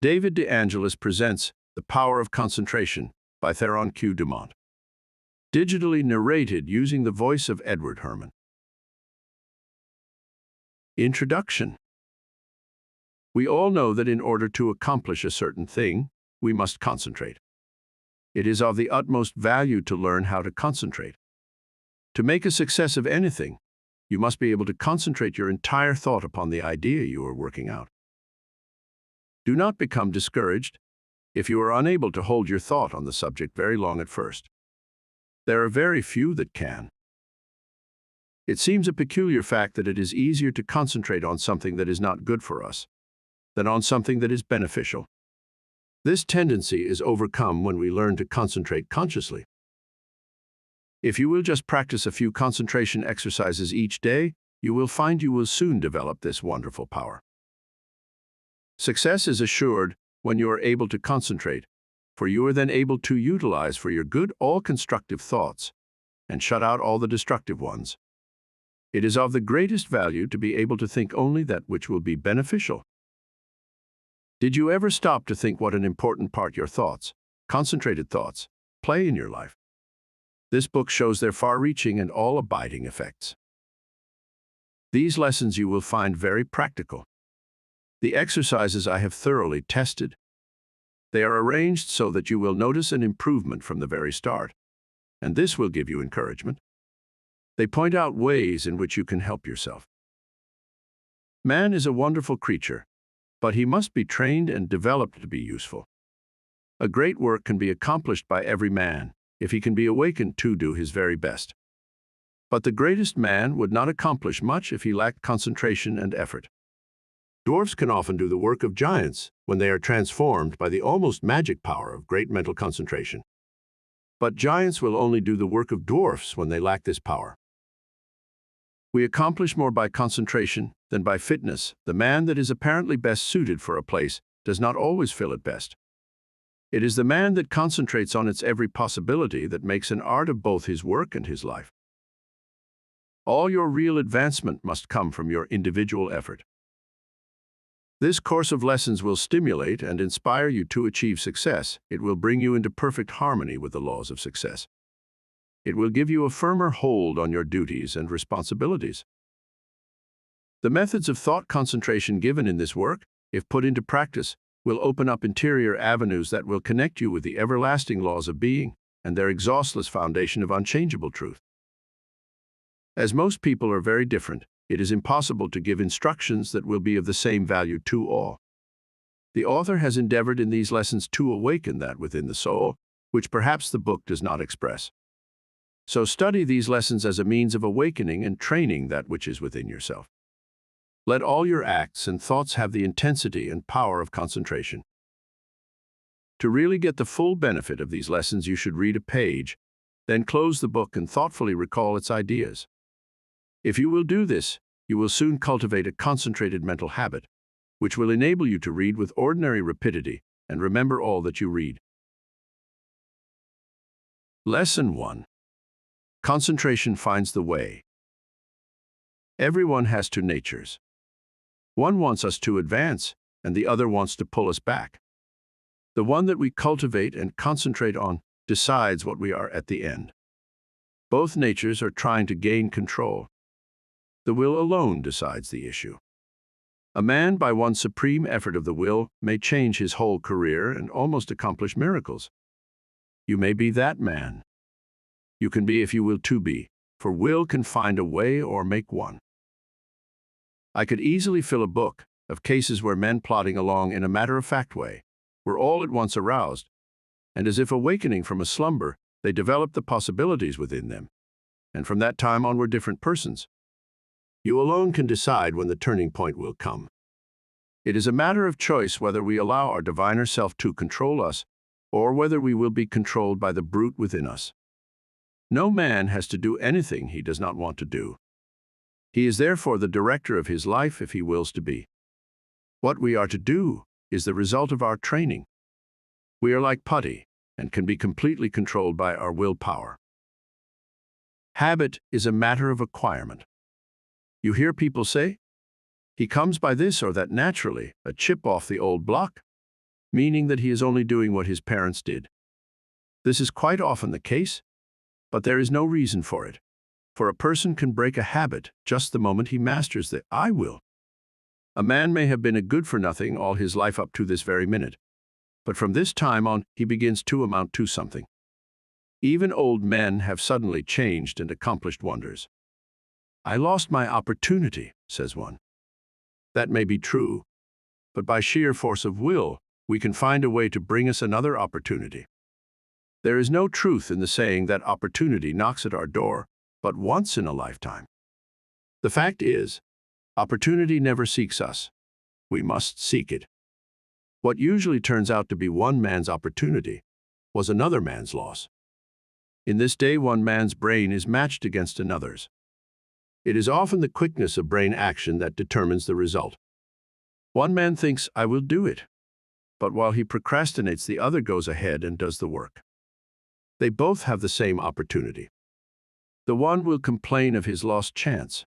David De Angelis presents The Power of Concentration by Theron Q Dumont. Digitally narrated using the voice of Edward Herman. Introduction. We all know that in order to accomplish a certain thing, we must concentrate. It is of the utmost value to learn how to concentrate. To make a success of anything, you must be able to concentrate your entire thought upon the idea you are working out. Do not become discouraged if you are unable to hold your thought on the subject very long at first. There are very few that can. It seems a peculiar fact that it is easier to concentrate on something that is not good for us than on something that is beneficial. This tendency is overcome when we learn to concentrate consciously. If you will just practice a few concentration exercises each day, you will find you will soon develop this wonderful power. Success is assured when you are able to concentrate, for you are then able to utilize for your good all constructive thoughts and shut out all the destructive ones. It is of the greatest value to be able to think only that which will be beneficial. Did you ever stop to think what an important part your thoughts, concentrated thoughts, play in your life? This book shows their far-reaching and all-abiding effects. These lessons you will find very practical. The exercises I have thoroughly tested. They are arranged so that you will notice an improvement from the very start, and this will give you encouragement. They point out ways in which you can help yourself. Man is a wonderful creature, but he must be trained and developed to be useful. A great work can be accomplished by every man if he can be awakened to do his very best. But the greatest man would not accomplish much if he lacked concentration and effort. Dwarfs can often do the work of giants when they are transformed by the almost magic power of great mental concentration. But giants will only do the work of dwarfs when they lack this power. We accomplish more by concentration than by fitness. The man that is apparently best suited for a place does not always fill it best. It is the man that concentrates on its every possibility that makes an art of both his work and his life. All your real advancement must come from your individual effort. This course of lessons will stimulate and inspire you to achieve success. It will bring you into perfect harmony with the laws of success. It will give you a firmer hold on your duties and responsibilities. The methods of thought concentration given in this work, if put into practice, will open up interior avenues that will connect you with the everlasting laws of being and their exhaustless foundation of unchangeable truth. As most people are very different, it is impossible to give instructions that will be of the same value to all. The author has endeavored in these lessons to awaken that within the soul, which perhaps the book does not express. So study these lessons as a means of awakening and training that which is within yourself. Let all your acts and thoughts have the intensity and power of concentration. To really get the full benefit of these lessons, you should read a page, then close the book and thoughtfully recall its ideas. If you will do this, you will soon cultivate a concentrated mental habit, which will enable you to read with ordinary rapidity and remember all that you read. Lesson 1. Concentration finds the way. Everyone has two natures. One wants us to advance, and the other wants to pull us back. The one that we cultivate and concentrate on decides what we are at the end. Both natures are trying to gain control. The will alone decides the issue. A man, by one supreme effort of the will, may change his whole career and almost accomplish miracles. You may be that man. You can be if you will to be, for will can find a way or make one. I could easily fill a book of cases where men plodding along in a matter-of-fact way were all at once aroused, and as if awakening from a slumber, they developed the possibilities within them, and from that time on were different persons. You alone can decide when the turning point will come. It is a matter of choice whether we allow our diviner self to control us, or whether we will be controlled by the brute within us. No man has to do anything he does not want to do. He is therefore the director of his life if he wills to be. What we are to do is the result of our training. We are like putty and can be completely controlled by our willpower. Habit is a matter of acquirement. You hear people say, "He comes by this or that naturally, a chip off the old block." meaning that he is only doing what his parents did. This is quite often the case, but there is no reason for it. For a person can break a habit just the moment he masters the "I will." A man may have been a good-for-nothing all his life up to this very minute, but from this time on he begins to amount to something. Even old men have suddenly changed and accomplished wonders. "I lost my opportunity," says one. That may be true, but by sheer force of will, we can find a way to bring us another opportunity. There is no truth in the saying that opportunity knocks at our door but once in a lifetime. The fact is, opportunity never seeks us. We must seek it. What usually turns out to be one man's opportunity was another man's loss. In this day, one man's brain is matched against another's. It is often the quickness of brain action that determines the result. One man thinks, "I will do it," but while he procrastinates, the other goes ahead and does the work. They both have the same opportunity. The one will complain of his lost chance,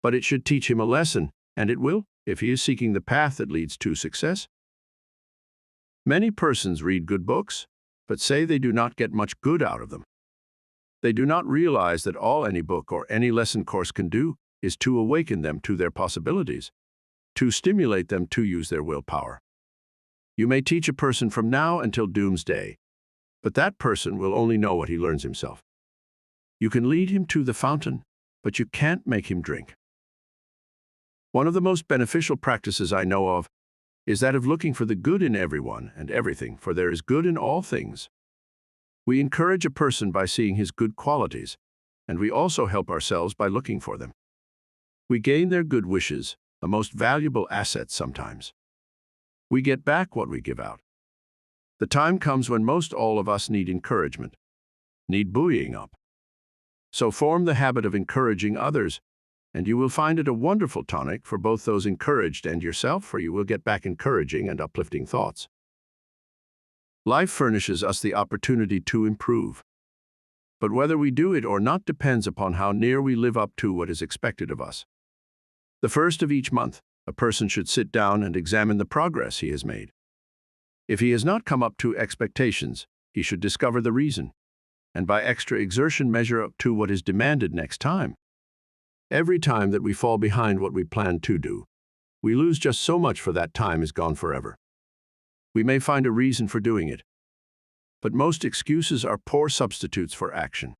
but it should teach him a lesson, and it will, if he is seeking the path that leads to success. Many persons read good books, but say they do not get much good out of them. They do not realize that all any book or any lesson course can do is to awaken them to their possibilities, to stimulate them to use their willpower. You may teach a person from now until doomsday, but that person will only know what he learns himself. You can lead him to the fountain, but you can't make him drink. One of the most beneficial practices I know of is that of looking for the good in everyone and everything, for there is good in all things. We encourage a person by seeing his good qualities, and we also help ourselves by looking for them. We gain their good wishes, a most valuable asset sometimes. We get back what we give out. The time comes when most all of us need encouragement, need buoying up. So form the habit of encouraging others, and you will find it a wonderful tonic for both those encouraged and yourself, for you will get back encouraging and uplifting thoughts. Life furnishes us the opportunity to improve, but whether we do it or not depends upon how near we live up to what is expected of us. The first of each month, a person should sit down and examine the progress he has made. If he has not come up to expectations, he should discover the reason, and by extra exertion measure up to what is demanded next time. Every time that we fall behind what we planned to do, we lose just so much, for that time is gone forever. We may find a reason for doing it, but most excuses are poor substitutes for action.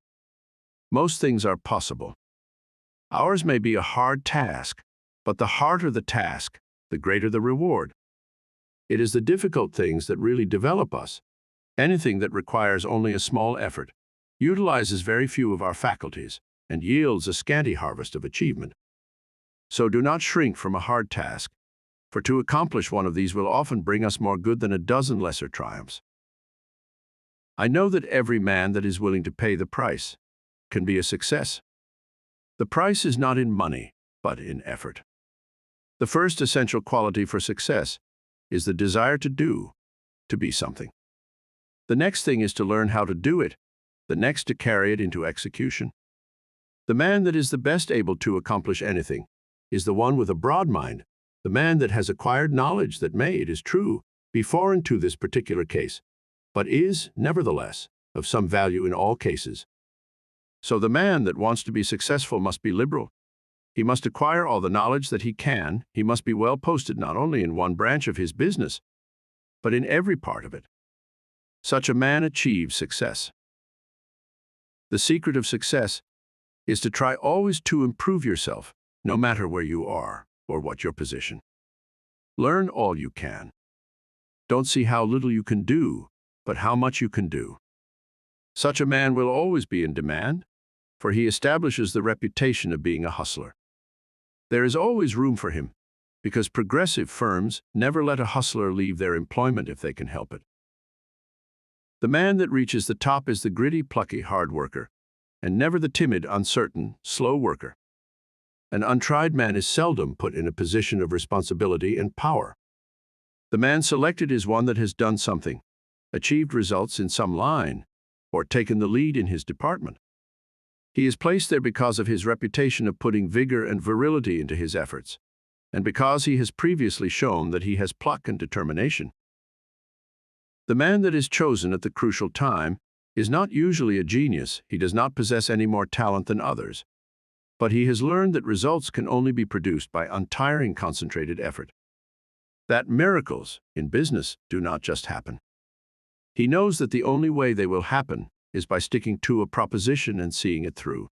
Most things are possible. Ours may be a hard task, but the harder the task, the greater the reward. It is the difficult things that really develop us. Anything that requires only a small effort utilizes very few of our faculties and yields a scanty harvest of achievement. So do not shrink from a hard task, for to accomplish one of these will often bring us more good than a dozen lesser triumphs. I know that every man that is willing to pay the price can be a success. The price is not in money, but in effort. The first essential quality for success is the desire to do, to be something. The next thing is to learn how to do it, the next to carry it into execution. The man that is the best able to accomplish anything is the one with a broad mind, the man that has acquired knowledge that may, it is true, be foreign to this particular case, but is, nevertheless, of some value in all cases. So the man that wants to be successful must be liberal. He must acquire all the knowledge that he can. He must be well posted not only in one branch of his business, but in every part of it. Such a man achieves success. The secret of success is to try always to improve yourself, no matter where you are or what your position. Learn all you can. Don't see how little you can do, but how much you can do. Such a man will always be in demand, for he establishes the reputation of being a hustler. There is always room for him, because progressive firms never let a hustler leave their employment if they can help it. The man that reaches the top is the gritty, plucky hard worker, and never the timid, uncertain, slow worker. An untried man is seldom put in a position of responsibility and power. The man selected is one that has done something, achieved results in some line, or taken the lead in his department. He is placed there because of his reputation of putting vigor and virility into his efforts, and because he has previously shown that he has pluck and determination. The man that is chosen at the crucial time is not usually a genius. He does not possess any more talent than others. But he has learned that results can only be produced by untiring concentrated effort. That miracles in business do not just happen. He knows that the only way they will happen is by sticking to a proposition and seeing it through.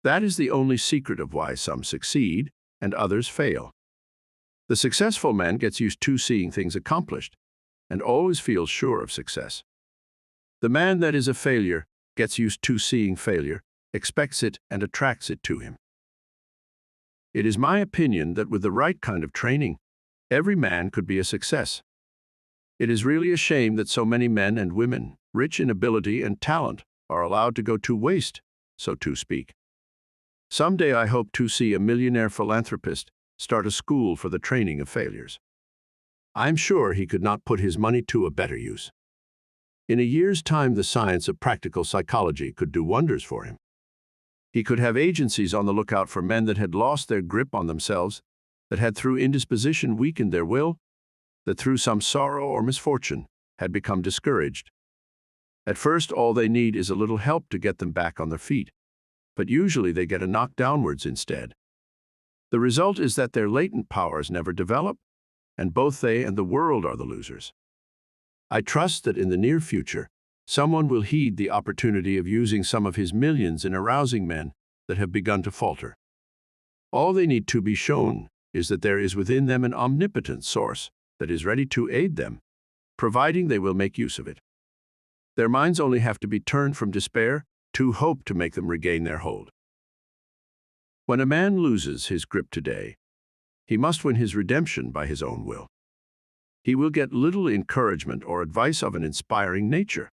That is the only secret of why some succeed and others fail. The successful man gets used to seeing things accomplished and always feels sure of success. The man that is a failure gets used to seeing failure, expects it, and attracts it to him. It is my opinion that with the right kind of training, every man could be a success. It is really a shame that so many men and women, rich in ability and talent, are allowed to go to waste, so to speak. Someday I hope to see a millionaire philanthropist start a school for the training of failures. I'm sure he could not put his money to a better use. In a year's time, the science of practical psychology could do wonders for him. He could have agencies on the lookout for men that had lost their grip on themselves, that had through indisposition weakened their will, that through some sorrow or misfortune had become discouraged. At first, all they need is a little help to get them back on their feet, but usually they get a knock downwards instead. The result is that their latent powers never develop, and both they and the world are the losers. I trust that in the near future, someone will heed the opportunity of using some of his millions in arousing men that have begun to falter. All they need to be shown is that there is within them an omnipotent source that is ready to aid them, providing they will make use of it. Their minds only have to be turned from despair to hope to make them regain their hold. When a man loses his grip today, he must win his redemption by his own will. He will get little encouragement or advice of an inspiring nature.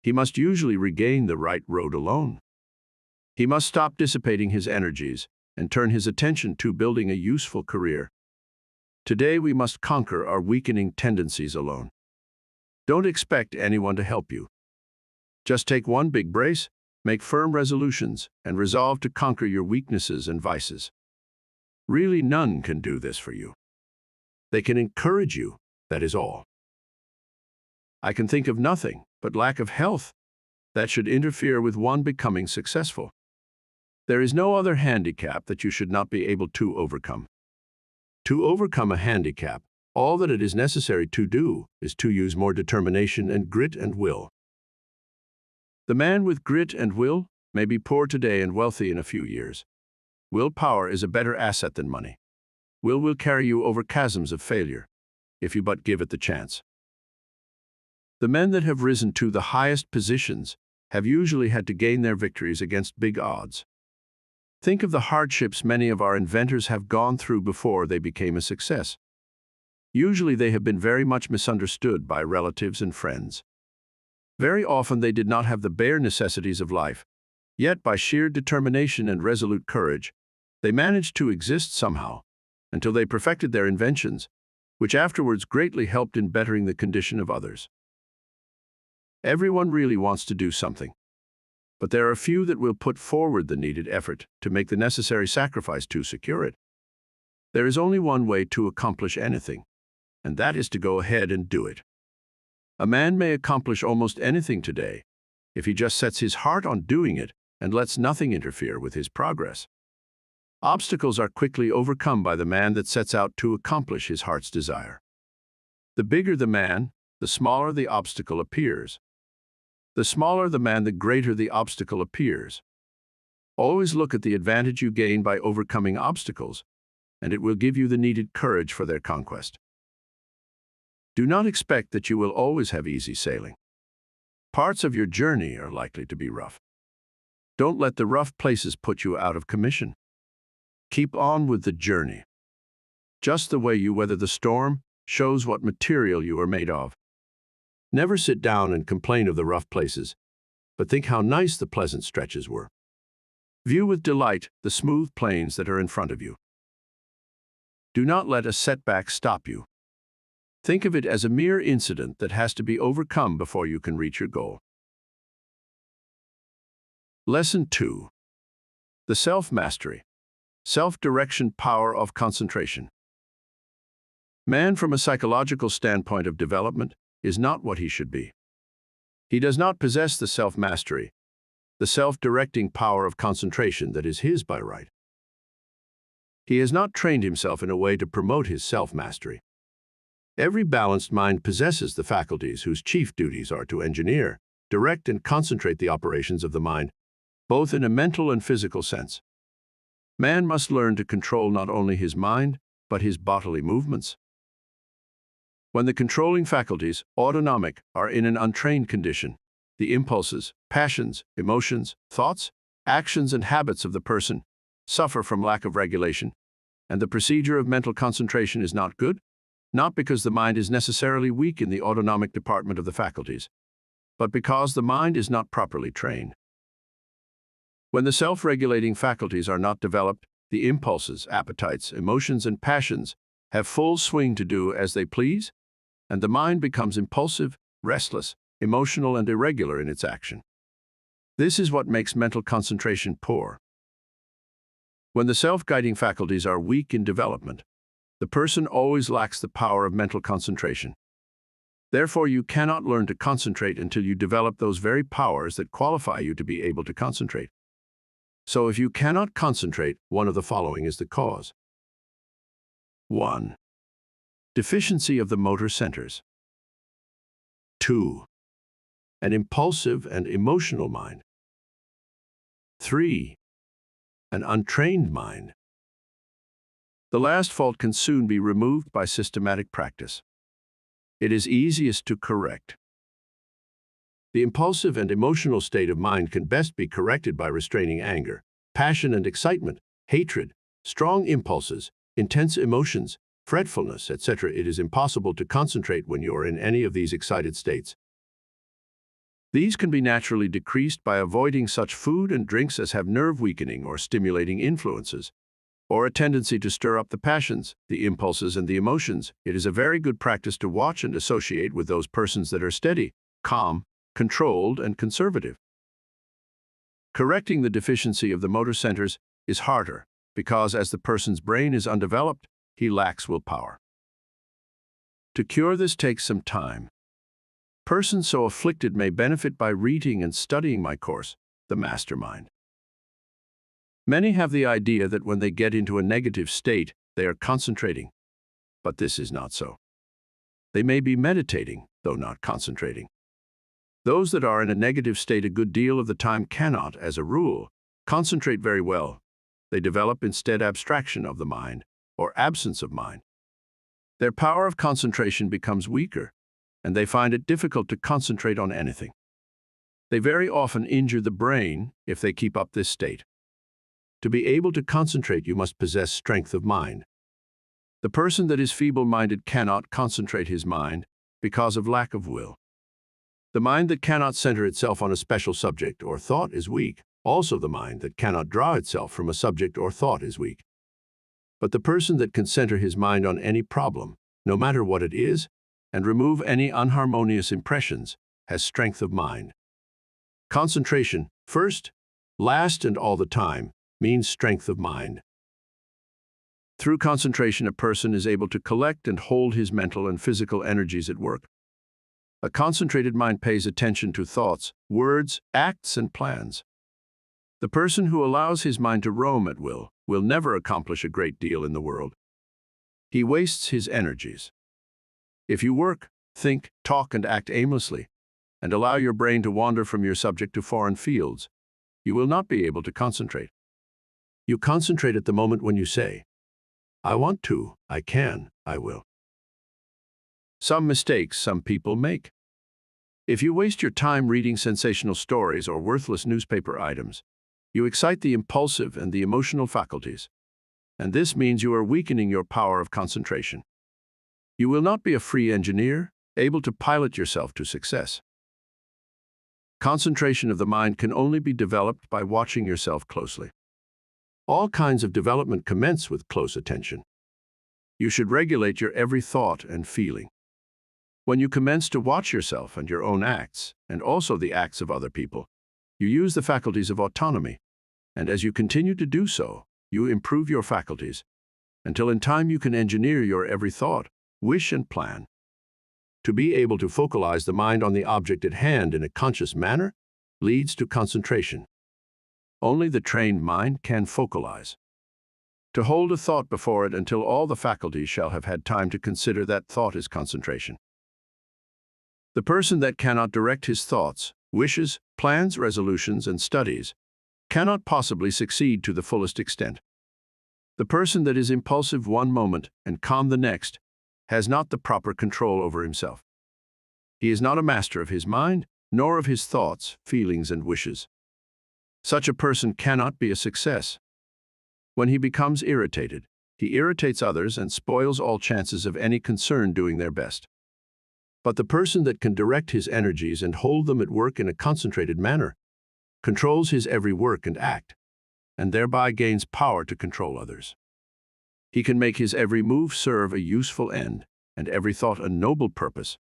He must usually regain the right road alone. He must stop dissipating his energies and turn his attention to building a useful career. Today we must conquer our weakening tendencies alone. Don't expect anyone to help you. Just take one big brace, make firm resolutions, and resolve to conquer your weaknesses and vices. Really, none can do this for you. They can encourage you, that is all. I can think of nothing but lack of health that should interfere with one becoming successful. There is no other handicap that you should not be able to overcome. To overcome a handicap, all that it is necessary to do is to use more determination and grit and will. The man with grit and will may be poor today and wealthy in a few years. Willpower is a better asset than money. Will carry you over chasms of failure, if you but give it the chance. The men that have risen to the highest positions have usually had to gain their victories against big odds. Think of the hardships many of our inventors have gone through before they became a success. Usually they have been very much misunderstood by relatives and friends. Very often they did not have the bare necessities of life, yet by sheer determination and resolute courage, they managed to exist somehow, until they perfected their inventions, which afterwards greatly helped in bettering the condition of others. Everyone really wants to do something, but there are few that will put forward the needed effort to make the necessary sacrifice to secure it. There is only one way to accomplish anything, and that is to go ahead and do it. A man may accomplish almost anything today if he just sets his heart on doing it and lets nothing interfere with his progress. Obstacles are quickly overcome by the man that sets out to accomplish his heart's desire. The bigger the man, the smaller the obstacle appears. The smaller the man, the greater the obstacle appears. Always look at the advantage you gain by overcoming obstacles, and it will give you the needed courage for their conquest. Do not expect that you will always have easy sailing. Parts of your journey are likely to be rough. Don't let the rough places put you out of commission. Keep on with the journey. Just the way you weather the storm shows what material you are made of. Never sit down and complain of the rough places, but think how nice the pleasant stretches were. View with delight the smooth plains that are in front of you. Do not let a setback stop you. Think of it as a mere incident that has to be overcome before you can reach your goal. Lesson 2. The self-mastery. Self-direction power of concentration. Man, from a psychological standpoint of development, is not what he should be. He does not possess the self-mastery, the self-directing power of concentration that is his by right. He has not trained himself in a way to promote his self-mastery. Every balanced mind possesses the faculties whose chief duties are to engineer, direct, and concentrate the operations of the mind, both in a mental and physical sense. Man must learn to control not only his mind, but his bodily movements. When the controlling faculties, autonomic, are in an untrained condition, the impulses, passions, emotions, thoughts, actions, and habits of the person suffer from lack of regulation, and the procedure of mental concentration is not good, not because the mind is necessarily weak in the autonomic department of the faculties, but because the mind is not properly trained. When the self-regulating faculties are not developed, the impulses, appetites, emotions, and passions have full swing to do as they please, and the mind becomes impulsive, restless, emotional, and irregular in its action. This is what makes mental concentration poor. When the self-guiding faculties are weak in development, the person always lacks the power of mental concentration. Therefore, you cannot learn to concentrate until you develop those very powers that qualify you to be able to concentrate. So if you cannot concentrate, one of the following is the cause. 1. Deficiency of the motor centers. 2. An impulsive and emotional mind. 3. An untrained mind. The last fault can soon be removed by systematic practice. It is easiest to correct. The impulsive and emotional state of mind can best be corrected by restraining anger, passion and excitement, hatred, strong impulses, intense emotions, fretfulness, etc. It is impossible to concentrate when you are in any of these excited states. These can be naturally decreased by avoiding such food and drinks as have nerve-weakening or stimulating influences, or a tendency to stir up the passions, the impulses, and the emotions. It is a very good practice to watch and associate with those persons that are steady, calm, controlled, and conservative. Correcting the deficiency of the motor centers is harder because as the person's brain is undeveloped, he lacks willpower. To cure this takes some time. Persons so afflicted may benefit by reading and studying my course, The Mastermind. Many have the idea that when they get into a negative state, they are concentrating, but this is not so. They may be meditating, though not concentrating. Those that are in a negative state a good deal of the time cannot, as a rule, concentrate very well. They develop instead abstraction of the mind, or absence of mind. Their power of concentration becomes weaker, and they find it difficult to concentrate on anything. They very often injure the brain if they keep up this state. To be able to concentrate, you must possess strength of mind. The person that is feeble-minded cannot concentrate his mind because of lack of will. The mind that cannot center itself on a special subject or thought is weak. Also, the mind that cannot draw itself from a subject or thought is weak. But the person that can center his mind on any problem, no matter what it is, and remove any unharmonious impressions, has strength of mind. Concentration, first, last, and all the time, means strength of mind. Through concentration, a person is able to collect and hold his mental and physical energies at work. A concentrated mind pays attention to thoughts, words, acts, and plans. The person who allows his mind to roam at will never accomplish a great deal in the world. He wastes his energies. If you work, think, talk, and act aimlessly, and allow your brain to wander from your subject to foreign fields, you will not be able to concentrate. You concentrate at the moment when you say, I want to, I can, I will. Some mistakes some people make. If you waste your time reading sensational stories or worthless newspaper items, you excite the impulsive and the emotional faculties, and this means you are weakening your power of concentration. You will not be a free engineer, able to pilot yourself to success. Concentration of the mind can only be developed by watching yourself closely. All kinds of development commence with close attention. You should regulate your every thought and feeling. When you commence to watch yourself and your own acts, and also the acts of other people, you use the faculties of autonomy, and as you continue to do so, you improve your faculties, until in time you can engineer your every thought, wish, and plan. To be able to focalize the mind on the object at hand in a conscious manner leads to concentration. Only the trained mind can focalize. To hold a thought before it until all the faculties shall have had time to consider that thought is concentration. The person that cannot direct his thoughts, wishes, plans, resolutions, and studies cannot possibly succeed to the fullest extent. The person that is impulsive one moment and calm the next has not the proper control over himself. He is not a master of his mind, nor of his thoughts, feelings, and wishes. Such a person cannot be a success. When he becomes irritated, he irritates others and spoils all chances of any concern doing their best. But the person that can direct his energies and hold them at work in a concentrated manner controls his every work and act, and thereby gains power to control others. He can make his every move serve a useful end, and every thought a noble purpose.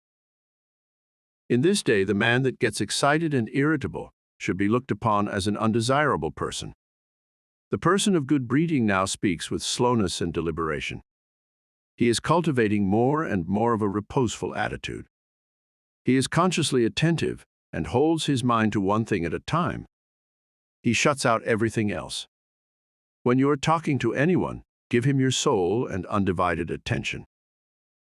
In this day, the man that gets excited and irritable should be looked upon as an undesirable person. The person of good breeding now speaks with slowness and deliberation. He is cultivating more and more of a reposeful attitude. He is consciously attentive and holds his mind to one thing at a time. He shuts out everything else. When you are talking to anyone, give him your soul and undivided attention.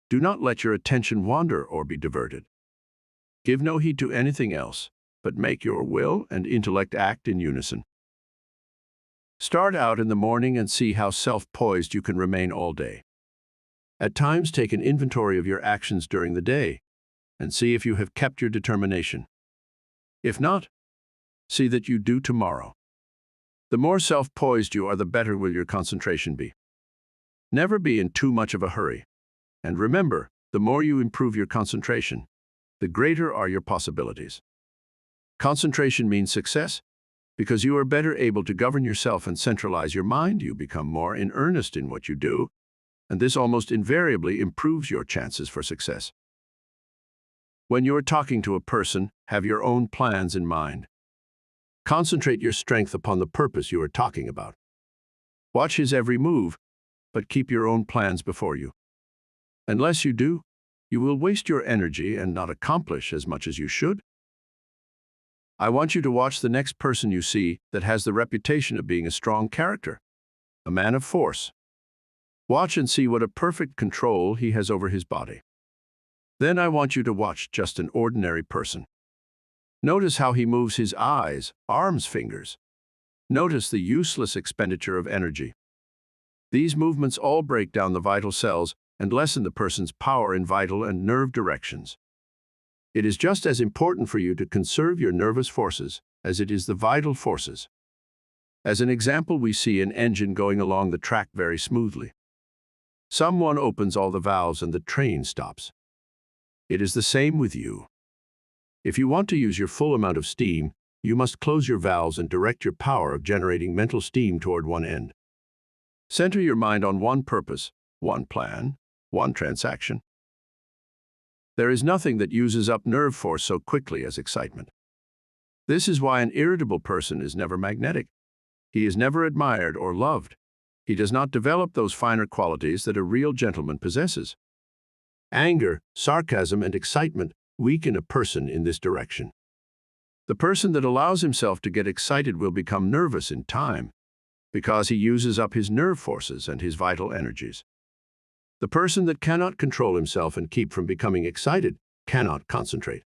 Do not let your attention wander or be diverted. Give no heed to anything else, but make your will and intellect act in unison. Start out in the morning and see how self-poised you can remain all day. At times, take an inventory of your actions during the day and see if you have kept your determination. If not, see that you do tomorrow. The more self-poised you are, the better will your concentration be. Never be in too much of a hurry. And remember, the more you improve your concentration, the greater are your possibilities. Concentration means success because you are better able to govern yourself and centralize your mind. You become more in earnest in what you do, and this almost invariably improves your chances for success. When you are talking to a person, have your own plans in mind. Concentrate your strength upon the purpose you are talking about. Watch his every move, but keep your own plans before you. Unless you do, you will waste your energy and not accomplish as much as you should. I want you to watch the next person you see that has the reputation of being a strong character, a man of force. Watch and see what a perfect control he has over his body. Then I want you to watch just an ordinary person. Notice how he moves his eyes, arms, fingers. Notice the useless expenditure of energy. These movements all break down the vital cells and lessen the person's power in vital and nerve directions. It is just as important for you to conserve your nervous forces as it is the vital forces. As an example, we see an engine going along the track very smoothly. Someone opens all the valves and the train stops. It is the same with you. If you want to use your full amount of steam, you must close your valves and direct your power of generating mental steam toward one end. Center your mind on one purpose, one plan, one transaction. There is nothing that uses up nerve force so quickly as excitement. This is why an irritable person is never magnetic. He is never admired or loved. He does not develop those finer qualities that a real gentleman possesses. Anger, sarcasm, and excitement weaken a person in this direction. The person that allows himself to get excited will become nervous in time because he uses up his nerve forces and his vital energies. The person that cannot control himself and keep from becoming excited cannot concentrate.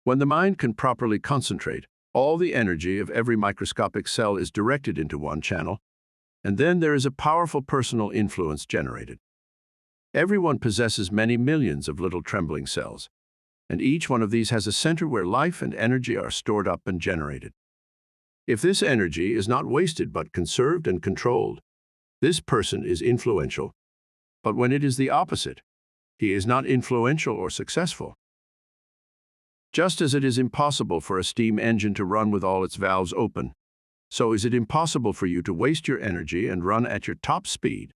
When the mind can properly concentrate, all the energy of every microscopic cell is directed into one channel, and then there is a powerful personal influence generated. Everyone possesses many millions of little trembling cells, and each one of these has a center where life and energy are stored up and generated. If this energy is not wasted but conserved and controlled, this person is influential. But when it is the opposite, he is not influential or successful. Just as it is impossible for a steam engine to run with all its valves open, so is it impossible for you to waste your energy and run at your top speed.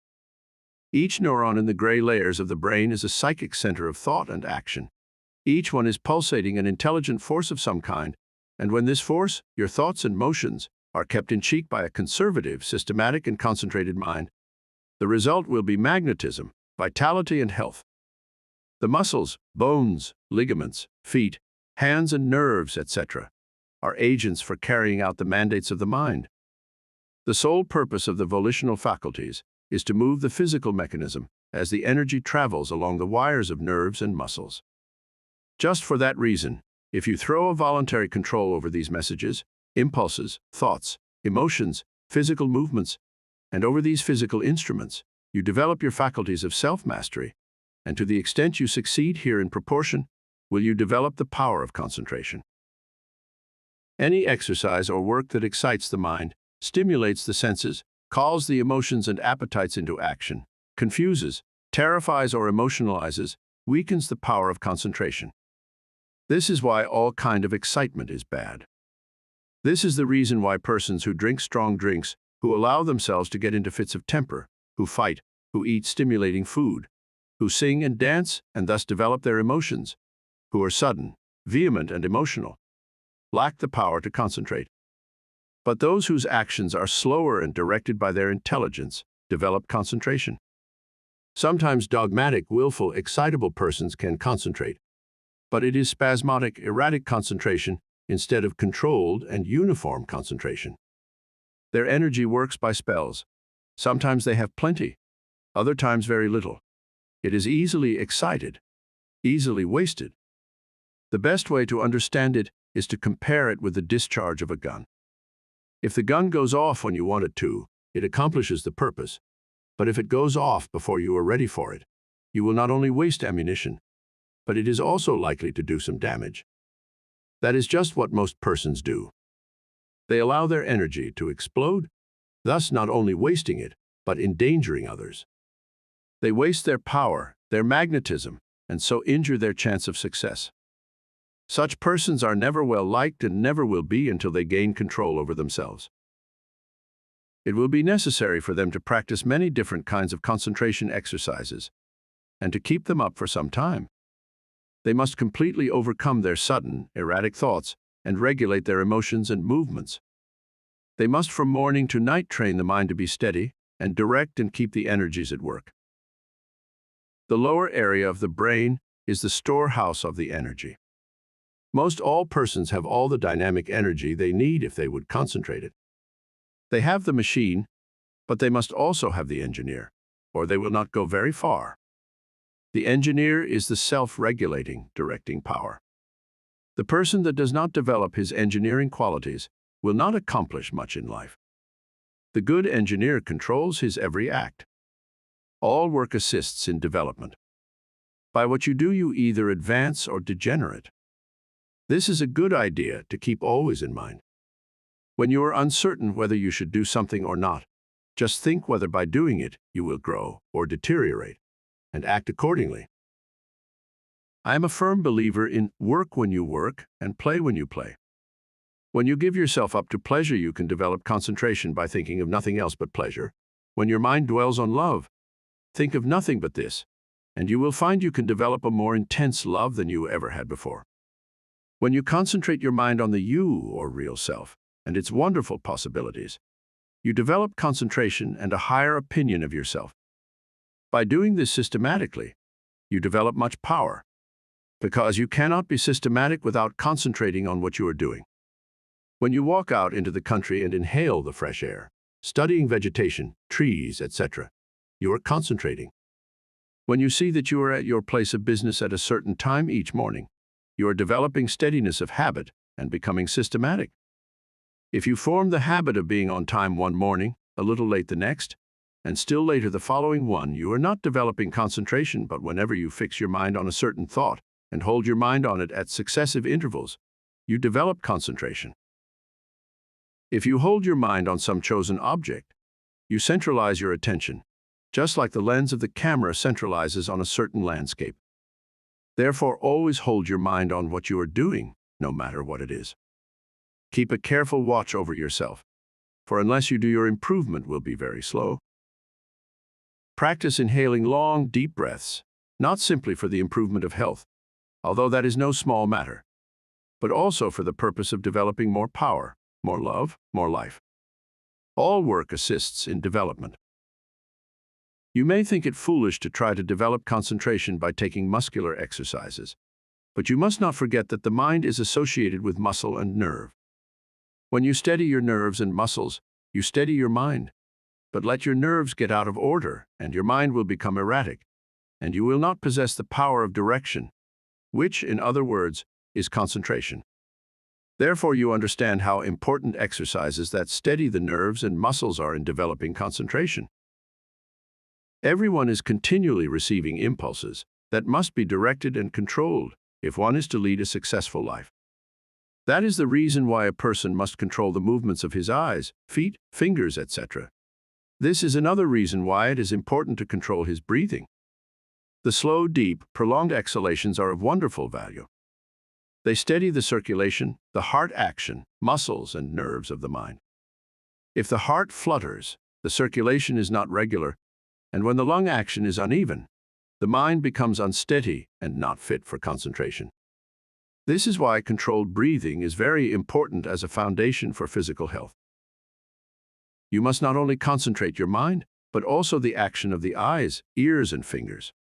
Each neuron in the gray layers of the brain is a psychic center of thought and action. Each one is pulsating an intelligent force of some kind, and when this force, your thoughts and motions, are kept in check by a conservative, systematic, and concentrated mind, the result will be magnetism, vitality, and health. The muscles, bones, ligaments, feet, hands and nerves, etc., are agents for carrying out the mandates of the mind. The sole purpose of the volitional faculties is to move the physical mechanism as the energy travels along the wires of nerves and muscles. Just for that reason, if you throw a voluntary control over these messages, impulses, thoughts, emotions, physical movements, and over these physical instruments, you develop your faculties of self-mastery, and to the extent you succeed here in proportion, will you develop the power of concentration. Any exercise or work that excites the mind, stimulates the senses, calls the emotions and appetites into action, confuses, terrifies or emotionalizes, weakens the power of concentration. This is why all kind of excitement is bad. This is the reason why persons who drink strong drinks, who allow themselves to get into fits of temper, who fight, who eat stimulating food, who sing and dance and thus develop their emotions, who are sudden, vehement and emotional, lack the power to concentrate. But those whose actions are slower and directed by their intelligence develop concentration. Sometimes dogmatic, willful, excitable persons can concentrate, but it is spasmodic, erratic concentration instead of controlled and uniform concentration. Their energy works by spells. Sometimes they have plenty, other times very little. It is easily excited, easily wasted. The best way to understand it is to compare it with the discharge of a gun. If the gun goes off when you want it to, it accomplishes the purpose. But if it goes off before you are ready for it, you will not only waste ammunition, but it is also likely to do some damage. That is just what most persons do. They allow their energy to explode, thus not only wasting it, but endangering others. They waste their power, their magnetism, and so injure their chance of success. Such persons are never well liked and never will be until they gain control over themselves. It will be necessary for them to practice many different kinds of concentration exercises, and to keep them up for some time. They must completely overcome their sudden, erratic thoughts and regulate their emotions and movements. They must from morning to night train the mind to be steady and direct and keep the energies at work. The lower area of the brain is the storehouse of the energy. Most all persons have all the dynamic energy they need if they would concentrate it. They have the machine, but they must also have the engineer, or they will not go very far. The engineer is the self-regulating, directing power. The person that does not develop his engineering qualities will not accomplish much in life. The good engineer controls his every act. All work assists in development. By what you do, you either advance or degenerate. This is a good idea to keep always in mind. When you are uncertain whether you should do something or not, just think whether by doing it you will grow or deteriorate, and act accordingly. I am a firm believer in work when you work and play when you play. When you give yourself up to pleasure, you can develop concentration by thinking of nothing else but pleasure. When your mind dwells on love, think of nothing but this, and you will find you can develop a more intense love than you ever had before. When you concentrate your mind on the you, or real self, and its wonderful possibilities, you develop concentration and a higher opinion of yourself. By doing this systematically, you develop much power, because you cannot be systematic without concentrating on what you are doing. When you walk out into the country and inhale the fresh air, studying vegetation, trees, etc., you are concentrating. When you see that you are at your place of business at a certain time each morning, you are developing steadiness of habit and becoming systematic. If you form the habit of being on time one morning, a little late the next, and still later the following one, you are not developing concentration, but whenever you fix your mind on a certain thought and hold your mind on it at successive intervals, you develop concentration. If you hold your mind on some chosen object, you centralize your attention, just like the lens of the camera centralizes on a certain landscape. Therefore, always hold your mind on what you are doing, no matter what it is. Keep a careful watch over yourself, for unless you do, your improvement will be very slow. Practice inhaling long, deep breaths, not simply for the improvement of health, although that is no small matter, but also for the purpose of developing more power, more love, more life. All work assists in development. You may think it foolish to try to develop concentration by taking muscular exercises, but you must not forget that the mind is associated with muscle and nerve. When you steady your nerves and muscles, you steady your mind. But let your nerves get out of order, and your mind will become erratic, and you will not possess the power of direction, which, in other words, is concentration. Therefore, you understand how important exercises that steady the nerves and muscles are in developing concentration. Everyone is continually receiving impulses that must be directed and controlled if one is to lead a successful life. That is the reason why a person must control the movements of his eyes, feet, fingers, etc. This is another reason why it is important to control his breathing. The slow, deep, prolonged exhalations are of wonderful value. They steady the circulation, the heart action, muscles, and nerves of the mind. If the heart flutters, the circulation is not regular, and when the lung action is uneven, the mind becomes unsteady and not fit for concentration. This is why controlled breathing is very important as a foundation for physical health. You must not only concentrate your mind, but also the action of the eyes, ears, and fingers.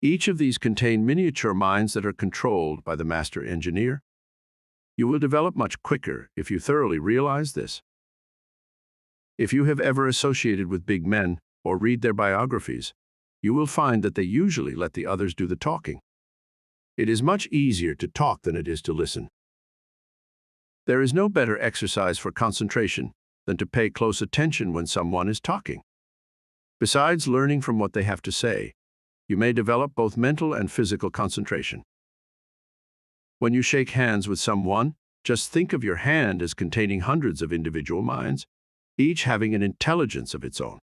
Each of these contain miniature minds that are controlled by the master engineer. You will develop much quicker if you thoroughly realize this. If you have ever associated with big men or read their biographies, you will find that they usually let the others do the talking. It is much easier to talk than it is to listen. There is no better exercise for concentration than to pay close attention when someone is talking. Besides learning from what they have to say, you may develop both mental and physical concentration. When you shake hands with someone, just think of your hand as containing hundreds of individual minds, each having an intelligence of its own.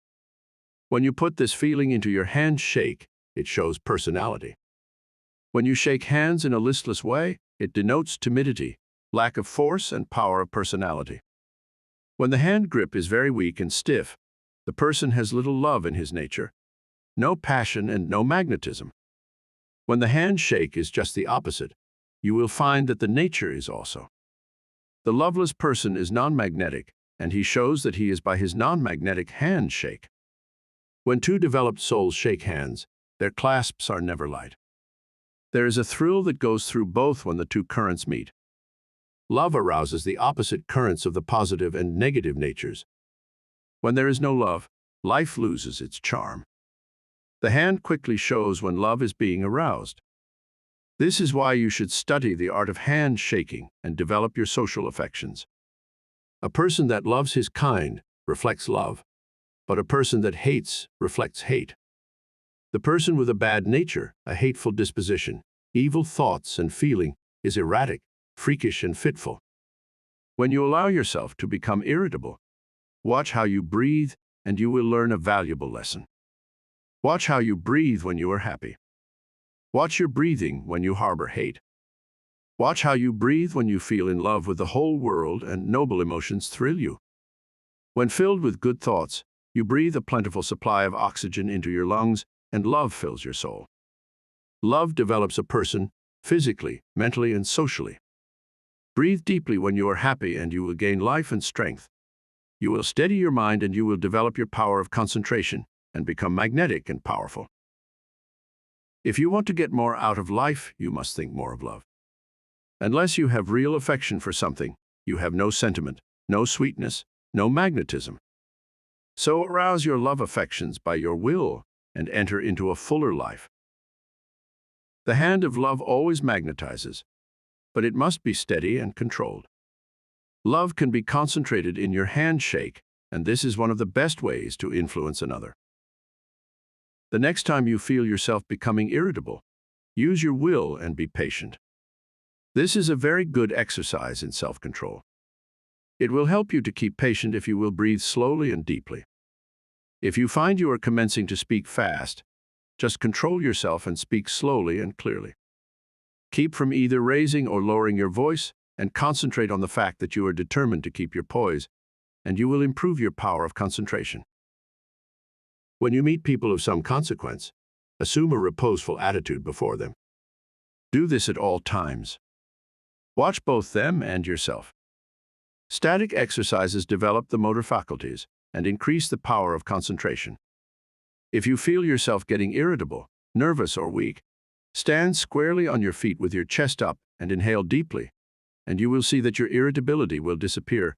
When you put this feeling into your handshake, it shows personality. When you shake hands in a listless way, it denotes timidity, lack of force, and power of personality. When the hand grip is very weak and stiff, the person has little love in his nature, no passion and no magnetism. When the handshake is just the opposite, you will find that the nature is also. The loveless person is non-magnetic, and he shows that he is by his non-magnetic handshake. When two developed souls shake hands, their clasps are never light. There is a thrill that goes through both when the two currents meet. Love arouses the opposite currents of the positive and negative natures. When there is no love, life loses its charm. The hand quickly shows when love is being aroused. This is why you should study the art of hand shaking and develop your social affections. A person that loves his kind reflects love, but a person that hates reflects hate. The person with a bad nature, a hateful disposition, evil thoughts and feeling is erratic, freakish, and fitful. When you allow yourself to become irritable, watch how you breathe and you will learn a valuable lesson. Watch how you breathe when you are happy. Watch your breathing when you harbor hate. Watch how you breathe when you feel in love with the whole world and noble emotions thrill you. When filled with good thoughts, you breathe a plentiful supply of oxygen into your lungs and love fills your soul. Love develops a person physically, mentally, and socially. Breathe deeply when you are happy and you will gain life and strength. You will steady your mind and you will develop your power of concentration and become magnetic and powerful. If you want to get more out of life, you must think more of love. Unless you have real affection for something, you have no sentiment, no sweetness, no magnetism. So arouse your love affections by your will and enter into a fuller life. The hand of love always magnetizes, but it must be steady and controlled. Love can be concentrated in your handshake, and this is one of the best ways to influence another. The next time you feel yourself becoming irritable, use your will and be patient. This is a very good exercise in self-control. It will help you to keep patient if you will breathe slowly and deeply. If you find you are commencing to speak fast, just control yourself and speak slowly and clearly. Keep from either raising or lowering your voice and concentrate on the fact that you are determined to keep your poise, and you will improve your power of concentration. When you meet people of some consequence, assume a reposeful attitude before them. Do this at all times. Watch both them and yourself. Static exercises develop the motor faculties and increase the power of concentration. If you feel yourself getting irritable, nervous, or weak, stand squarely on your feet with your chest up and inhale deeply, and you will see that your irritability will disappear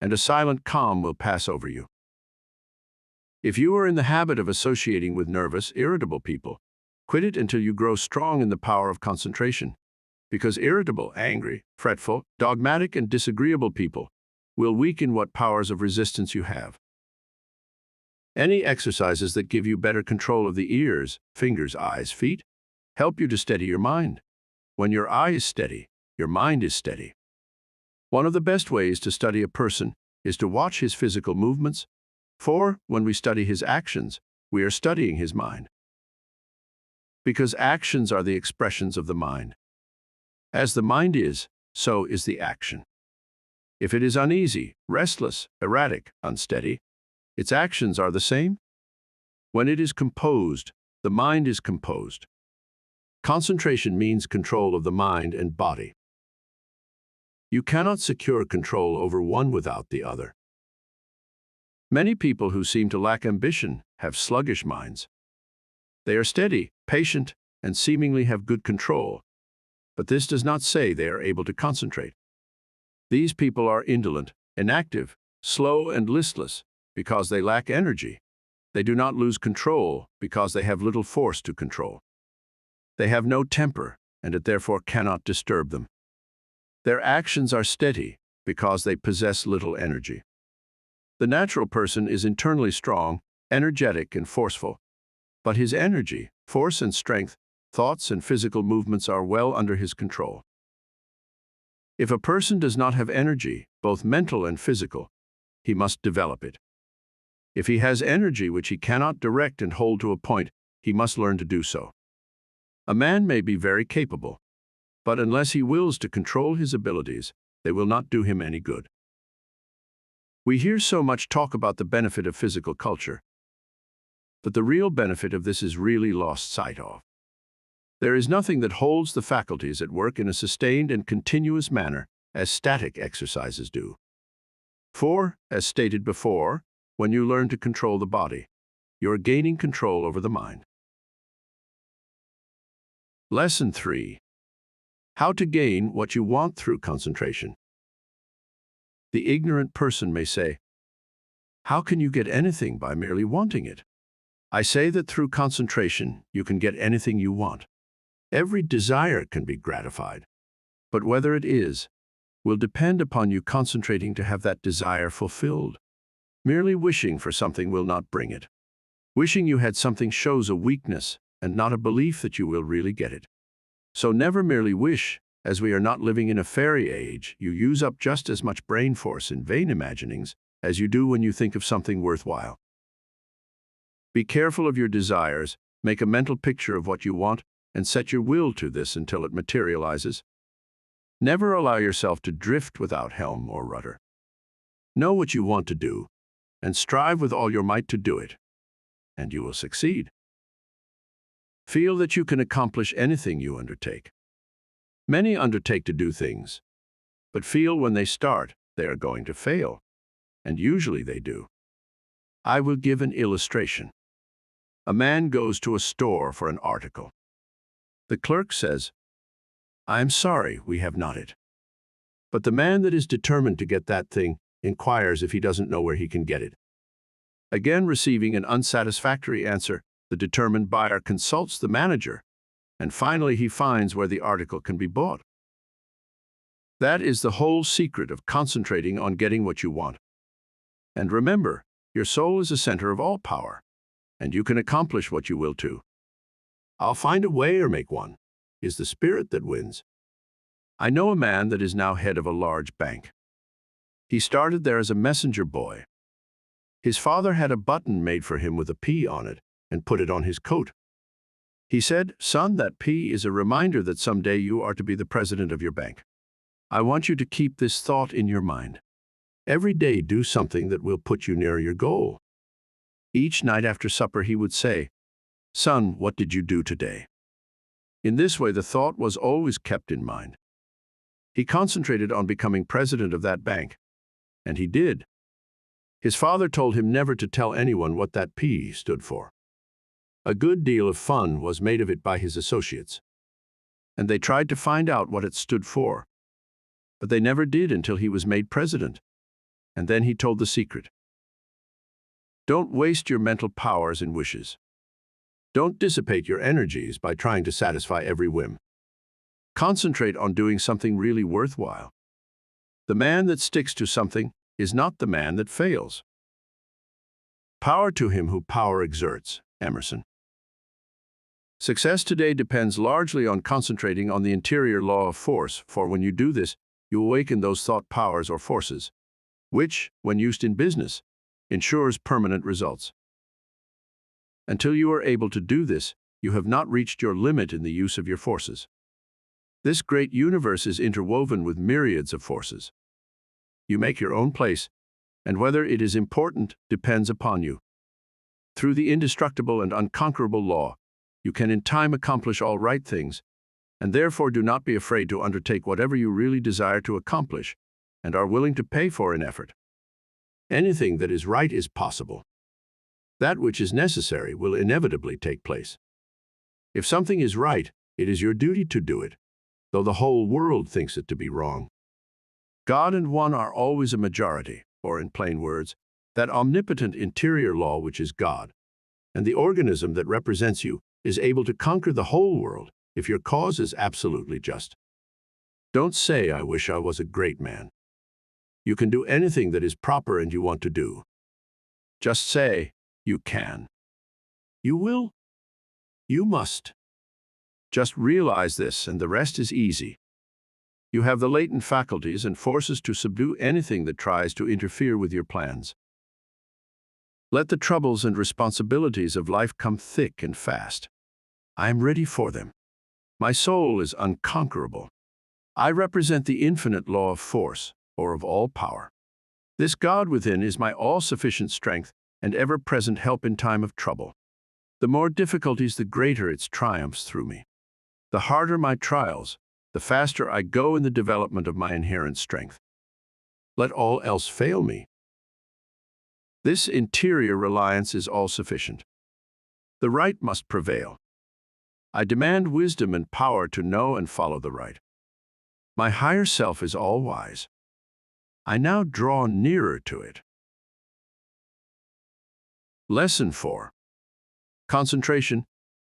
and a silent calm will pass over you. If you are in the habit of associating with nervous, irritable people, quit it until you grow strong in the power of concentration, because irritable, angry, fretful, dogmatic, and disagreeable people will weaken what powers of resistance you have. Any exercises that give you better control of the ears, fingers, eyes, feet, help you to steady your mind. When your eye is steady, your mind is steady. One of the best ways to study a person is to watch his physical movements, for when we study his actions, we are studying his mind. Because actions are the expressions of the mind. As the mind is, so is the action. If it is uneasy, restless, erratic, unsteady, its actions are the same. When it is composed, the mind is composed. Concentration means control of the mind and body. You cannot secure control over one without the other. Many people who seem to lack ambition have sluggish minds. They are steady, patient, and seemingly have good control, but this does not say they are able to concentrate. These people are indolent, inactive, slow, and listless because they lack energy. They do not lose control because they have little force to control. They have no temper, and it therefore cannot disturb them. Their actions are steady because they possess little energy. The natural person is internally strong, energetic, and forceful, but his energy, force, and strength, thoughts, and physical movements are well under his control. If a person does not have energy, both mental and physical, he must develop it. If he has energy which he cannot direct and hold to a point, he must learn to do so. A man may be very capable, but unless he wills to control his abilities, they will not do him any good. We hear so much talk about the benefit of physical culture, but the real benefit of this is really lost sight of. There is nothing that holds the faculties at work in a sustained and continuous manner as static exercises do. For, as stated before, when you learn to control the body, you are gaining control over the mind. Lesson 3. How to gain what you want through concentration. The ignorant person may say, "How can you get anything by merely wanting it?" I say that through concentration, you can get anything you want. Every desire can be gratified, but whether it is, will depend upon you concentrating to have that desire fulfilled. Merely wishing for something will not bring it. Wishing you had something shows a weakness and not a belief that you will really get it. So never merely wish, as we are not living in a fairy age. You use up just as much brain force in vain imaginings as you do when you think of something worthwhile. Be careful of your desires, make a mental picture of what you want, and set your will to this until it materializes. Never allow yourself to drift without helm or rudder. Know what you want to do, and strive with all your might to do it, and you will succeed. Feel that you can accomplish anything you undertake. Many undertake to do things, but feel when they start they are going to fail, and usually they do. I will give an illustration. A man goes to a store for an article. The clerk says, "I am sorry, we have not it." But the man that is determined to get that thing inquires if he doesn't know where he can get it. Again receiving an unsatisfactory answer, the determined buyer consults the manager, and finally he finds where the article can be bought. That is the whole secret of concentrating on getting what you want. And remember, your soul is the center of all power, and you can accomplish what you will too. "I'll find a way or make one," is the spirit that wins. I know a man that is now head of a large bank. He started there as a messenger boy. His father had a button made for him with a P on it and put it on his coat. He said, "Son, that P is a reminder that someday you are to be the president of your bank. I want you to keep this thought in your mind. Every day do something that will put you nearer your goal." Each night after supper he would say, "Son, what did you do today?" In this way the thought was always kept in mind. He concentrated on becoming president of that bank, and he did. His father told him never to tell anyone what that P stood for. A good deal of fun was made of it by his associates, and they tried to find out what it stood for. But they never did until he was made president, and then he told the secret. Don't waste your mental powers in wishes. Don't dissipate your energies by trying to satisfy every whim. Concentrate on doing something really worthwhile. The man that sticks to something is not the man that fails. Power to him who power exerts. Emerson. Success today depends largely on concentrating on the interior law of force, for when you do this, you awaken those thought powers or forces, which, when used in business, ensures permanent results. Until you are able to do this, you have not reached your limit in the use of your forces. This great universe is interwoven with myriads of forces. You make your own place, and whether it is important depends upon you. Through the indestructible and unconquerable law, you can in time accomplish all right things, and therefore do not be afraid to undertake whatever you really desire to accomplish and are willing to pay for in effort. Anything that is right is possible. That which is necessary will inevitably take place. If something is right, it is your duty to do it, though the whole world thinks it to be wrong. God and one are always a majority, or in plain words, that omnipotent interior law which is God, and the organism that represents you is able to conquer the whole world if your cause is absolutely just. Don't say, "I wish I was a great man." You can do anything that is proper and you want to do. Just say, "You can." You will. You must. Just realize this, and the rest is easy. You have the latent faculties and forces to subdue anything that tries to interfere with your plans. Let the troubles and responsibilities of life come thick and fast. I am ready for them. My soul is unconquerable. I represent the infinite law of force, or of all power. This God within is my all-sufficient strength and ever-present help in time of trouble. The more difficulties, the greater its triumphs through me. The harder my trials, the faster I go in the development of my inherent strength. Let all else fail me. This interior reliance is all-sufficient. The right must prevail. I demand wisdom and power to know and follow the right. My higher self is all-wise. I now draw nearer to it. Lesson 4. Concentration,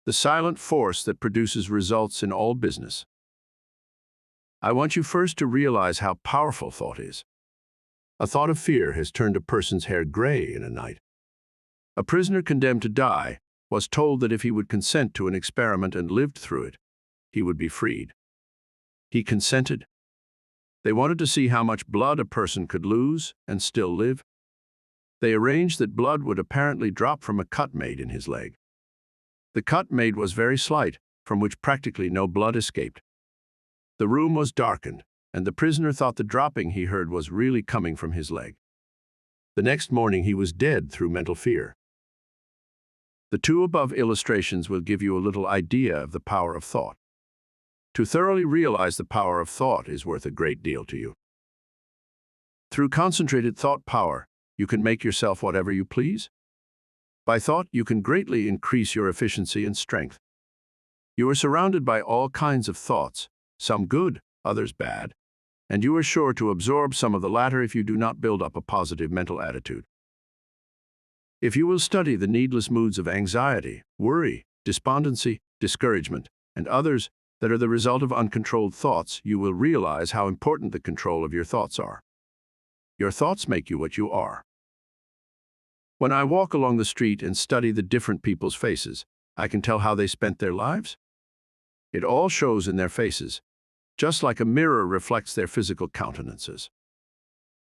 the silent force that produces results in all business. I want you first to realize how powerful thought is. A thought of fear has turned a person's hair gray in a night. A prisoner condemned to die was told that if he would consent to an experiment and lived through it, he would be freed. He consented. They wanted to see how much blood a person could lose and still live. They arranged that blood would apparently drop from a cut made in his leg. The cut made was very slight, from which practically no blood escaped. The room was darkened, and the prisoner thought the dropping he heard was really coming from his leg. The next morning he was dead through mental fear. The two above illustrations will give you a little idea of the power of thought. To thoroughly realize the power of thought is worth a great deal to you. Through concentrated thought power, you can make yourself whatever you please. By thought, you can greatly increase your efficiency and strength. You are surrounded by all kinds of thoughts, some good, others bad, and you are sure to absorb some of the latter if you do not build up a positive mental attitude. If you will study the needless moods of anxiety, worry, despondency, discouragement, and others that are the result of uncontrolled thoughts, you will realize how important the control of your thoughts are. Your thoughts make you what you are. When I walk along the street and study the different people's faces, I can tell how they spent their lives. It all shows in their faces, just like a mirror reflects their physical countenances.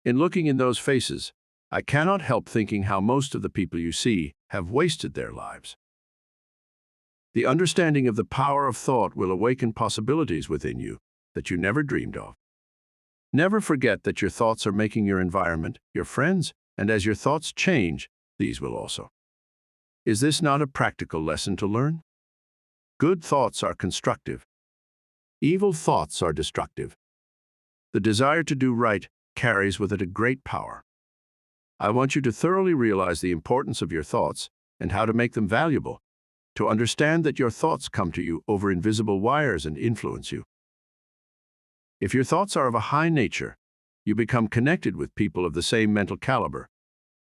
In looking in those faces, I cannot help thinking how most of the people you see have wasted their lives. The understanding of the power of thought will awaken possibilities within you that you never dreamed of. Never forget that your thoughts are making your environment, your friends, and as your thoughts change, these will also. Is this not a practical lesson to learn? Good thoughts are constructive. Evil thoughts are destructive. The desire to do right carries with it a great power. I want you to thoroughly realize the importance of your thoughts and how to make them valuable, to understand that your thoughts come to you over invisible wires and influence you. If your thoughts are of a high nature, you become connected with people of the same mental caliber,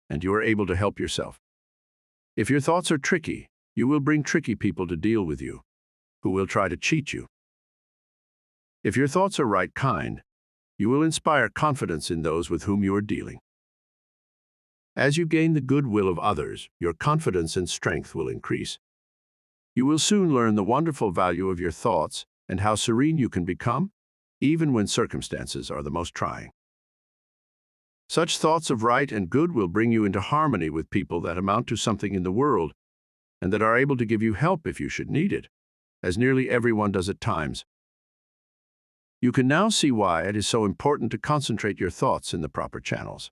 and you are able to help yourself. If your thoughts are tricky, you will bring tricky people to deal with you, who will try to cheat you. If your thoughts are right kind, you will inspire confidence in those with whom you are dealing. As you gain the goodwill of others, your confidence and strength will increase. You will soon learn the wonderful value of your thoughts and how serene you can become, even when circumstances are the most trying. Such thoughts of right and good will bring you into harmony with people that amount to something in the world and that are able to give you help if you should need it, as nearly everyone does at times. You can now see why it is so important to concentrate your thoughts in the proper channels.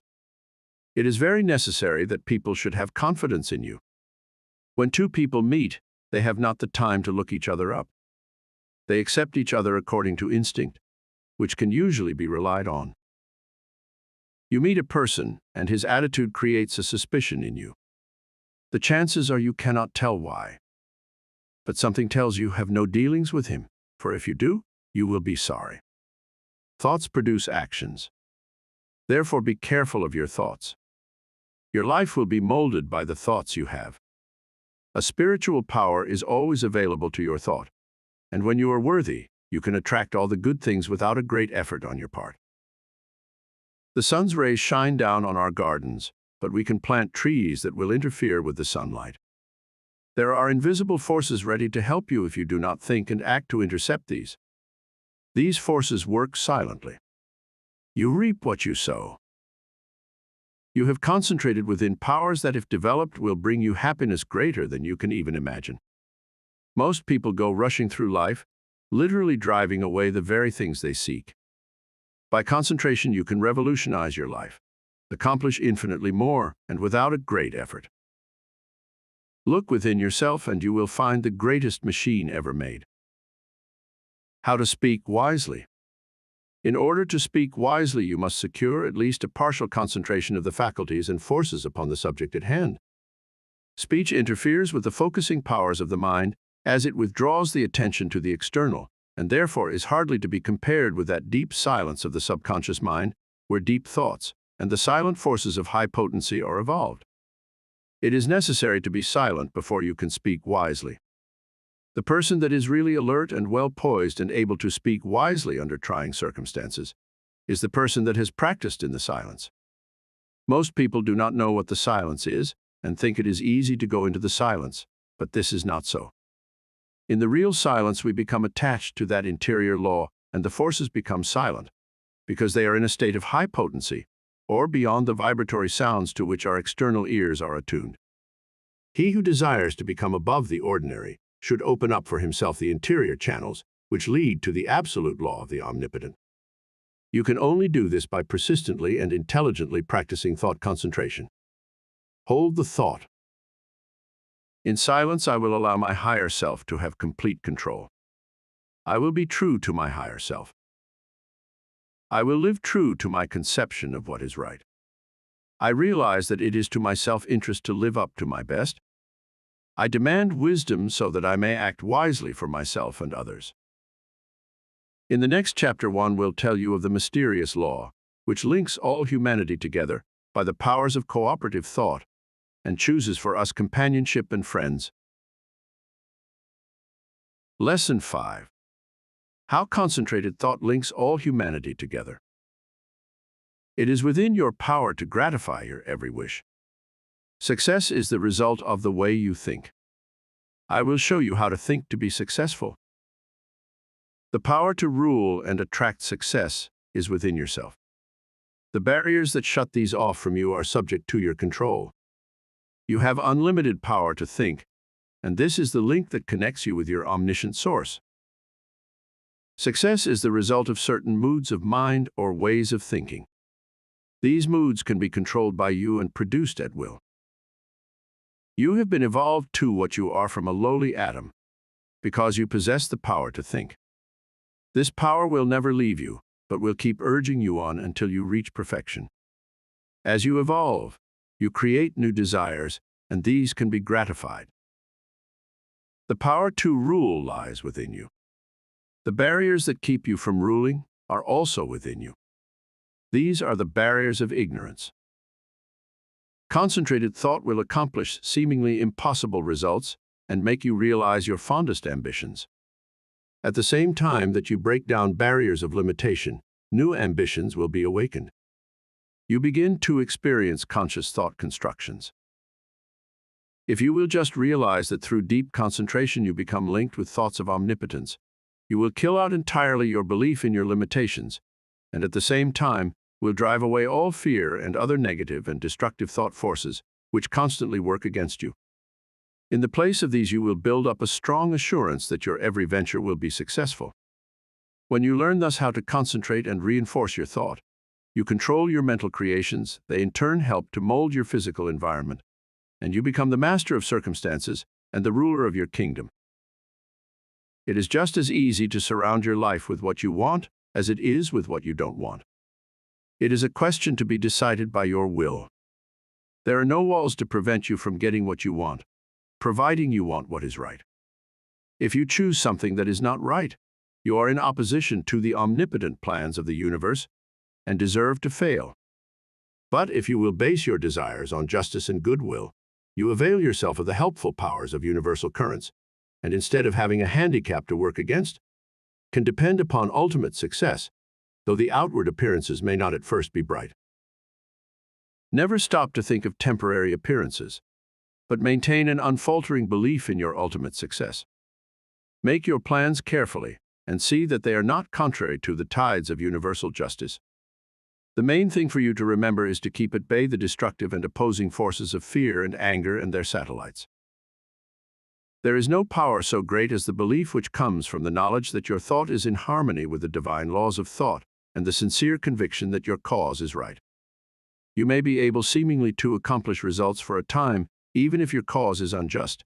It is very necessary that people should have confidence in you. When two people meet, they have not the time to look each other up. They accept each other according to instinct, which can usually be relied on. You meet a person, and his attitude creates a suspicion in you. The chances are you cannot tell why. But something tells you have no dealings with him, for if you do, you will be sorry. Thoughts produce actions. Therefore, be careful of your thoughts. Your life will be molded by the thoughts you have. A spiritual power is always available to your thought, and when you are worthy, you can attract all the good things without a great effort on your part. The sun's rays shine down on our gardens, but we can plant trees that will interfere with the sunlight. There are invisible forces ready to help you if you do not think and act to intercept these. These forces work silently. You reap what you sow. You have concentrated within powers that, if developed, will bring you happiness greater than you can even imagine. Most people go rushing through life, literally driving away the very things they seek. By concentration, you can revolutionize your life, accomplish infinitely more, and without a great effort. Look within yourself and you will find the greatest machine ever made. How to speak wisely. In order to speak wisely, you must secure at least a partial concentration of the faculties and forces upon the subject at hand. Speech interferes with the focusing powers of the mind as it withdraws the attention to the external, and therefore is hardly to be compared with that deep silence of the subconscious mind, where deep thoughts and the silent forces of high potency are evolved. It is necessary to be silent before you can speak wisely. The person that is really alert and well poised and able to speak wisely under trying circumstances is the person that has practiced in the silence. Most people do not know what the silence is and think it is easy to go into the silence, but this is not so. In the real silence, we become attached to that interior law, and the forces become silent, because they are in a state of high potency, or beyond the vibratory sounds to which our external ears are attuned. He who desires to become above the ordinary should open up for himself the interior channels, which lead to the absolute law of the omnipotent. You can only do this by persistently and intelligently practicing thought concentration. Hold the thought. In silence, I will allow my higher self to have complete control. I will be true to my higher self. I will live true to my conception of what is right. I realize that it is to my self-interest to live up to my best. I demand wisdom so that I may act wisely for myself and others. In the next chapter, one will tell you of the mysterious law, which links all humanity together by the powers of cooperative thought, and chooses for us companionship and friends. Lesson 5. How concentrated thought links all humanity together. It is within your power to gratify your every wish. Success is the result of the way you think. I will show you how to think to be successful. The power to rule and attract success is within yourself. The barriers that shut these off from you are subject to your control. You have unlimited power to think, and this is the link that connects you with your omniscient source. Success is the result of certain moods of mind or ways of thinking. These moods can be controlled by you and produced at will. You have been evolved to what you are from a lowly atom, because you possess the power to think. This power will never leave you, but will keep urging you on until you reach perfection. As you evolve, you create new desires, and these can be gratified. The power to rule lies within you. The barriers that keep you from ruling are also within you. These are the barriers of ignorance. Concentrated thought will accomplish seemingly impossible results and make you realize your fondest ambitions. At the same time that you break down barriers of limitation, new ambitions will be awakened. You begin to experience conscious thought constructions. If you will just realize that through deep concentration you become linked with thoughts of omnipotence, you will kill out entirely your belief in your limitations, and at the same time will drive away all fear and other negative and destructive thought forces which constantly work against you. In the place of these, you will build up a strong assurance that your every venture will be successful. When you learn thus how to concentrate and reinforce your thought, you control your mental creations, they in turn help to mold your physical environment, and you become the master of circumstances and the ruler of your kingdom. It is just as easy to surround your life with what you want as it is with what you don't want. It is a question to be decided by your will. There are no walls to prevent you from getting what you want, providing you want what is right. If you choose something that is not right, you are in opposition to the omnipotent plans of the universe and deserve to fail. But if you will base your desires on justice and goodwill, you avail yourself of the helpful powers of universal currents, and instead of having a handicap to work against, can depend upon ultimate success, though the outward appearances may not at first be bright. Never stop to think of temporary appearances, but maintain an unfaltering belief in your ultimate success. Make your plans carefully and see that they are not contrary to the tides of universal justice. The main thing for you to remember is to keep at bay the destructive and opposing forces of fear and anger and their satellites. There is no power so great as the belief which comes from the knowledge that your thought is in harmony with the divine laws of thought and the sincere conviction that your cause is right. You may be able seemingly to accomplish results for a time, even if your cause is unjust,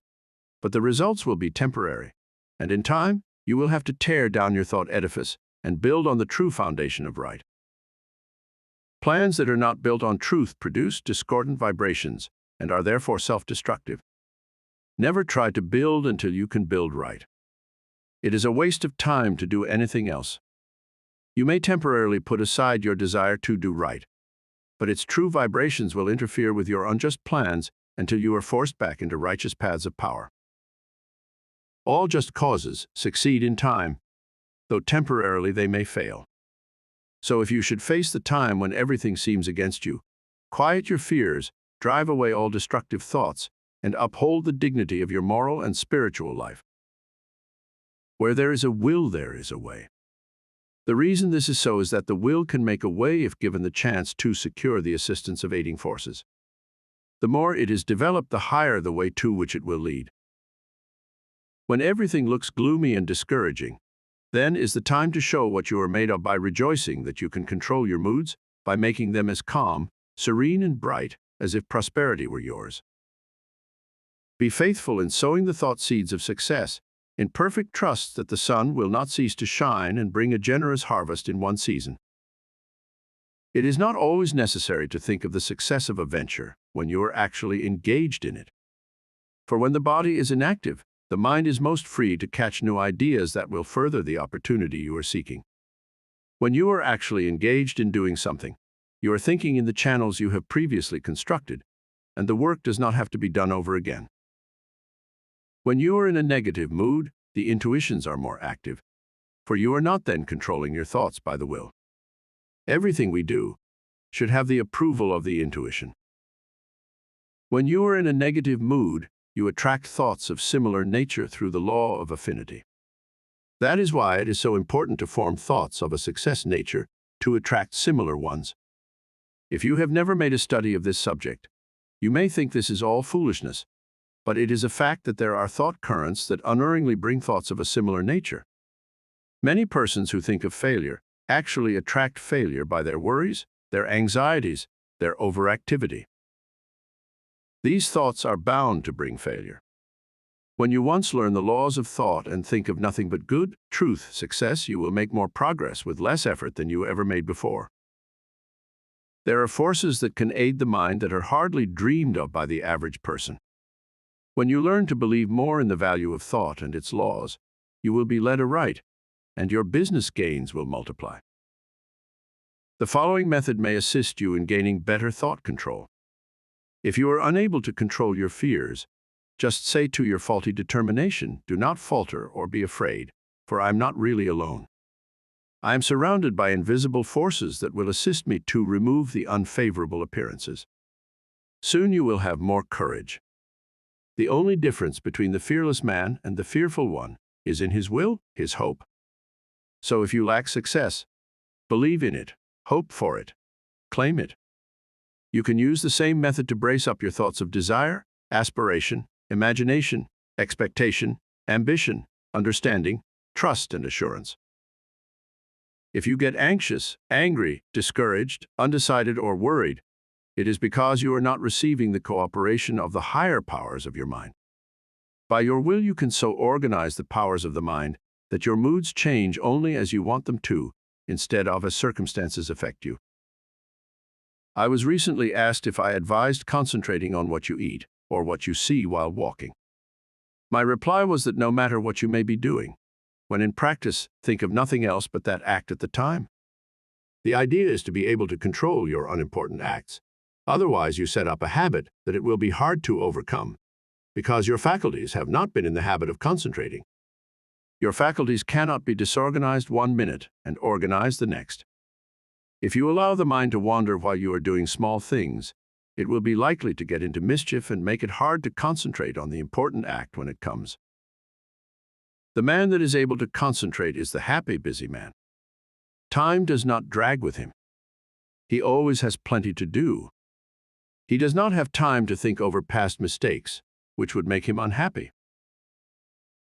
but the results will be temporary, and in time, you will have to tear down your thought edifice and build on the true foundation of right. Plans that are not built on truth produce discordant vibrations and are therefore self-destructive. Never try to build until you can build right. It is a waste of time to do anything else. You may temporarily put aside your desire to do right, but its true vibrations will interfere with your unjust plans until you are forced back into righteous paths of power. All just causes succeed in time, though temporarily they may fail. So if you should face the time when everything seems against you, quiet your fears, drive away all destructive thoughts, and uphold the dignity of your moral and spiritual life. Where there is a will, there is a way. The reason this is so is that the will can make a way if given the chance to secure the assistance of aiding forces. The more it is developed, the higher the way to which it will lead. When everything looks gloomy and discouraging, then is the time to show what you are made of by rejoicing that you can control your moods, by making them as calm, serene, and bright as if prosperity were yours. Be faithful in sowing the thought seeds of success, in perfect trust that the sun will not cease to shine and bring a generous harvest in one season. It is not always necessary to think of the success of a venture when you are actually engaged in it. For when the body is inactive, the mind is most free to catch new ideas that will further the opportunity you are seeking. When you are actually engaged in doing something, you are thinking in the channels you have previously constructed, and the work does not have to be done over again. When you are in a negative mood, the intuitions are more active, for you are not then controlling your thoughts by the will. Everything we do should have the approval of the intuition. When you are in a negative mood, you attract thoughts of similar nature through the law of affinity. That is why it is so important to form thoughts of a success nature to attract similar ones. If you have never made a study of this subject, you may think this is all foolishness, but it is a fact that there are thought currents that unerringly bring thoughts of a similar nature. Many persons who think of failure actually attract failure by their worries, their anxieties, their overactivity. These thoughts are bound to bring failure. When you once learn the laws of thought and think of nothing but good, truth, success, you will make more progress with less effort than you ever made before. There are forces that can aid the mind that are hardly dreamed of by the average person. When you learn to believe more in the value of thought and its laws, you will be led aright, and your business gains will multiply. The following method may assist you in gaining better thought control. If you are unable to control your fears, just say to your faulty determination, "Do not falter or be afraid, for I am not really alone. I am surrounded by invisible forces that will assist me to remove the unfavorable appearances." Soon you will have more courage. The only difference between the fearless man and the fearful one is in his will, his hope. So if you lack success, believe in it, hope for it, claim it. You can use the same method to brace up your thoughts of desire, aspiration, imagination, expectation, ambition, understanding, trust, and assurance. If you get anxious, angry, discouraged, undecided, or worried, it is because you are not receiving the cooperation of the higher powers of your mind. By your will, you can so organize the powers of the mind that your moods change only as you want them to, instead of as circumstances affect you. I was recently asked if I advised concentrating on what you eat or what you see while walking. My reply was that no matter what you may be doing, when in practice, think of nothing else but that act at the time. The idea is to be able to control your unimportant acts. Otherwise, you set up a habit that it will be hard to overcome, because your faculties have not been in the habit of concentrating. Your faculties cannot be disorganized one minute and organized the next. If you allow the mind to wander while you are doing small things, it will be likely to get into mischief and make it hard to concentrate on the important act when it comes. The man that is able to concentrate is the happy, busy man. Time does not drag with him. He always has plenty to do. He does not have time to think over past mistakes, which would make him unhappy.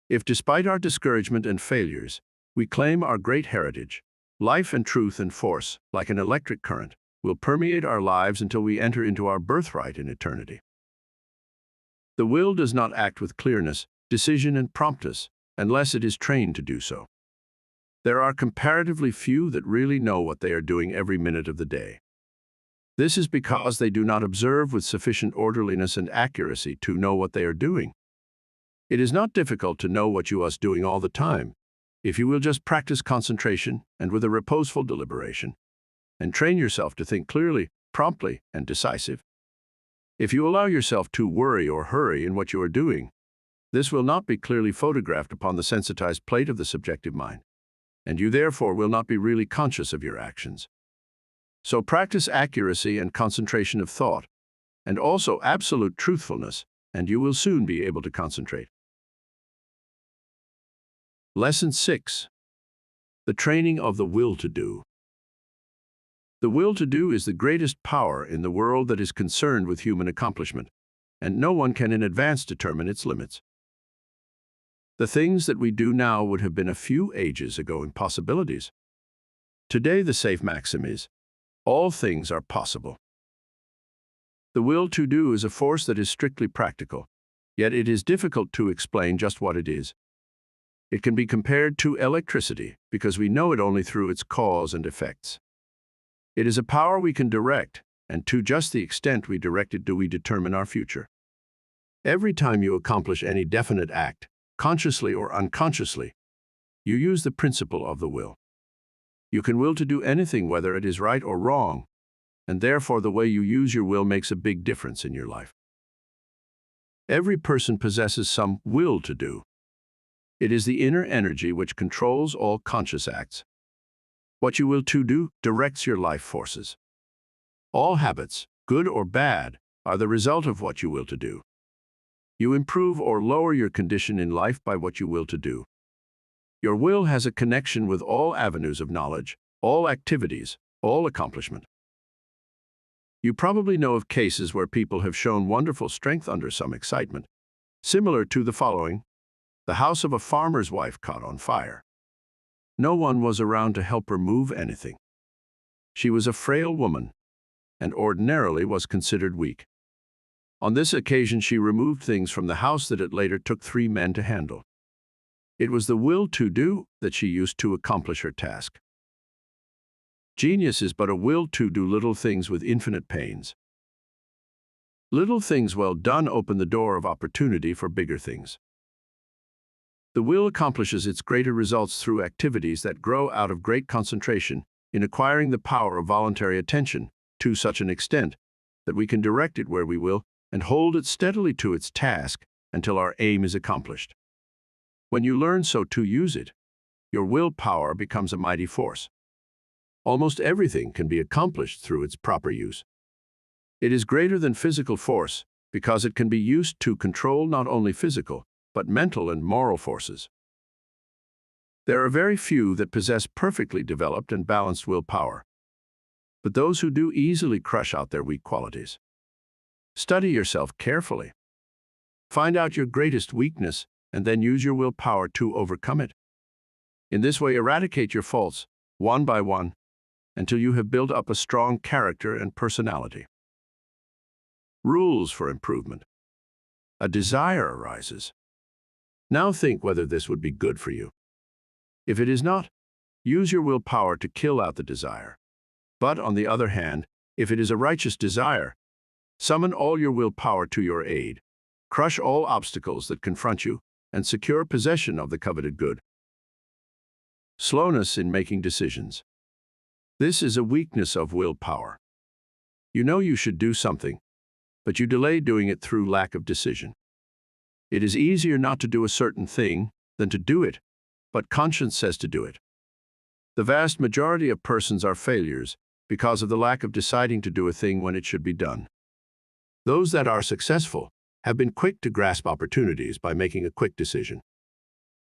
If, despite our discouragement and failures, we claim our great heritage, life and truth and force, like an electric current, will permeate our lives until we enter into our birthright in eternity. The will does not act with clearness, decision, and promptness unless it is trained to do so. There are comparatively few that really know what they are doing every minute of the day. This is because they do not observe with sufficient orderliness and accuracy to know what they are doing. It is not difficult to know what you are doing all the time, if you will just practice concentration and with a reposeful deliberation, and train yourself to think clearly, promptly, and decisive. If you allow yourself to worry or hurry in what you are doing, this will not be clearly photographed upon the sensitized plate of the subjective mind, and you therefore will not be really conscious of your actions. So practice accuracy and concentration of thought, and also absolute truthfulness, and you will soon be able to concentrate. Lesson 6. The training of the will to do. The will to do is the greatest power in the world that is concerned with human accomplishment, and no one can in advance determine its limits. The things that we do now would have been a few ages ago impossibilities. Today the safe maxim is, all things are possible. The will to do is a force that is strictly practical, yet it is difficult to explain just what it is. It can be compared to electricity because we know it only through its cause and effects. It is a power we can direct, and to just the extent we direct it do we determine our future. Every time you accomplish any definite act, consciously or unconsciously, you use the principle of the will. You can will to do anything whether it is right or wrong, and therefore the way you use your will makes a big difference in your life. Every person possesses some will to do. It is the inner energy which controls all conscious acts. What you will to do directs your life forces. All habits, good or bad, are the result of what you will to do. You improve or lower your condition in life by what you will to do. Your will has a connection with all avenues of knowledge, all activities, all accomplishment. You probably know of cases where people have shown wonderful strength under some excitement, similar to the following. The house of a farmer's wife caught on fire. No one was around to help her move anything. She was a frail woman, and ordinarily was considered weak. On this occasion, she removed things from the house that it later took 3 men to handle. It was the will to do that she used to accomplish her task. Genius is but a will to do little things with infinite pains. Little things well done open the door of opportunity for bigger things. The will accomplishes its greater results through activities that grow out of great concentration in acquiring the power of voluntary attention to such an extent that we can direct it where we will and hold it steadily to its task until our aim is accomplished. When you learn so to use it, your willpower becomes a mighty force. Almost everything can be accomplished through its proper use. It is greater than physical force because it can be used to control not only physical, but mental and moral forces. There are very few that possess perfectly developed and balanced willpower, but those who do easily crush out their weak qualities. Study yourself carefully. Find out your greatest weakness and then use your willpower to overcome it. In this way, eradicate your faults, one by one, until you have built up a strong character and personality. Rules for improvement. A desire arises. Now think whether this would be good for you. If it is not, use your willpower to kill out the desire. But on the other hand, if it is a righteous desire, summon all your willpower to your aid. Crush all obstacles that confront you and secure possession of the coveted good. Slowness in making decisions. This is a weakness of willpower. You know you should do something, but you delay doing it through lack of decision. It is easier not to do a certain thing than to do it, but conscience says to do it. The vast majority of persons are failures because of the lack of deciding to do a thing when it should be done. Those that are successful have been quick to grasp opportunities by making a quick decision.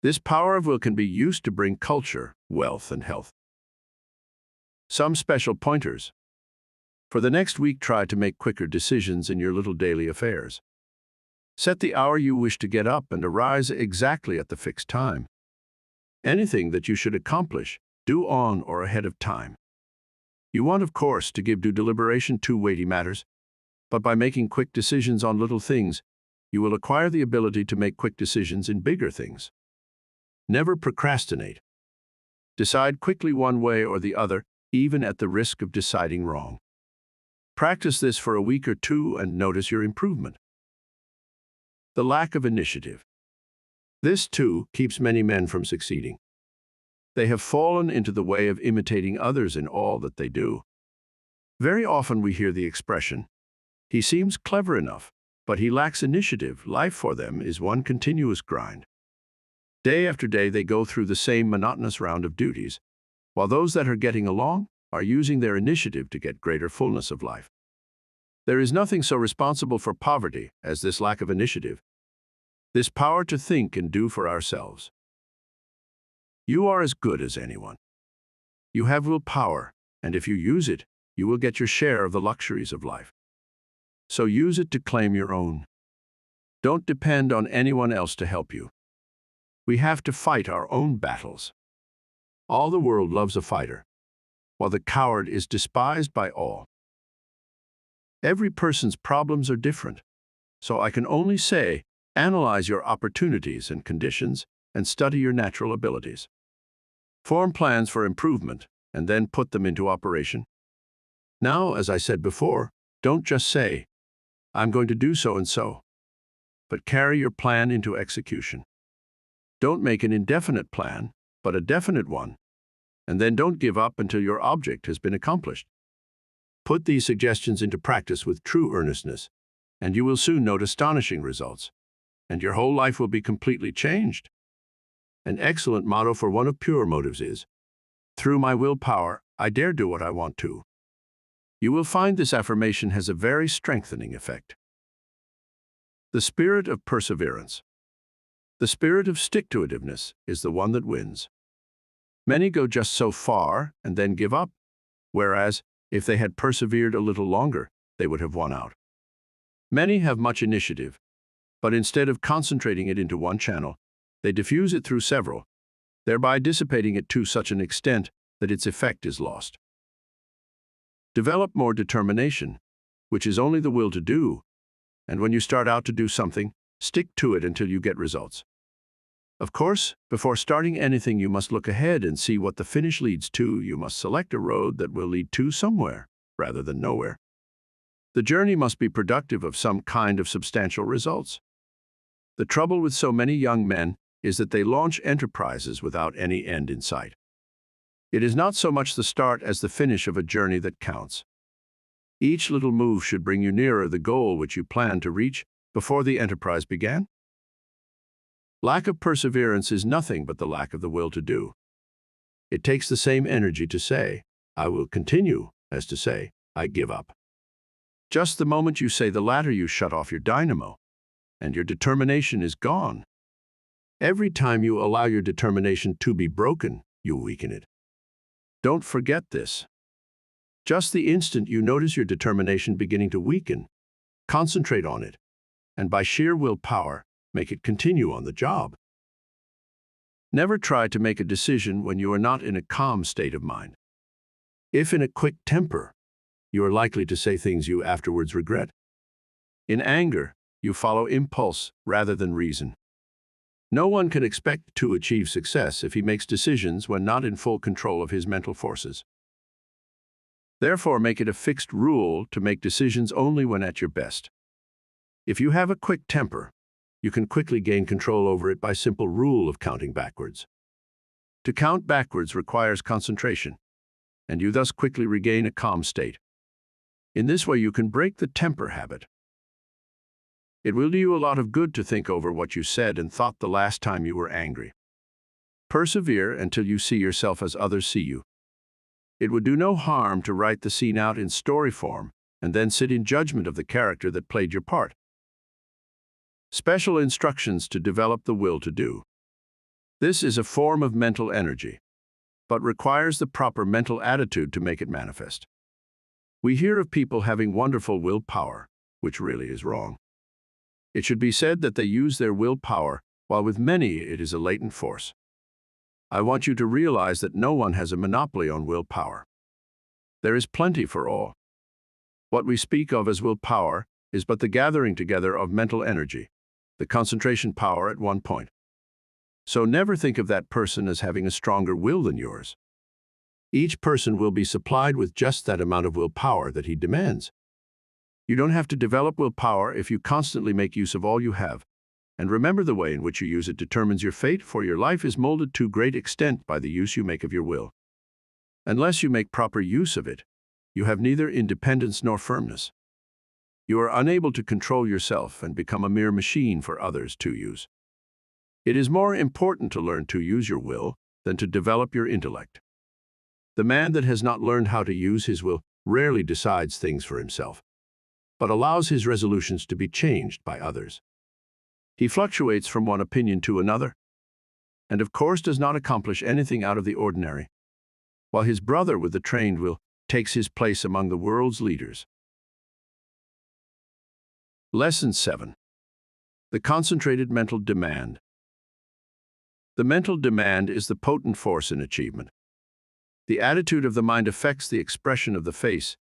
This power of will can be used to bring culture, wealth, and health. Some special pointers. For the next week, try to make quicker decisions in your little daily affairs. Set the hour you wish to get up and arise exactly at the fixed time. Anything that you should accomplish, do on or ahead of time. You want, of course, to give due deliberation to weighty matters, but by making quick decisions on little things, you will acquire the ability to make quick decisions in bigger things. Never procrastinate. Decide quickly one way or the other, even at the risk of deciding wrong. Practice this for a week or two and notice your improvement. The lack of initiative. This, too, keeps many men from succeeding. They have fallen into the way of imitating others in all that they do. Very often we hear the expression, "He seems clever enough, but he lacks initiative." Life for them is one continuous grind. Day after day they go through the same monotonous round of duties, while those that are getting along are using their initiative to get greater fullness of life. There is nothing so responsible for poverty as this lack of initiative, this power to think and do for ourselves. You are as good as anyone. You have willpower, and if you use it, you will get your share of the luxuries of life. So use it to claim your own. Don't depend on anyone else to help you. We have to fight our own battles. All the world loves a fighter, while the coward is despised by all. Every person's problems are different, so I can only say, analyze your opportunities and conditions and study your natural abilities. Form plans for improvement and then put them into operation. Now, as I said before, don't just say, "I'm going to do so and so," but carry your plan into execution. Don't make an indefinite plan, but a definite one, and then don't give up until your object has been accomplished. Put these suggestions into practice with true earnestness, and you will soon note astonishing results, and your whole life will be completely changed. An excellent motto for one of pure motives is, "Through my willpower, I dare do what I want to." You will find this affirmation has a very strengthening effect. The spirit of perseverance. The spirit of stick-to-itiveness is the one that wins. Many go just so far and then give up, whereas, if they had persevered a little longer, they would have won out. Many have much initiative, but instead of concentrating it into one channel, they diffuse it through several, thereby dissipating it to such an extent that its effect is lost. Develop more determination, which is only the will to do, and when you start out to do something, stick to it until you get results. Of course, before starting anything, you must look ahead and see what the finish leads to. You must select a road that will lead to somewhere, rather than nowhere. The journey must be productive of some kind of substantial results. The trouble with so many young men is that they launch enterprises without any end in sight. It is not so much the start as the finish of a journey that counts. Each little move should bring you nearer the goal which you planned to reach before the enterprise began. Lack of perseverance is nothing but the lack of the will to do. It takes the same energy to say, "I will continue," as to say, "I give up." Just the moment you say the latter, you shut off your dynamo, and your determination is gone. Every time you allow your determination to be broken, you weaken it. Don't forget this. Just the instant you notice your determination beginning to weaken, concentrate on it, and by sheer willpower, make it continue on the job. Never try to make a decision when you are not in a calm state of mind. If in a quick temper, you are likely to say things you afterwards regret. In anger, you follow impulse rather than reason. No one can expect to achieve success if he makes decisions when not in full control of his mental forces. Therefore, make it a fixed rule to make decisions only when at your best. If you have a quick temper, you can quickly gain control over it by simple rule of counting backwards. To count backwards requires concentration, and you thus quickly regain a calm state. In this way, you can break the temper habit. It will do you a lot of good to think over what you said and thought the last time you were angry. Persevere until you see yourself as others see you. It would do no harm to write the scene out in story form and then sit in judgment of the character that played your part. Special instructions to develop the will to do. This is a form of mental energy, but requires the proper mental attitude to make it manifest. We hear of people having wonderful willpower, which really is wrong. It should be said that they use their willpower, while with many it is a latent force. I want you to realize that no one has a monopoly on willpower. There is plenty for all. What we speak of as willpower is but the gathering together of mental energy, the concentration power at one point. So never think of that person as having a stronger will than yours. Each person will be supplied with just that amount of willpower that he demands. You don't have to develop willpower if you constantly make use of all you have. And remember, the way in which you use it determines your fate, for your life is molded to great extent by the use you make of your will. Unless you make proper use of it, you have neither independence nor firmness. You are unable to control yourself and become a mere machine for others to use. It is more important to learn to use your will than to develop your intellect. The man that has not learned how to use his will rarely decides things for himself, but allows his resolutions to be changed by others. He fluctuates from one opinion to another, and of course does not accomplish anything out of the ordinary, while his brother with the trained will takes his place among the world's leaders. Lesson 7. The concentrated mental demand. The mental demand is the potent force in achievement. The attitude of the mind affects the expression of the face,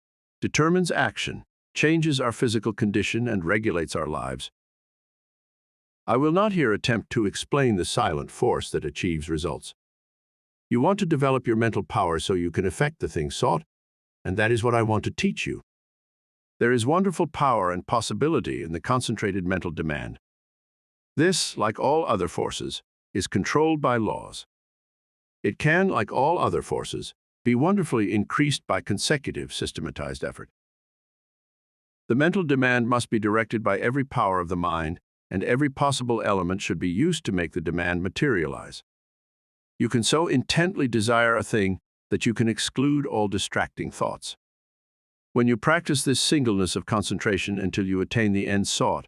determines action, changes our physical condition, and regulates our lives. I will not here attempt to explain the silent force that achieves results. You want to develop your mental power so you can effect the thing sought, and that is what I want to teach you. There is wonderful power and possibility in the concentrated mental demand. This, like all other forces, is controlled by laws. It can, like all other forces, be wonderfully increased by consecutive systematized effort. The mental demand must be directed by every power of the mind, and every possible element should be used to make the demand materialize. You can so intently desire a thing that you can exclude all distracting thoughts. When you practice this singleness of concentration until you attain the end sought,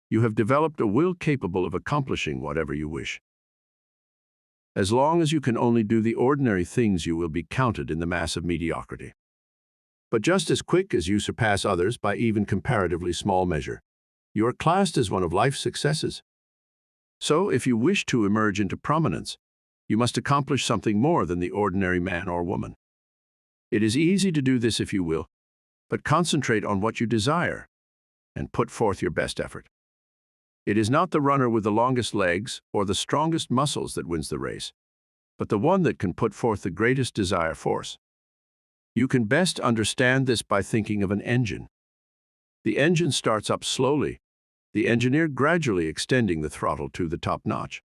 you have developed a will capable of accomplishing whatever you wish. As long as you can only do the ordinary things, you will be counted in the mass of mediocrity. But just as quick as you surpass others by even comparatively small measure, you are classed as one of life's successes. So, if you wish to emerge into prominence, you must accomplish something more than the ordinary man or woman. It is easy to do this if you will, but concentrate on what you desire and put forth your best effort. It is not the runner with the longest legs or the strongest muscles that wins the race, but the one that can put forth the greatest desire force. You can best understand this by thinking of an engine. The engine starts up slowly, the engineer gradually extending the throttle to the top notch.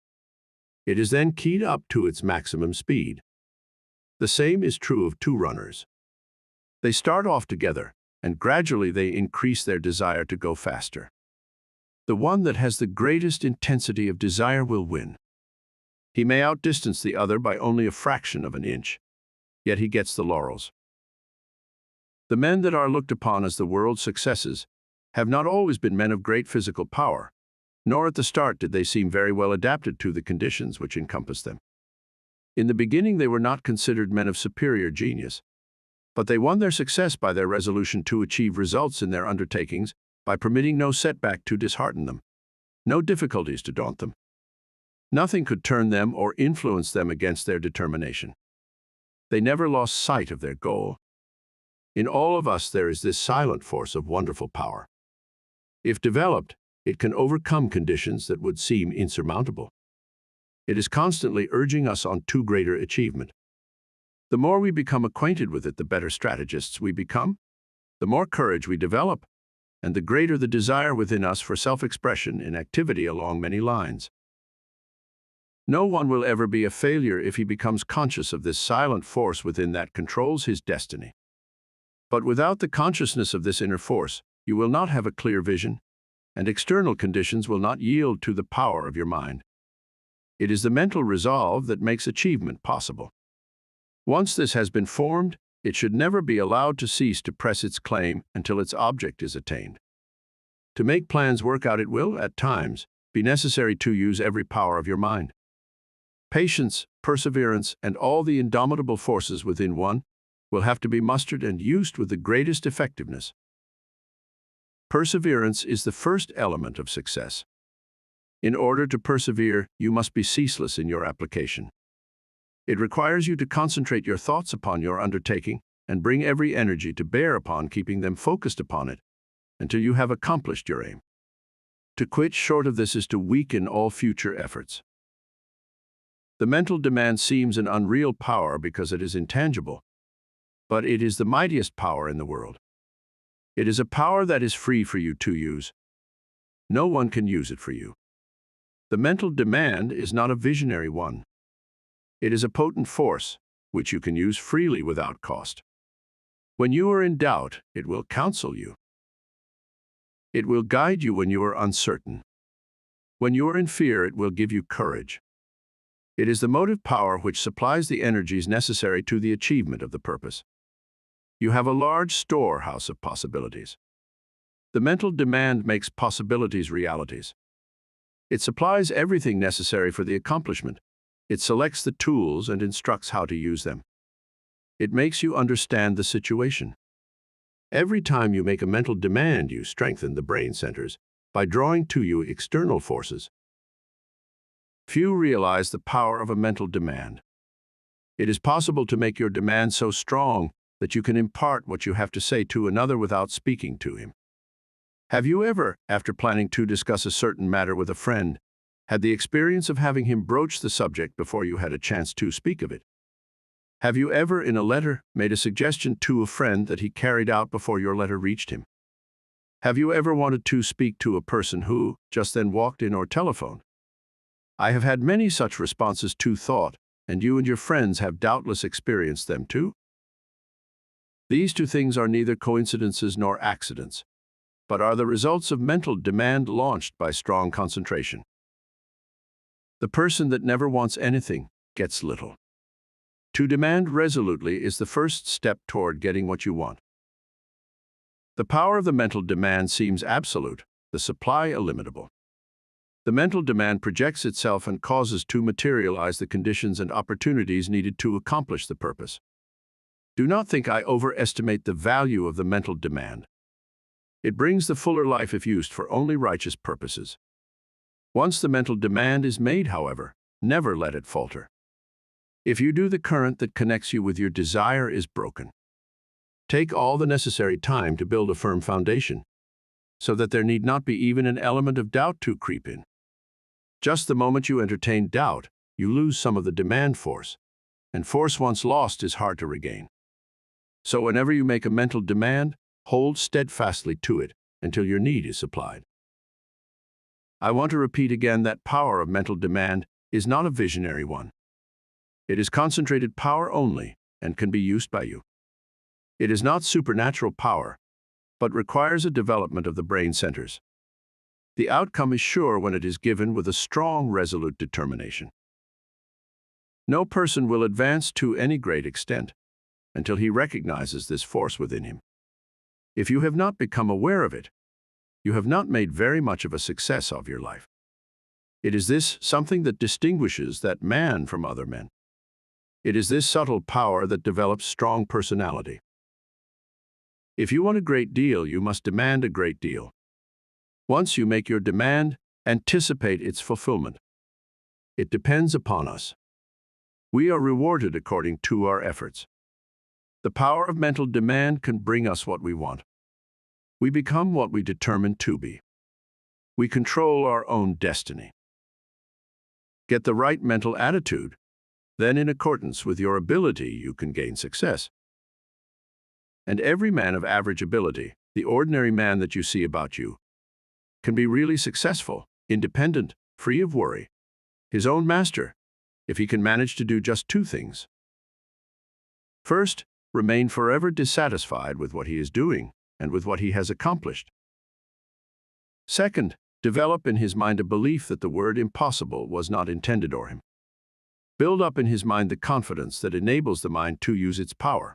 It is then keyed up to its maximum speed. The same is true of two runners. They start off together, and gradually they increase their desire to go faster. The one that has the greatest intensity of desire will win. He may outdistance the other by only a fraction of an inch, yet he gets the laurels. The men that are looked upon as the world's successes have not always been men of great physical power, nor at the start did they seem very well adapted to the conditions which encompass them. In the beginning they were not considered men of superior genius, but they won their success by their resolution to achieve results in their undertakings, by permitting no setback to dishearten them, no difficulties to daunt them. Nothing could turn them or influence them against their determination. They never lost sight of their goal. In all of us there is this silent force of wonderful power. If developed, it can overcome conditions that would seem insurmountable. It is constantly urging us on to greater achievement. The more we become acquainted with it, the better strategists we become, the more courage we develop, and the greater the desire within us for self-expression in activity along many lines. No one will ever be a failure if he becomes conscious of this silent force within that controls his destiny. But without the consciousness of this inner force, you will not have a clear vision, and external conditions will not yield to the power of your mind. It is the mental resolve that makes achievement possible. Once this has been formed, it should never be allowed to cease to press its claim until its object is attained. To make plans work out, it will, at times, be necessary to use every power of your mind. Patience, perseverance, and all the indomitable forces within one will have to be mustered and used with the greatest effectiveness. Perseverance is the first element of success. In order to persevere, you must be ceaseless in your application. It requires you to concentrate your thoughts upon your undertaking and bring every energy to bear upon keeping them focused upon it until you have accomplished your aim. To quit short of this is to weaken all future efforts. The mental demand seems an unreal power because it is intangible, but it is the mightiest power in the world. It is a power that is free for you to use. No one can use it for you. The mental demand is not a visionary one. It is a potent force, which you can use freely without cost. When you are in doubt, it will counsel you. It will guide you when you are uncertain. When you are in fear, it will give you courage. It is the motive power which supplies the energies necessary to the achievement of the purpose. You have a large storehouse of possibilities. The mental demand makes possibilities realities. It supplies everything necessary for the accomplishment. It selects the tools and instructs how to use them. It makes you understand the situation. Every time you make a mental demand, you strengthen the brain centers by drawing to you external forces. Few realize the power of a mental demand. It is possible to make your demand so strong that you can impart what you have to say to another without speaking to him. Have you ever, after planning to discuss a certain matter with a friend, had the experience of having him broach the subject before you had a chance to speak of it? Have you ever, in a letter, made a suggestion to a friend that he carried out before your letter reached him? Have you ever wanted to speak to a person who just then walked in or telephoned? I have had many such responses to thought, and you and your friends have doubtless experienced them too. These two things are neither coincidences nor accidents, but are the results of mental demand launched by strong concentration. The person that never wants anything gets little. To demand resolutely is the first step toward getting what you want. The power of the mental demand seems absolute, the supply illimitable. The mental demand projects itself and causes to materialize the conditions and opportunities needed to accomplish the purpose. Do not think I overestimate the value of the mental demand. It brings the fuller life if used for only righteous purposes. Once the mental demand is made, however, never let it falter. If you do, the current that connects you with your desire is broken. Take all the necessary time to build a firm foundation, so that there need not be even an element of doubt to creep in. Just the moment you entertain doubt, you lose some of the demand force, and force once lost is hard to regain. So whenever you make a mental demand, hold steadfastly to it, until your need is supplied. I want to repeat again that power of mental demand is not a visionary one. It is concentrated power only and can be used by you. It is not supernatural power, but requires a development of the brain centers. The outcome is sure when it is given with a strong, resolute determination. No person will advance to any great extent until he recognizes this force within him. If you have not become aware of it, you have not made very much of a success of your life. It is this something that distinguishes that man from other men. It is this subtle power that develops strong personality. If you want a great deal, you must demand a great deal. Once you make your demand, anticipate its fulfillment. It depends upon us. We are rewarded according to our efforts. The power of mental demand can bring us what we want. We become what we determine to be. We control our own destiny. Get the right mental attitude, then in accordance with your ability, you can gain success. And every man of average ability, the ordinary man that you see about you, can be really successful, independent, free of worry, his own master, if he can manage to do just two things. First, remain forever dissatisfied with what he is doing and with what he has accomplished. Second, develop in his mind a belief that the word impossible was not intended for him. Build up in his mind the confidence that enables the mind to use its power.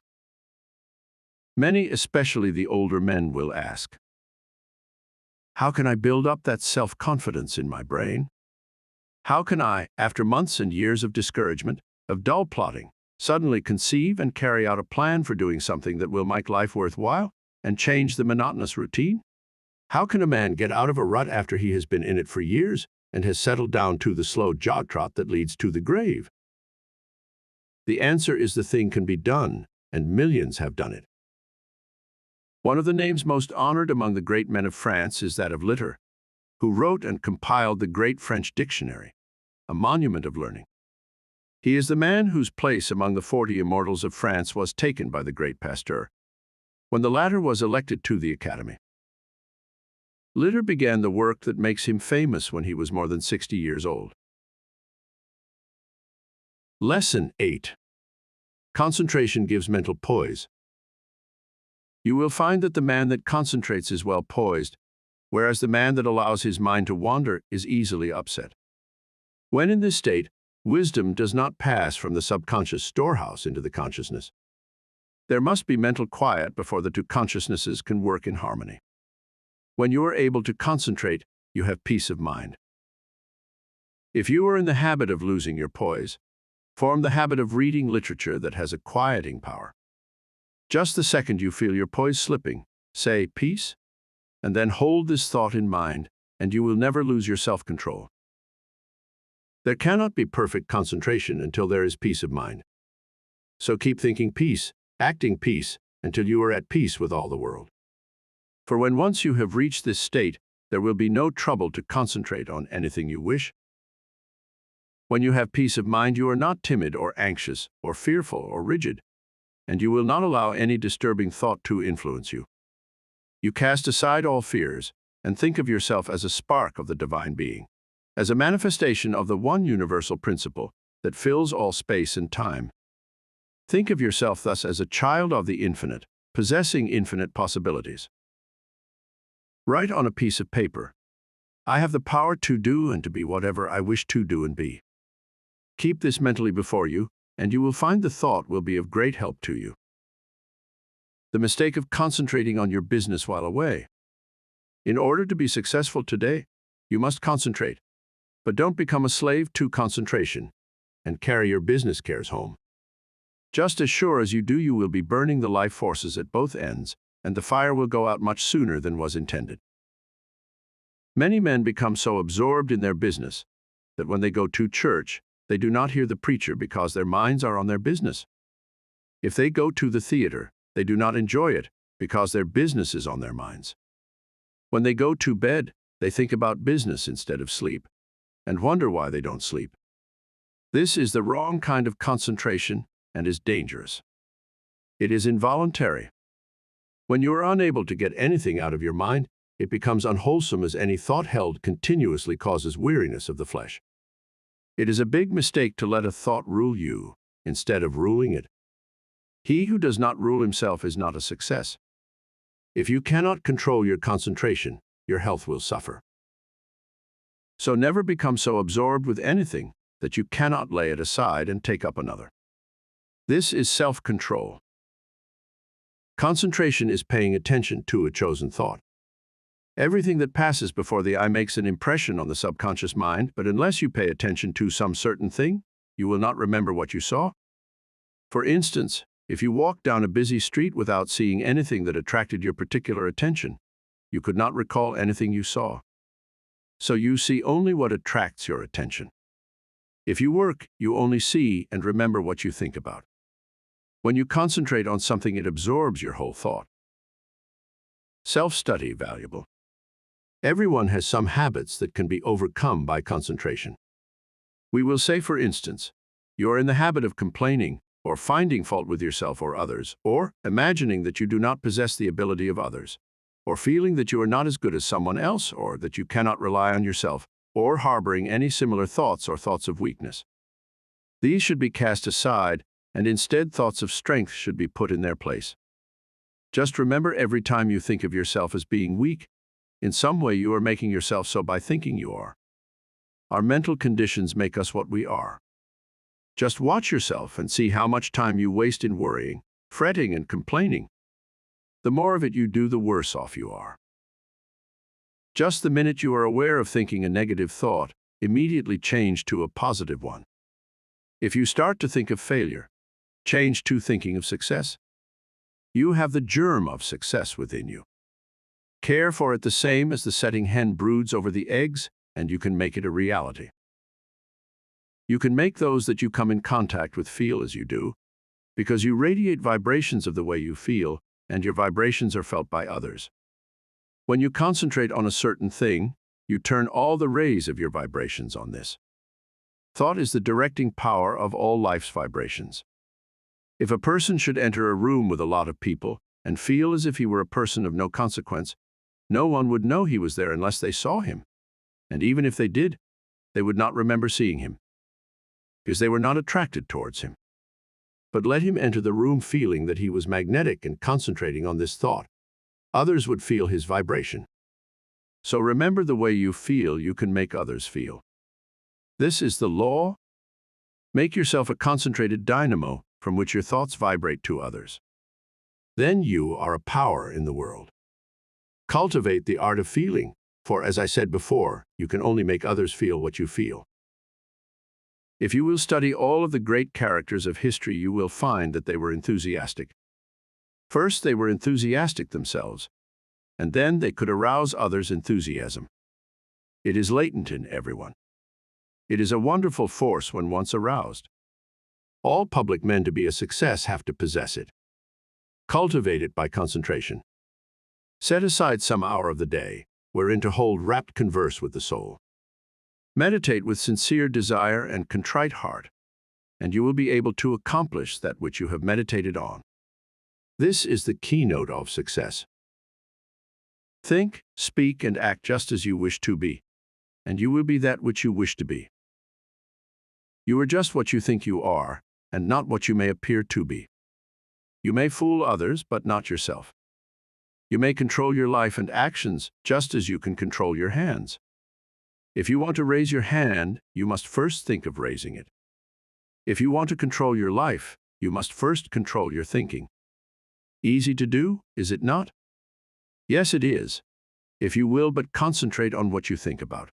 Many, especially the older men, will ask, how can I build up that self-confidence in my brain? How can I, after months and years of discouragement, of dull plotting, suddenly conceive and carry out a plan for doing something that will make life worthwhile and change the monotonous routine? How can a man get out of a rut after he has been in it for years and has settled down to the slow jog trot that leads to the grave? The answer is the thing can be done, and millions have done it. One of the names most honored among the great men of France is that of Litter, who wrote and compiled the great French dictionary, a monument of learning. He is the man whose place among the 40 immortals of France was taken by the great Pasteur, when the latter was elected to the Academy. Litter began the work that makes him famous when he was more than 60 years old. Lesson 8. Concentration gives mental poise. You will find that the man that concentrates is well poised, whereas the man that allows his mind to wander is easily upset. When in this state, wisdom does not pass from the subconscious storehouse into the consciousness. There must be mental quiet before the two consciousnesses can work in harmony. When you are able to concentrate, you have peace of mind. If you are in the habit of losing your poise, form the habit of reading literature that has a quieting power. Just the second you feel your poise slipping, say, peace, and then hold this thought in mind, and you will never lose your self-control. There cannot be perfect concentration until there is peace of mind. So keep thinking peace, acting peace, until you are at peace with all the world. For when once you have reached this state, there will be no trouble to concentrate on anything you wish. When you have peace of mind, you are not timid or anxious or fearful or rigid, and you will not allow any disturbing thought to influence you. You cast aside all fears and think of yourself as a spark of the divine being, as a manifestation of the one universal principle that fills all space and time. Think of yourself thus as a child of the infinite, possessing infinite possibilities. Write on a piece of paper, I have the power to do and to be whatever I wish to do and be. Keep this mentally before you, and you will find the thought will be of great help to you. The mistake of concentrating on your business while away. In order to be successful today, you must concentrate, but don't become a slave to concentration and carry your business cares home. Just as sure as you do, you will be burning the life forces at both ends, and the fire will go out much sooner than was intended. Many men become so absorbed in their business that when they go to church, they do not hear the preacher because their minds are on their business. If they go to the theater, they do not enjoy it because their business is on their minds. When they go to bed, they think about business instead of sleep, and wonder why they don't sleep. This is the wrong kind of concentration and is dangerous. It is involuntary. When you are unable to get anything out of your mind, it becomes unwholesome, as any thought held continuously causes weariness of the flesh. It is a big mistake to let a thought rule you, instead of ruling it. He who does not rule himself is not a success. If you cannot control your concentration, your health will suffer. So never become so absorbed with anything that you cannot lay it aside and take up another. This is self-control. Concentration is paying attention to a chosen thought. Everything that passes before the eye makes an impression on the subconscious mind, but unless you pay attention to some certain thing, you will not remember what you saw. For instance, if you walk down a busy street without seeing anything that attracted your particular attention, you could not recall anything you saw. So you see only what attracts your attention. If you work, you only see and remember what you think about. When you concentrate on something, it absorbs your whole thought. Self-study valuable. Everyone has some habits that can be overcome by concentration. We will say, for instance, you are in the habit of complaining, or finding fault with yourself or others, or imagining that you do not possess the ability of others, or feeling that you are not as good as someone else, or that you cannot rely on yourself, or harboring any similar thoughts or thoughts of weakness. These should be cast aside, and instead thoughts of strength should be put in their place. Just remember, every time you think of yourself as being weak, in some way you are making yourself so by thinking you are. Our mental conditions make us what we are. Just watch yourself and see how much time you waste in worrying, fretting, and complaining. The more of it you do, the worse off you are. Just the minute you are aware of thinking a negative thought, immediately change to a positive one. If you start to think of failure, change to thinking of success. You have the germ of success within you. Care for it the same as the setting hen broods over the eggs, and you can make it a reality. You can make those that you come in contact with feel as you do, because you radiate vibrations of the way you feel, and your vibrations are felt by others. When you concentrate on a certain thing, you turn all the rays of your vibrations on this. Thought is the directing power of all life's vibrations. If a person should enter a room with a lot of people and feel as if he were a person of no consequence, no one would know he was there unless they saw him. And even if they did, they would not remember seeing him, because they were not attracted towards him. But let him enter the room feeling that he was magnetic and concentrating on this thought. Others would feel his vibration. So remember, the way you feel, you can make others feel. This is the law. Make yourself a concentrated dynamo from which your thoughts vibrate to others. Then you are a power in the world. Cultivate the art of feeling, for as I said before, you can only make others feel what you feel. If you will study all of the great characters of history, you will find that they were enthusiastic. First, they were enthusiastic themselves, and then they could arouse others' enthusiasm. It is latent in everyone. It is a wonderful force when once aroused. All public men to be a success have to possess it. Cultivate it by concentration. Set aside some hour of the day wherein to hold rapt converse with the soul. Meditate with sincere desire and contrite heart, and you will be able to accomplish that which you have meditated on. This is the keynote of success. Think, speak, and act just as you wish to be, and you will be that which you wish to be. You are just what you think you are, and not what you may appear to be. You may fool others, but not yourself. You may control your life and actions just as you can control your hands. If you want to raise your hand, you must first think of raising it. If you want to control your life, you must first control your thinking. Easy to do, is it not? Yes, it is, if you will but concentrate on what you think about.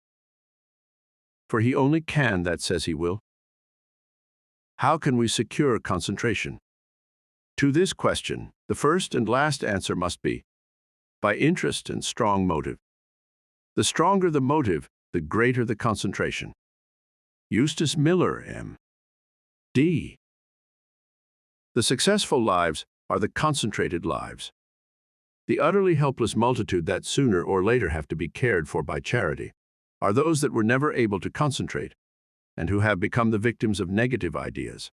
For he only can that says he will. How can we secure concentration? To this question, the first and last answer must be by interest and strong motive. The stronger the motive, the greater the concentration. Eustace Miller, M.D. The successful lives are the concentrated lives. The utterly helpless multitude that sooner or later have to be cared for by charity are those that were never able to concentrate and who have become the victims of negative ideas.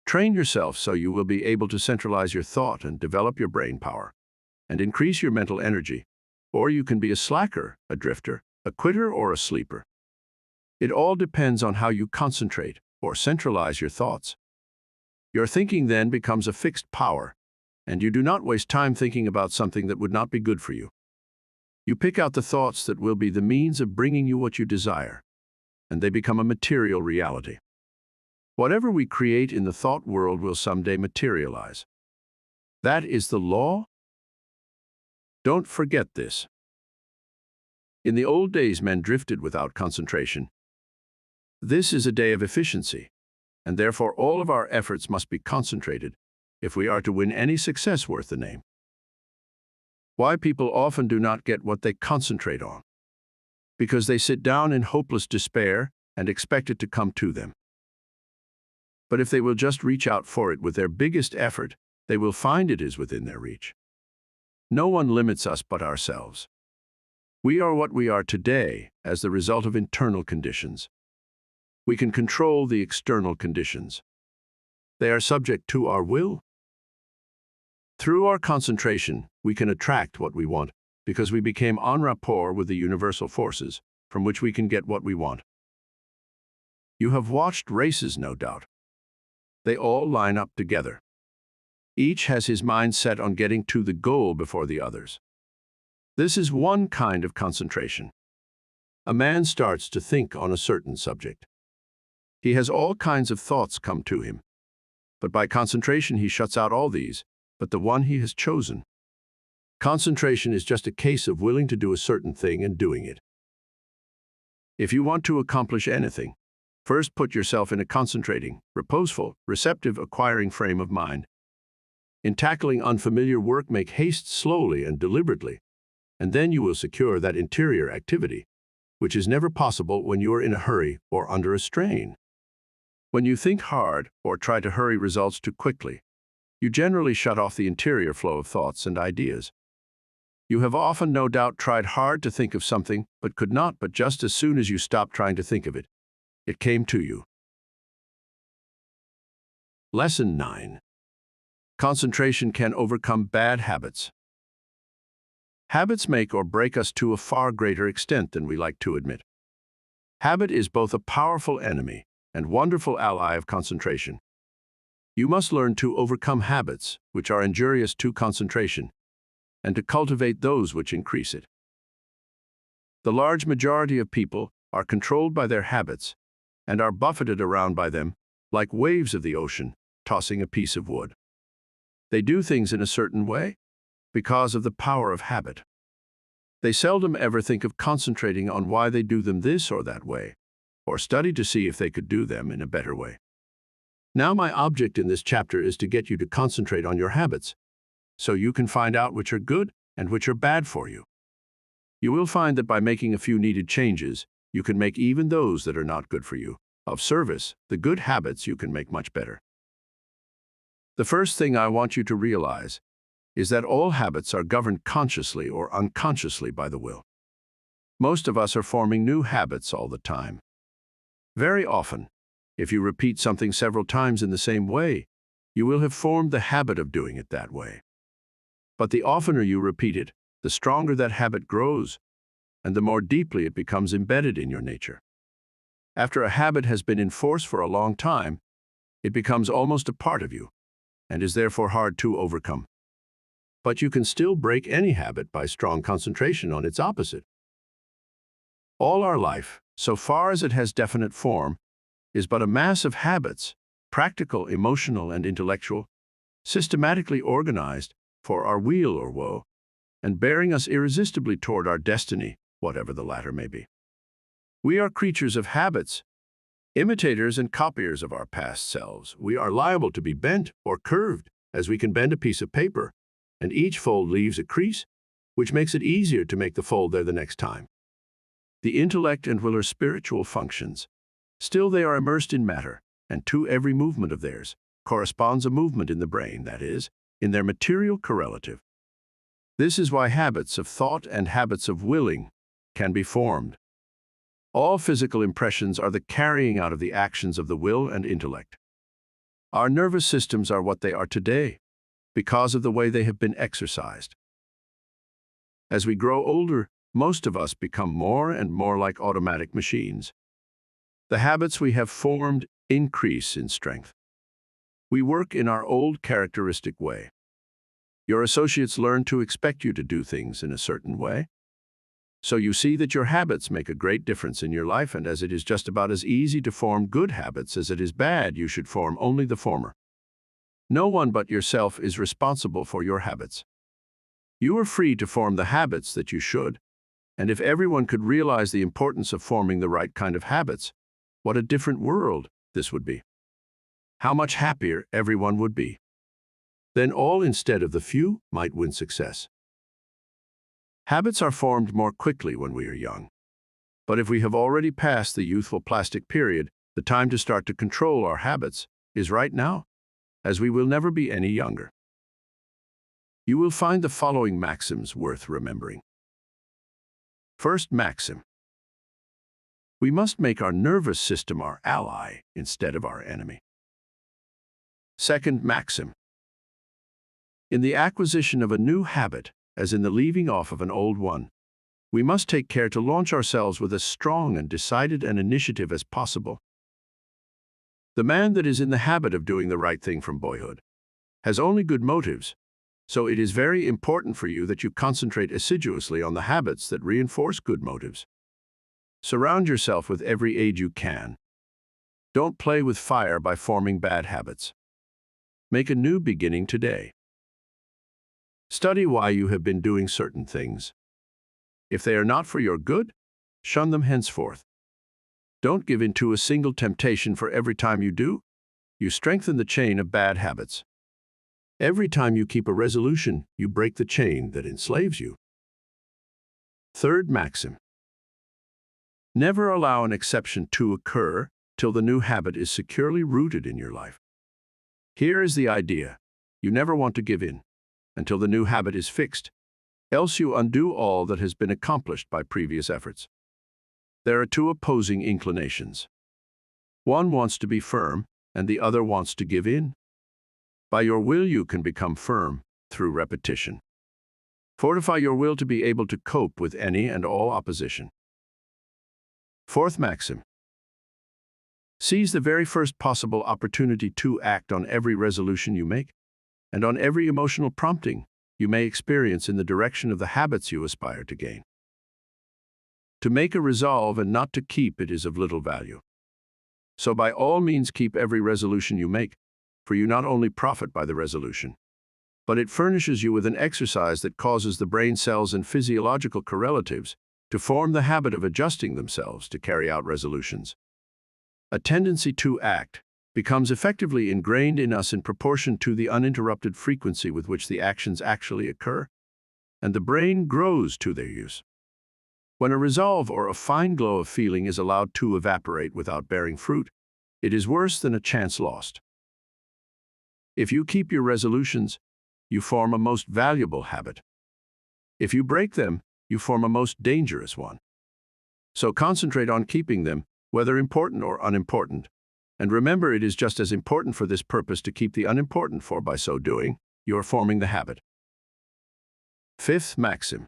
Train yourself so you will be able to centralize your thought and develop your brain power and increase your mental energy Or you can be a slacker, a drifter, a quitter, or a sleeper. It all depends on how you concentrate or centralize your thoughts. Your thinking then becomes a fixed power, and you do not waste time thinking about something that would not be good for you. You pick out the thoughts that will be the means of bringing you what you desire, and they become a material reality. Whatever we create in the thought world will someday materialize. That is the law. Don't forget this. In the old days, men drifted without concentration. This is a day of efficiency, and therefore all of our efforts must be concentrated if we are to win any success worth the name. Why people often do not get what they concentrate on? Because they sit down in hopeless despair and expect it to come to them. But if they will just reach out for it with their biggest effort, they will find it is within their reach. No one limits us but ourselves. We are what we are today as the result of internal conditions. We can control the external conditions. They are subject to our will. Through our concentration, we can attract what we want because we became en rapport with the universal forces from which we can get what we want. You have watched races, no doubt. They all line up together. Each has his mind set on getting to the goal before the others. This is one kind of concentration. A man starts to think on a certain subject. He has all kinds of thoughts come to him, but by concentration he shuts out all these, but the one he has chosen. Concentration is just a case of willing to do a certain thing and doing it. If you want to accomplish anything, first put yourself in a concentrating, reposeful, receptive, acquiring frame of mind. In tackling unfamiliar work, make haste slowly and deliberately, and then you will secure that interior activity, which is never possible when you are in a hurry or under a strain. When you think hard or try to hurry results too quickly, you generally shut off the interior flow of thoughts and ideas. You have often, no doubt, tried hard to think of something, but could not, but just as soon as you stopped trying to think of it, it came to you. Lesson 9. Concentration can overcome bad habits. Habits make or break us to a far greater extent than we like to admit. Habit is both a powerful enemy and wonderful ally of concentration. You must learn to overcome habits which are injurious to concentration and to cultivate those which increase it. The large majority of people are controlled by their habits and are buffeted around by them like waves of the ocean tossing a piece of wood. They do things in a certain way because of the power of habit. They seldom ever think of concentrating on why they do them this or that way, or study to see if they could do them in a better way. Now, my object in this chapter is to get you to concentrate on your habits, so you can find out which are good and which are bad for you. You will find that by making a few needed changes, you can make even those that are not good for you of service. The good habits you can make much better. The first thing I want you to realize is that all habits are governed consciously or unconsciously by the will. Most of us are forming new habits all the time. Very often, if you repeat something several times in the same way, you will have formed the habit of doing it that way. But the oftener you repeat it, the stronger that habit grows, and the more deeply it becomes embedded in your nature. After a habit has been in force for a long time, it becomes almost a part of you, and is therefore hard to overcome. But you can still break any habit by strong concentration on its opposite. All our life, so far as it has definite form, is but a mass of habits, practical, emotional, and intellectual, systematically organized for our weal or woe, and bearing us irresistibly toward our destiny, whatever the latter may be. We are creatures of habits, imitators and copiers of our past selves. We are liable to be bent or curved, as we can bend a piece of paper, and each fold leaves a crease, which makes it easier to make the fold there the next time. The intellect and will are spiritual functions. Still, they are immersed in matter, and to every movement of theirs corresponds a movement in the brain, that is, in their material correlative. This is why habits of thought and habits of willing can be formed. All physical impressions are the carrying out of the actions of the will and intellect. Our nervous systems are what they are today because of the way they have been exercised. As we grow older, most of us become more and more like automatic machines. The habits we have formed increase in strength. We work in our old characteristic way. Your associates learn to expect you to do things in a certain way. So you see that your habits make a great difference in your life, and as it is just about as easy to form good habits as it is bad, you should form only the former. No one but yourself is responsible for your habits. You are free to form the habits that you should, and if everyone could realize the importance of forming the right kind of habits, what a different world this would be. How much happier everyone would be. Then all instead of the few might win success. Habits are formed more quickly when we are young. But if we have already passed the youthful plastic period, the time to start to control our habits is right now, as we will never be any younger. You will find the following maxims worth remembering. First maxim: we must make our nervous system our ally instead of our enemy. Second maxim: in the acquisition of a new habit, as in the leaving off of an old one, we must take care to launch ourselves with as strong and decided an initiative as possible. The man that is in the habit of doing the right thing from boyhood has only good motives, so it is very important for you that you concentrate assiduously on the habits that reinforce good motives. Surround yourself with every aid you can. Don't play with fire by forming bad habits. Make a new beginning today. Study why you have been doing certain things. If they are not for your good, shun them henceforth. Don't give in to a single temptation, for every time you do, you strengthen the chain of bad habits. Every time you keep a resolution, you break the chain that enslaves you. Third maxim: never allow an exception to occur till the new habit is securely rooted in your life. Here is the idea: you never want to give in until the new habit is fixed, else you undo all that has been accomplished by previous efforts. There are two opposing inclinations. One wants to be firm, and the other wants to give in. By your will you can become firm through repetition. Fortify your will to be able to cope with any and all opposition. Fourth maxim: seize the very first possible opportunity to act on every resolution you make, and on every emotional prompting you may experience in the direction of the habits you aspire to gain. To make a resolve and not to keep it is of little value. So by all means keep every resolution you make, for you not only profit by the resolution, but it furnishes you with an exercise that causes the brain cells and physiological correlatives to form the habit of adjusting themselves to carry out resolutions. A tendency to act becomes effectively ingrained in us in proportion to the uninterrupted frequency with which the actions actually occur, and the brain grows to their use. When a resolve or a fine glow of feeling is allowed to evaporate without bearing fruit, it is worse than a chance lost. If you keep your resolutions, you form a most valuable habit. If you break them, you form a most dangerous one. So concentrate on keeping them, whether important or unimportant. And remember, it is just as important for this purpose to keep the unimportant, for by so doing, you are forming the habit. Fifth maxim: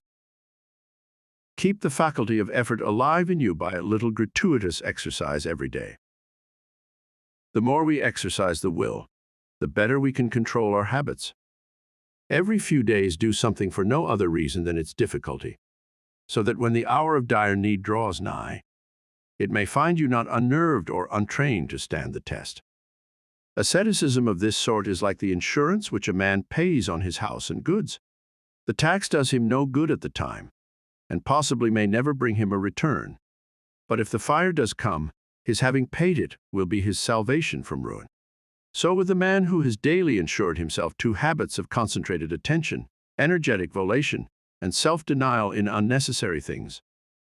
keep the faculty of effort alive in you by a little gratuitous exercise every day. The more we exercise the will, the better we can control our habits. Every few days do something for no other reason than its difficulty, so that when the hour of dire need draws nigh, it may find you not unnerved or untrained to stand the test. Asceticism of this sort is like the insurance which a man pays on his house and goods. The tax does him no good at the time, and possibly may never bring him a return. But if the fire does come, his having paid it will be his salvation from ruin. So with the man who has daily insured himself two habits of concentrated attention, energetic volation, and self-denial in unnecessary things,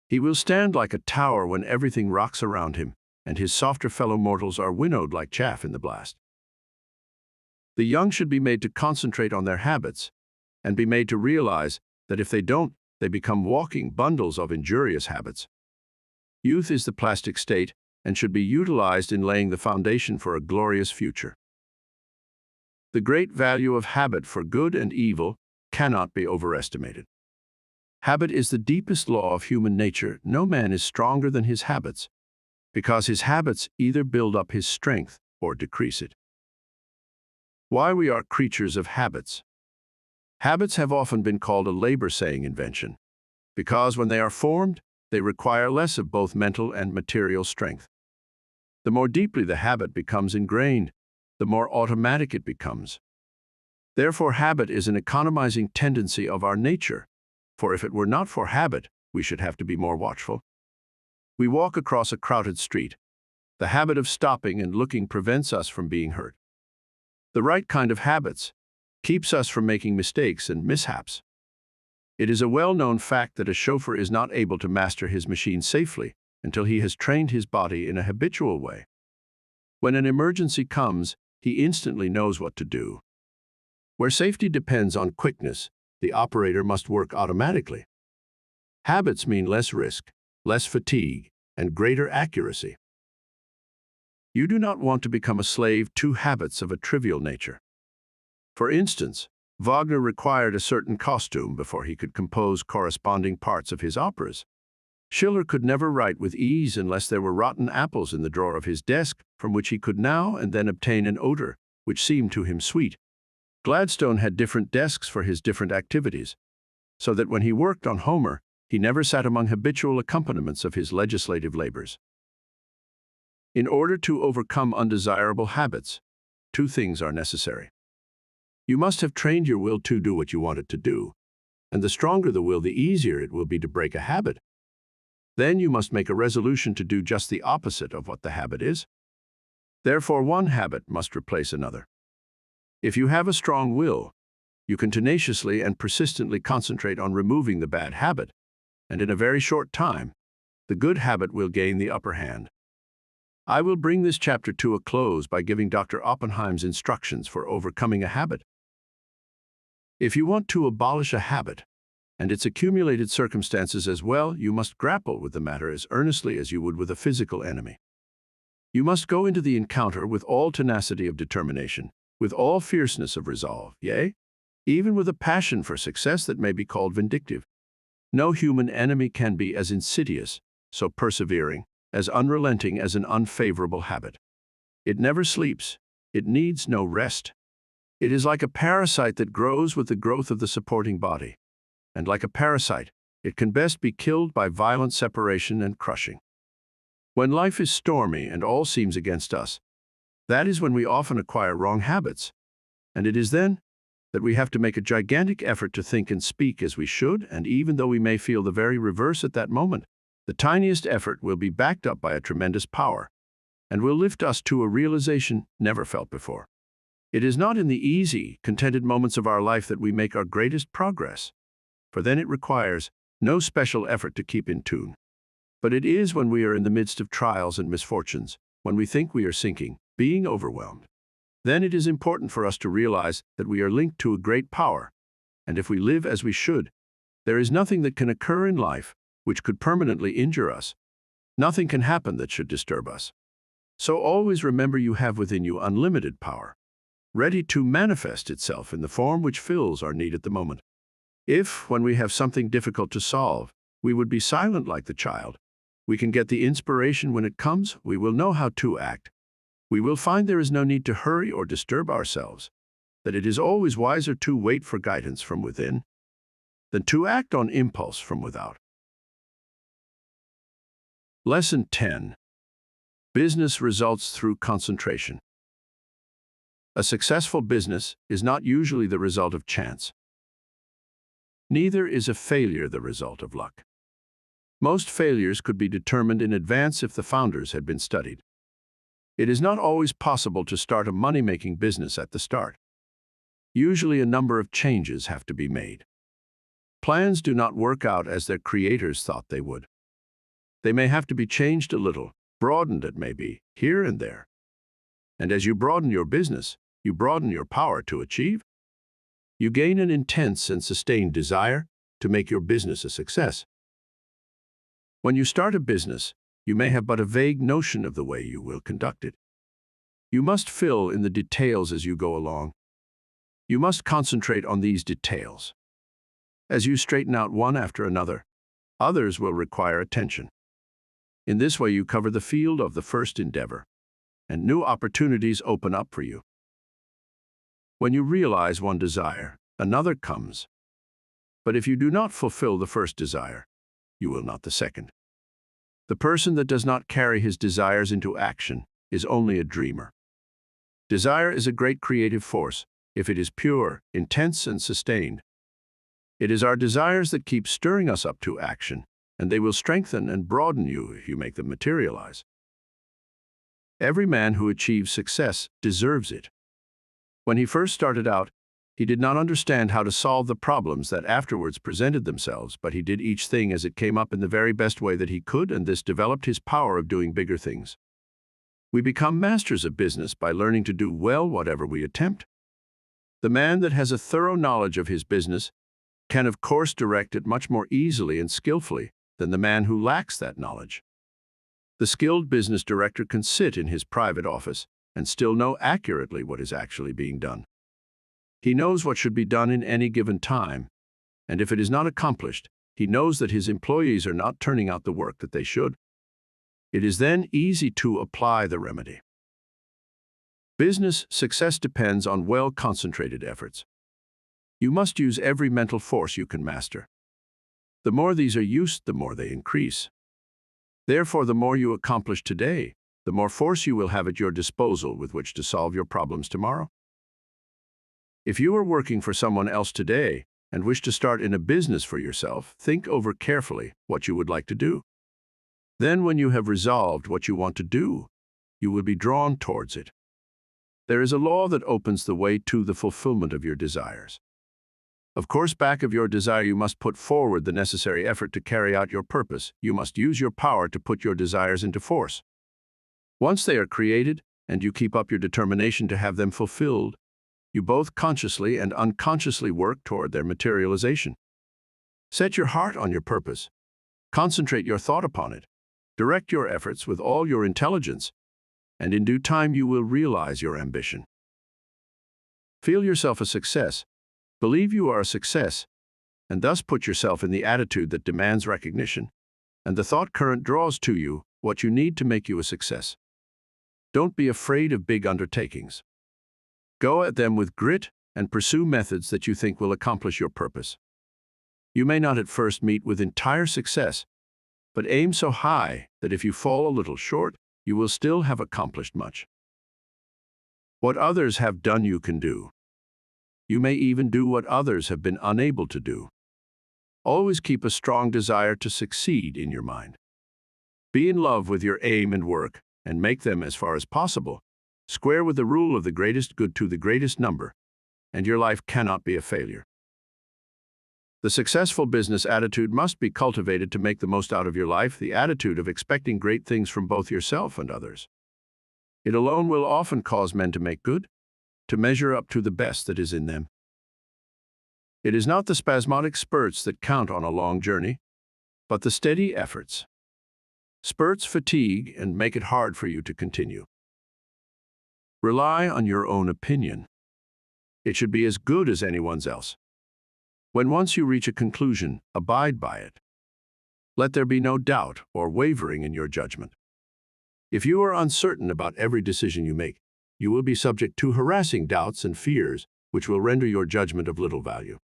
he will stand like a tower when everything rocks around him, and his softer fellow mortals are winnowed like chaff in the blast. The young should be made to concentrate on their habits, and be made to realize that if they don't, they become walking bundles of injurious habits. Youth is the plastic state, and should be utilized in laying the foundation for a glorious future. The great value of habit for good and evil cannot be overestimated. Habit is the deepest law of human nature. No man is stronger than his habits, because his habits either build up his strength or decrease it. Why we are creatures of habits. Habits have often been called a labor-saving invention, because when they are formed, they require less of both mental and material strength. The more deeply the habit becomes ingrained, the more automatic it becomes. Therefore, habit is an economizing tendency of our nature, for if it were not for habit, we should have to be more watchful. We walk across a crowded street. The habit of stopping and looking prevents us from being hurt. The right kind of habits keeps us from making mistakes and mishaps. It is a well-known fact that a chauffeur is not able to master his machine safely until he has trained his body in a habitual way. When an emergency comes, he instantly knows what to do. Where safety depends on quickness, the operator must work automatically. Habits mean less risk, less fatigue, and greater accuracy. You do not want to become a slave to habits of a trivial nature. For instance, Wagner required a certain costume before he could compose corresponding parts of his operas. Schiller could never write with ease unless there were rotten apples in the drawer of his desk, from which he could now and then obtain an odor which seemed to him sweet. Gladstone had different desks for his different activities, so that when he worked on Homer, he never sat among habitual accompaniments of his legislative labors. In order to overcome undesirable habits, two things are necessary. You must have trained your will to do what you want it to do, and the stronger the will, the easier it will be to break a habit. Then you must make a resolution to do just the opposite of what the habit is. Therefore, one habit must replace another. If you have a strong will, you can tenaciously and persistently concentrate on removing the bad habit, and in a very short time, the good habit will gain the upper hand. I will bring this chapter to a close by giving Dr. Oppenheim's instructions for overcoming a habit. If you want to abolish a habit, and its accumulated circumstances as well, you must grapple with the matter as earnestly as you would with a physical enemy. You must go into the encounter with all tenacity of determination, with all fierceness of resolve, yea, even with a passion for success that may be called vindictive. No human enemy can be as insidious, so persevering, as unrelenting as an unfavorable habit. It never sleeps. It needs no rest. It is like a parasite that grows with the growth of the supporting body. And like a parasite, it can best be killed by violent separation and crushing. When life is stormy and all seems against us, that is when we often acquire wrong habits, and it is then that we have to make a gigantic effort to think and speak as we should, and even though we may feel the very reverse at that moment, the tiniest effort will be backed up by a tremendous power, and will lift us to a realization never felt before. It is not in the easy, contented moments of our life that we make our greatest progress, for then it requires no special effort to keep in tune. But it is when we are in the midst of trials and misfortunes, when we think we are sinking, being overwhelmed. Then it is important for us to realize that we are linked to a great power, and if we live as we should, there is nothing that can occur in life which could permanently injure us. Nothing can happen that should disturb us. So always remember you have within you unlimited power, ready to manifest itself in the form which fills our need at the moment. If, when we have something difficult to solve, we would be silent like the child, we can get the inspiration when it comes, we will know how to act. We will find there is no need to hurry or disturb ourselves, that it is always wiser to wait for guidance from within than to act on impulse from without. Lesson 10. Business results through concentration. A successful business is not usually the result of chance. Neither is a failure the result of luck. Most failures could be determined in advance if the founders had been studied. It is not always possible to start a money-making business at the start. Usually a number of changes have to be made. Plans do not work out as their creators thought they would. They may have to be changed a little, broadened it may be, here and there. And as you broaden your business, you broaden your power to achieve. You gain an intense and sustained desire to make your business a success. When you start a business, you may have but a vague notion of the way you will conduct it. You must fill in the details as you go along. You must concentrate on these details. As you straighten out one after another, others will require attention. In this way, you cover the field of the first endeavor, and new opportunities open up for you. When you realize one desire, another comes. But if you do not fulfill the first desire, you will not the second. The person that does not carry his desires into action is only a dreamer. Desire is a great creative force if it is pure, intense, and sustained. It is our desires that keep stirring us up to action, and they will strengthen and broaden you if you make them materialize. Every man who achieves success deserves it. When he first started out, he did not understand how to solve the problems that afterwards presented themselves, but he did each thing as it came up in the very best way that he could, and this developed his power of doing bigger things. We become masters of business by learning to do well whatever we attempt. The man that has a thorough knowledge of his business can, of course, direct it much more easily and skillfully than the man who lacks that knowledge. The skilled business director can sit in his private office and still know accurately what is actually being done. He knows what should be done in any given time, and if it is not accomplished, he knows that his employees are not turning out the work that they should. It is then easy to apply the remedy. Business success depends on well-concentrated efforts. You must use every mental force you can master. The more these are used, the more they increase. Therefore, the more you accomplish today, the more force you will have at your disposal with which to solve your problems tomorrow. If you are working for someone else today and wish to start in a business for yourself, think over carefully what you would like to do. Then, when you have resolved what you want to do, you will be drawn towards it. There is a law that opens the way to the fulfillment of your desires. Of course, back of your desire, you must put forward the necessary effort to carry out your purpose. You must use your power to put your desires into force. Once they are created, and you keep up your determination to have them fulfilled, you both consciously and unconsciously work toward their materialization. Set your heart on your purpose. Concentrate your thought upon it. Direct your efforts with all your intelligence, and in due time you will realize your ambition. Feel yourself a success. Believe you are a success, and thus put yourself in the attitude that demands recognition, and the thought current draws to you what you need to make you a success. Don't be afraid of big undertakings. Go at them with grit and pursue methods that you think will accomplish your purpose. You may not at first meet with entire success, but aim so high that if you fall a little short, you will still have accomplished much. What others have done you can do. You may even do what others have been unable to do. Always keep a strong desire to succeed in your mind. Be in love with your aim and work, and make them, as far as possible, square with the rule of the greatest good to the greatest number, and your life cannot be a failure. The successful business attitude must be cultivated to make the most out of your life, the attitude of expecting great things from both yourself and others. It alone will often cause men to make good, to measure up to the best that is in them. It is not the spasmodic spurts that count on a long journey, but the steady efforts. Spurts fatigue and make it hard for you to continue. Rely on your own opinion. It should be as good as anyone's else. When once you reach a conclusion, abide by it. Let there be no doubt or wavering in your judgment. If you are uncertain about every decision you make, you will be subject to harassing doubts and fears, which will render your judgment of little value.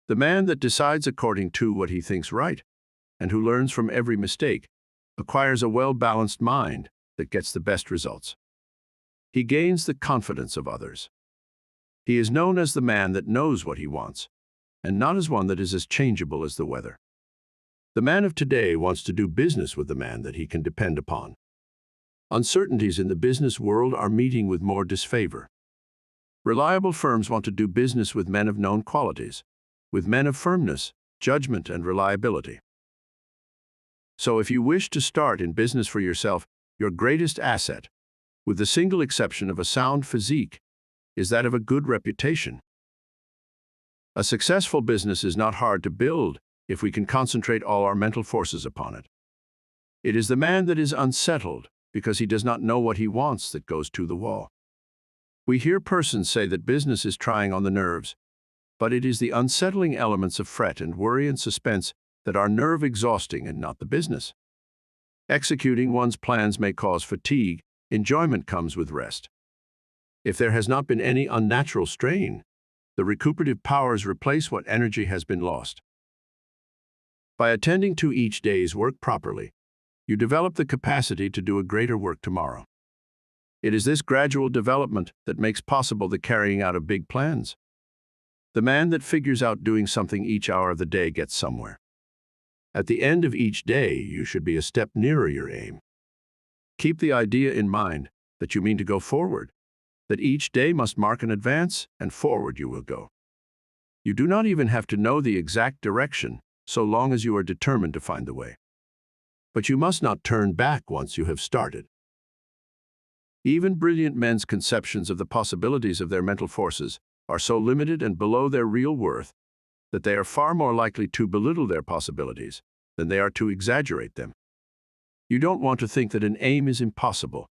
The man that decides according to what he thinks right, and who learns from every mistake, acquires a well-balanced mind that gets the best results. He gains the confidence of others. He is known as the man that knows what he wants, and not as one that is as changeable as the weather. The man of today wants to do business with the man that he can depend upon. Uncertainties in the business world are meeting with more disfavor. Reliable firms want to do business with men of known qualities, with men of firmness, judgment, and reliability. So if you wish to start in business for yourself, your greatest asset, with the single exception of a sound physique, is that of a good reputation. A successful business is not hard to build if we can concentrate all our mental forces upon it. It is the man that is unsettled because he does not know what he wants that goes to the wall. We hear persons say that business is trying on the nerves, But it is the unsettling elements of fret and worry and suspense that are nerve-exhausting and not the business. Executing one's plans may cause fatigue. Enjoyment comes with rest. If there has not been any unnatural strain, the recuperative powers replace what energy has been lost. By attending to each day's work properly, you develop the capacity to do a greater work tomorrow. It is this gradual development that makes possible the carrying out of big plans. The man that figures out doing something each hour of the day gets somewhere. At the end of each day, you should be a step nearer your aim. Keep the idea in mind that you mean to go forward, that each day must mark an advance, and forward you will go. You do not even have to know the exact direction, so long as you are determined to find the way. But you must not turn back once you have started. Even brilliant men's conceptions of the possibilities of their mental forces are so limited and below their real worth that they are far more likely to belittle their possibilities than they are to exaggerate them. You don't want to think that an aim is impossible,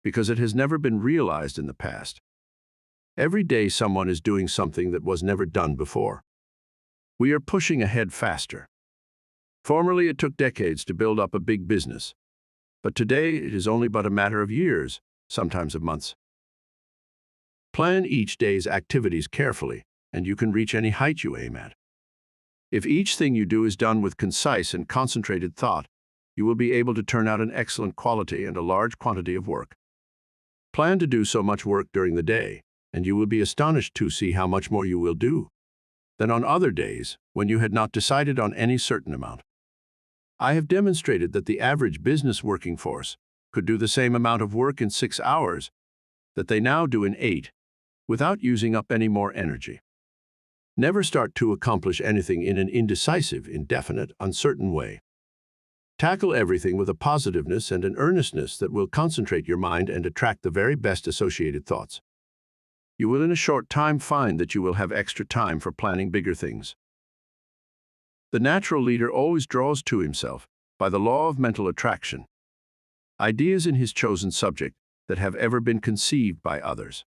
because it has never been realized in the past. Every day someone is doing something that was never done before. We are pushing ahead faster. Formerly it took decades to build up a big business, but today it is only but a matter of years, sometimes of months. Plan each day's activities carefully, and you can reach any height you aim at. If each thing you do is done with concise and concentrated thought, you will be able to turn out an excellent quality and a large quantity of work. Plan to do so much work during the day, and you will be astonished to see how much more you will do than on other days when you had not decided on any certain amount. I have demonstrated that the average business working force could do the same amount of work in 6 hours that they now do in 8, without using up any more energy. Never start to accomplish anything in an indecisive, indefinite, uncertain way. Tackle everything with a positiveness and an earnestness that will concentrate your mind and attract the very best associated thoughts. You will in a short time find that you will have extra time for planning bigger things. The natural leader always draws to himself, by the law of mental attraction, ideas in his chosen subject that have ever been conceived by others.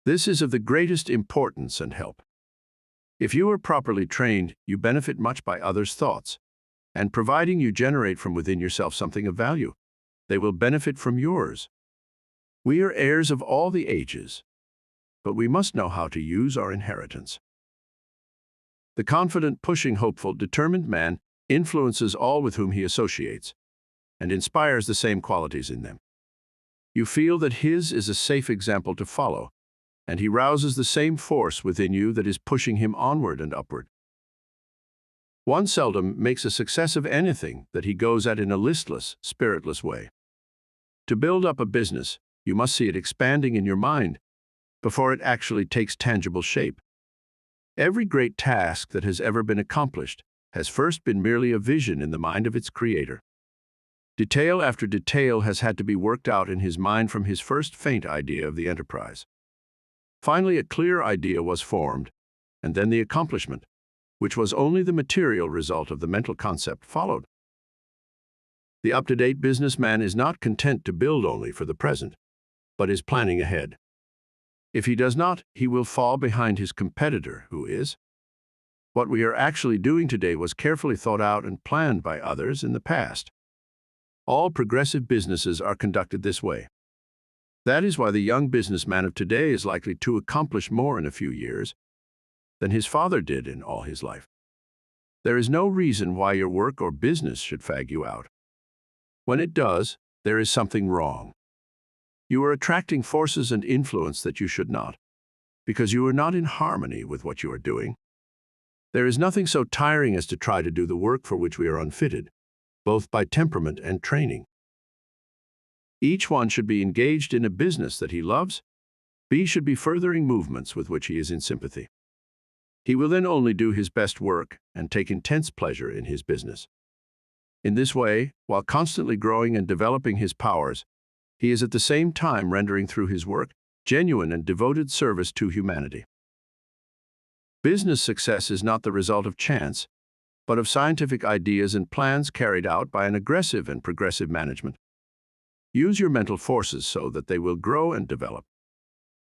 This is of the greatest importance and help. If you are properly trained, you benefit much by others' thoughts, and providing you generate from within yourself something of value, they will benefit from yours. We are heirs of all the ages, but we must know how to use our inheritance. The confident, pushing, hopeful, determined man influences all with whom he associates, and inspires the same qualities in them. You feel that his is a safe example to follow, and he rouses the same force within you that is pushing him onward and upward. One seldom makes a success of anything that he goes at in a listless, spiritless way. To build up a business, you must see it expanding in your mind before it actually takes tangible shape. Every great task that has ever been accomplished has first been merely a vision in the mind of its creator. Detail after detail has had to be worked out in his mind from his first faint idea of the enterprise. Finally, a clear idea was formed, and then the accomplishment, which was only the material result of the mental concept, followed. The up-to-date businessman is not content to build only for the present, but is planning ahead. If he does not, he will fall behind his competitor, who is. What we are actually doing today was carefully thought out and planned by others in the past. All progressive businesses are conducted this way. That is why the young businessman of today is likely to accomplish more in a few years than his father did in all his life. There is no reason why your work or business should fag you out. When it does, there is something wrong. You are attracting forces and influence that you should not, because you are not in harmony with what you are doing. There is nothing so tiring as to try to do the work for which we are unfitted, both by temperament and training. Each one should be engaged in a business that he loves. B should be furthering movements with which he is in sympathy. He will then only do his best work and take intense pleasure in his business. In this way, while constantly growing and developing his powers, he is at the same time rendering through his work genuine and devoted service to humanity. Business success is not the result of chance, but of scientific ideas and plans carried out by an aggressive and progressive management. Use your mental forces so that they will grow and develop.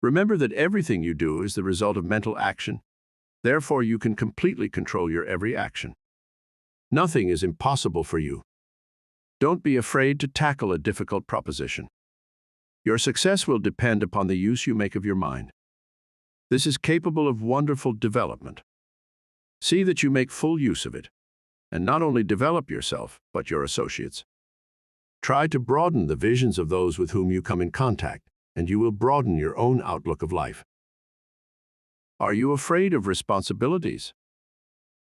Remember that everything you do is the result of mental action, Therefore, you can completely control your every action. Nothing is impossible for you. Don't be afraid to tackle a difficult proposition. Your success will depend upon the use you make of your mind. This is capable of wonderful development. See that you make full use of it, and not only develop yourself, but your associates. Try to broaden the visions of those with whom you come in contact, and you will broaden your own outlook of life. Are you afraid of responsibilities?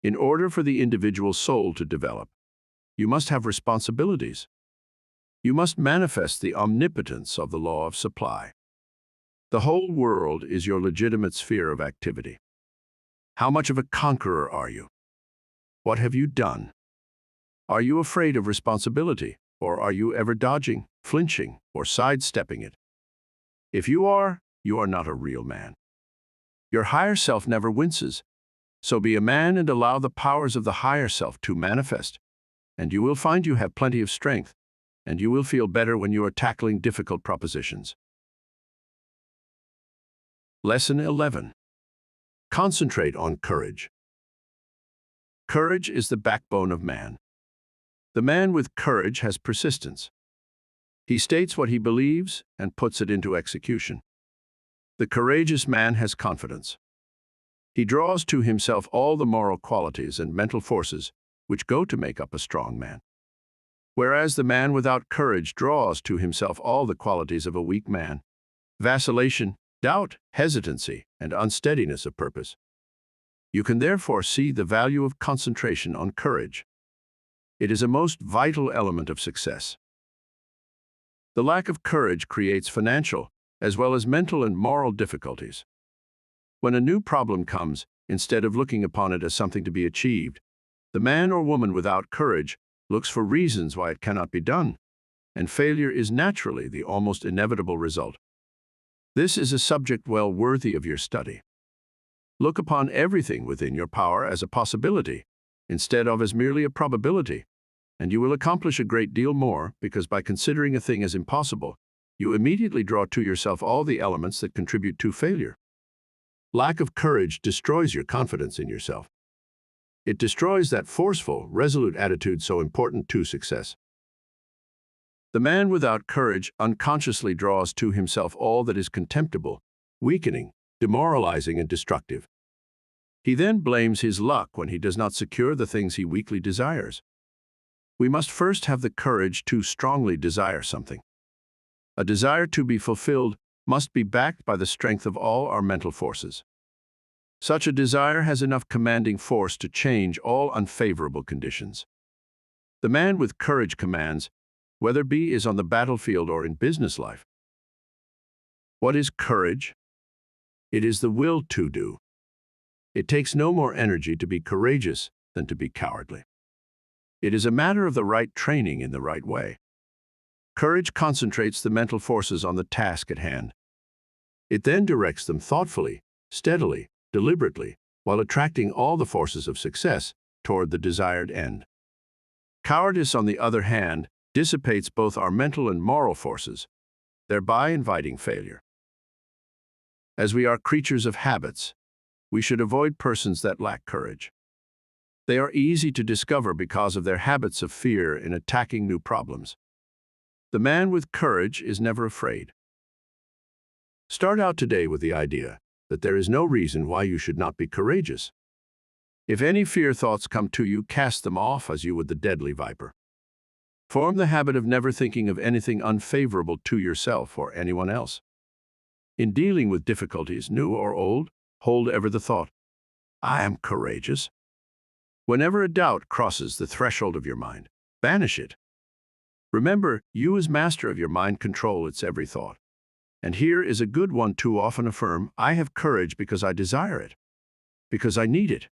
In order for the individual soul to develop, you must have responsibilities. You must manifest the omnipotence of the law of supply. The whole world is your legitimate sphere of activity. How much of a conqueror are you? What have you done? Are you afraid of responsibility, or are you ever dodging, flinching, or sidestepping it? If you are not a real man. Your higher self never winces, so be a man and allow the powers of the higher self to manifest, and you will find you have plenty of strength, and you will feel better when you are tackling difficult propositions. Lesson 11. Concentrate on courage. Courage is the backbone of man. The man with courage has persistence. He states what he believes and puts it into execution. The courageous man has confidence. He draws to himself all the moral qualities and mental forces which go to make up a strong man. Whereas the man without courage draws to himself all the qualities of a weak man: vacillation, doubt, hesitancy, and unsteadiness of purpose. You can therefore see the value of concentration on courage. It is a most vital element of success. The lack of courage creates financial, as well as mental and moral difficulties. When a new problem comes, instead of looking upon it as something to be achieved, the man or woman without courage looks for reasons why it cannot be done, and failure is naturally the almost inevitable result. This is a subject well worthy of your study. Look upon everything within your power as a possibility, instead of as merely a probability, and you will accomplish a great deal more, because by considering a thing as impossible, you immediately draw to yourself all the elements that contribute to failure. Lack of courage destroys your confidence in yourself. It destroys that forceful, resolute attitude so important to success. The man without courage unconsciously draws to himself all that is contemptible, weakening, demoralizing, and destructive. He then blames his luck when he does not secure the things he weakly desires. We must first have the courage to strongly desire something. A desire to be fulfilled must be backed by the strength of all our mental forces. Such a desire has enough commanding force to change all unfavorable conditions. The man with courage commands, whether he is on the battlefield or in business life. What is courage? It is the will to do. It takes no more energy to be courageous than to be cowardly. It is a matter of the right training in the right way. Courage concentrates the mental forces on the task at hand. It then directs them thoughtfully, steadily, deliberately, while attracting all the forces of success toward the desired end. Cowardice, on the other hand, dissipates both our mental and moral forces, thereby inviting failure. As we are creatures of habits, we should avoid persons that lack courage. They are easy to discover because of their habits of fear in attacking new problems. The man with courage is never afraid. Start out today with the idea that there is no reason why you should not be courageous. If any fear thoughts come to you, cast them off as you would the deadly viper. Form the habit of never thinking of anything unfavorable to yourself or anyone else. In dealing with difficulties, new or old, hold ever the thought, "I am courageous." Whenever a doubt crosses the threshold of your mind, banish it. Remember, you as master of your mind control its every thought. And here is a good one to often affirm, "I have courage because I desire it, because I need it,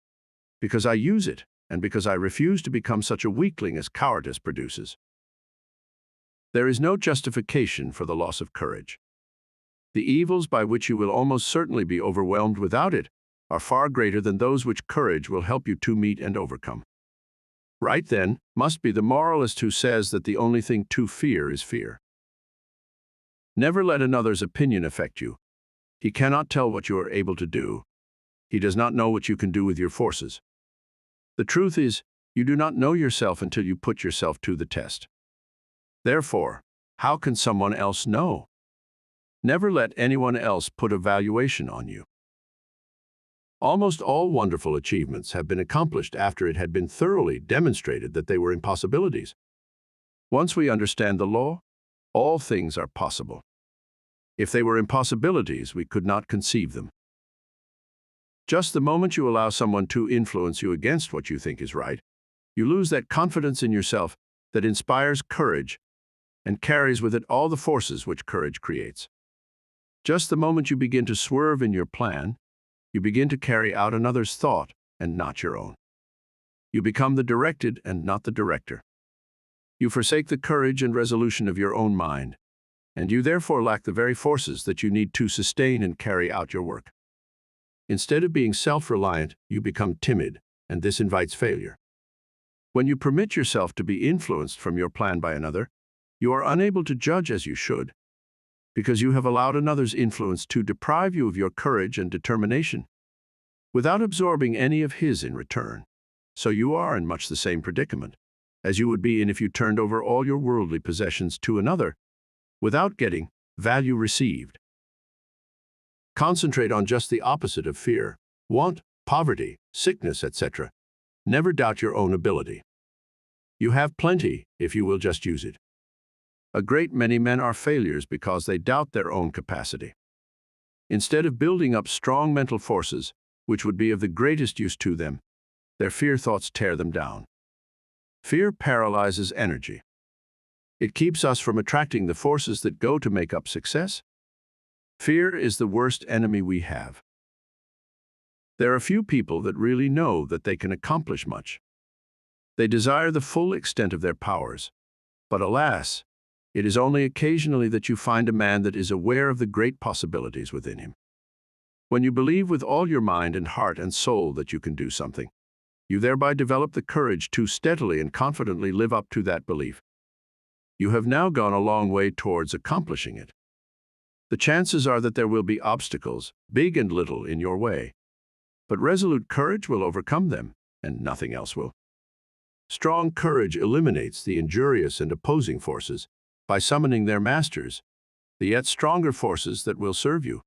because I use it, and because I refuse to become such a weakling as cowardice produces." There is no justification for the loss of courage. The evils by which you will almost certainly be overwhelmed without it are far greater than those which courage will help you to meet and overcome. Right, then, must be the moralist who says that the only thing to fear is fear. Never let another's opinion affect you. He cannot tell what you are able to do. He does not know what you can do with your forces. The truth is, you do not know yourself until you put yourself to the test. Therefore, how can someone else know? Never let anyone else put a valuation on you. Almost all wonderful achievements have been accomplished after it had been thoroughly demonstrated that they were impossibilities. Once we understand the law, all things are possible. If they were impossibilities, we could not conceive them. Just the moment you allow someone to influence you against what you think is right, you lose that confidence in yourself that inspires courage and carries with it all the forces which courage creates. Just the moment you begin to swerve in your plan, you begin to carry out another's thought and not your own. You become the directed and not the director. You forsake the courage and resolution of your own mind, and you therefore lack the very forces that you need to sustain and carry out your work. Instead of being self-reliant, you become timid, and this invites failure. When you permit yourself to be influenced from your plan by another, you are unable to judge as you should, because you have allowed another's influence to deprive you of your courage and determination, without absorbing any of his in return. So you are in much the same predicament as you would be in if you turned over all your worldly possessions to another, without getting value received. Concentrate on just the opposite of fear, want, poverty, sickness, etc. Never doubt your own ability. You have plenty if you will just use it. A great many men are failures because they doubt their own capacity. Instead of building up strong mental forces, which would be of the greatest use to them, their fear thoughts tear them down. Fear paralyzes energy. It keeps us from attracting the forces that go to make up success. Fear is the worst enemy we have. There are few people that really know that they can accomplish much. They desire the full extent of their powers, but alas, it is only occasionally that you find a man that is aware of the great possibilities within him. When you believe with all your mind and heart and soul that you can do something, you thereby develop the courage to steadily and confidently live up to that belief. You have now gone a long way towards accomplishing it. The chances are that there will be obstacles, big and little, in your way, but resolute courage will overcome them, and nothing else will. Strong courage eliminates the injurious and opposing forces by summoning their masters, the yet stronger forces that will serve you.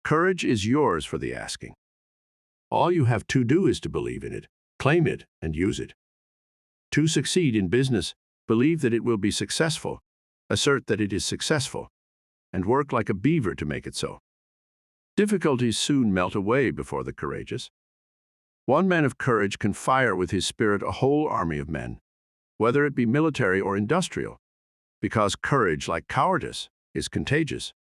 Courage is yours for the asking. All you have to do is to believe in it, claim it, and use it. To succeed in business, believe that it will be successful, assert that it is successful, and work like a beaver to make it so. Difficulties soon melt away before the courageous. One man of courage can fire with his spirit a whole army of men, whether it be military or industrial, because courage, like cowardice, is contagious.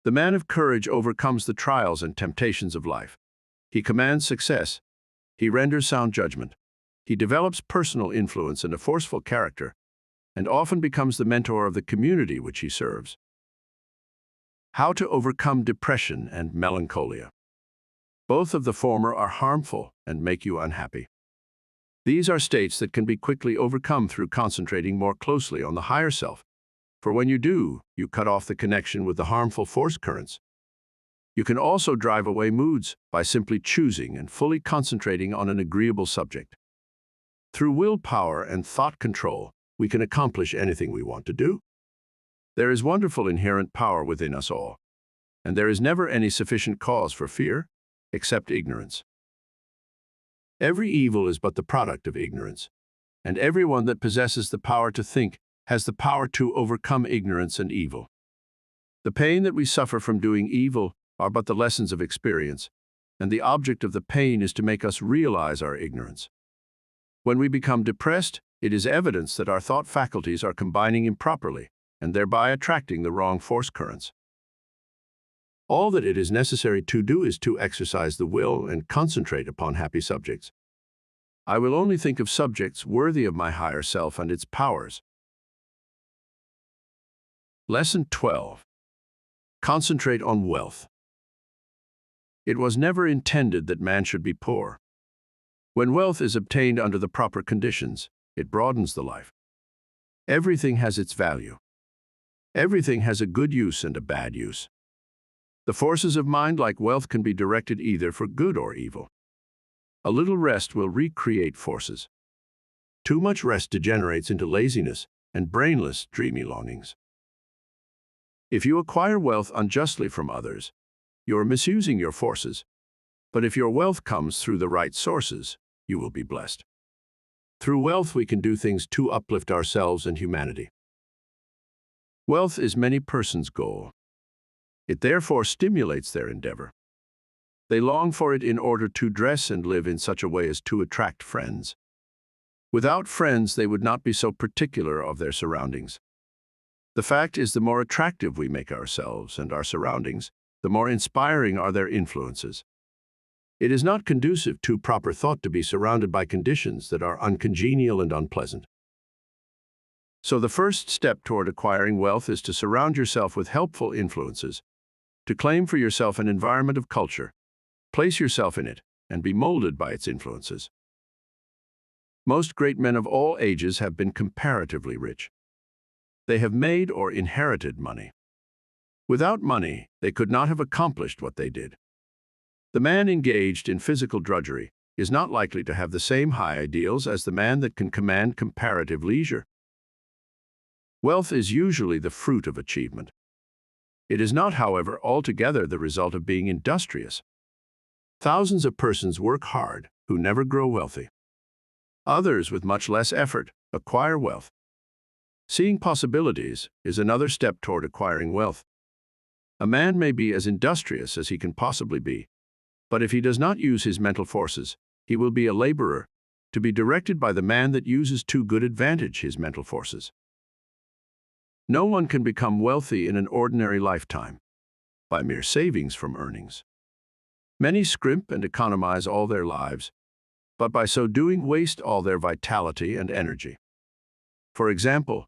The man of courage overcomes the trials and temptations of life. He commands success. He renders sound judgment. He develops personal influence and a forceful character, and often becomes the mentor of the community which he serves. How to overcome depression and melancholia. Both of the former are harmful and make you unhappy. These are states that can be quickly overcome through concentrating more closely on the higher self, for when you do, you cut off the connection with the harmful force currents. You can also drive away moods by simply choosing and fully concentrating on an agreeable subject. Through willpower and thought control, we can accomplish anything we want to do. There is wonderful inherent power within us all, and there is never any sufficient cause for fear, except ignorance. Every evil is but the product of ignorance, and everyone that possesses the power to think has the power to overcome ignorance and evil. The pain that we suffer from doing evil are but the lessons of experience, and the object of the pain is to make us realize our ignorance. When we become depressed, it is evidence that our thought faculties are combining improperly, and thereby attracting the wrong force currents. All that it is necessary to do is to exercise the will and concentrate upon happy subjects. I will only think of subjects worthy of my higher self and its powers. Lesson 12. Concentrate on wealth. It was never intended that man should be poor. When wealth is obtained under the proper conditions, it broadens the life. Everything has its value. Everything has a good use and a bad use. The forces of mind, like wealth, can be directed either for good or evil. A little rest will recreate forces. Too much rest degenerates into laziness and brainless, dreamy longings. If you acquire wealth unjustly from others, you're misusing your forces. But if your wealth comes through the right sources, you will be blessed. Through wealth, we can do things to uplift ourselves and humanity. Wealth is many persons' goal. It therefore stimulates their endeavor. They long for it in order to dress and live in such a way as to attract friends. Without friends, they would not be so particular of their surroundings. The fact is, the more attractive we make ourselves and our surroundings, the more inspiring are their influences. It is not conducive to proper thought to be surrounded by conditions that are uncongenial and unpleasant. So the first step toward acquiring wealth is to surround yourself with helpful influences, to claim for yourself an environment of culture, place yourself in it, and be molded by its influences. Most great men of all ages have been comparatively rich. They have made or inherited money. Without money, they could not have accomplished what they did. The man engaged in physical drudgery is not likely to have the same high ideals as the man that can command comparative leisure. Wealth is usually the fruit of achievement. It is not, however, altogether the result of being industrious. Thousands of persons work hard who never grow wealthy. Others, with much less effort, acquire wealth. Seeing possibilities is another step toward acquiring wealth. A man may be as industrious as he can possibly be, but if he does not use his mental forces, he will be a laborer, to be directed by the man that uses to good advantage his mental forces. No one can become wealthy in an ordinary lifetime, by mere savings from earnings. Many scrimp and economize all their lives, but by so doing waste all their vitality and energy. For example,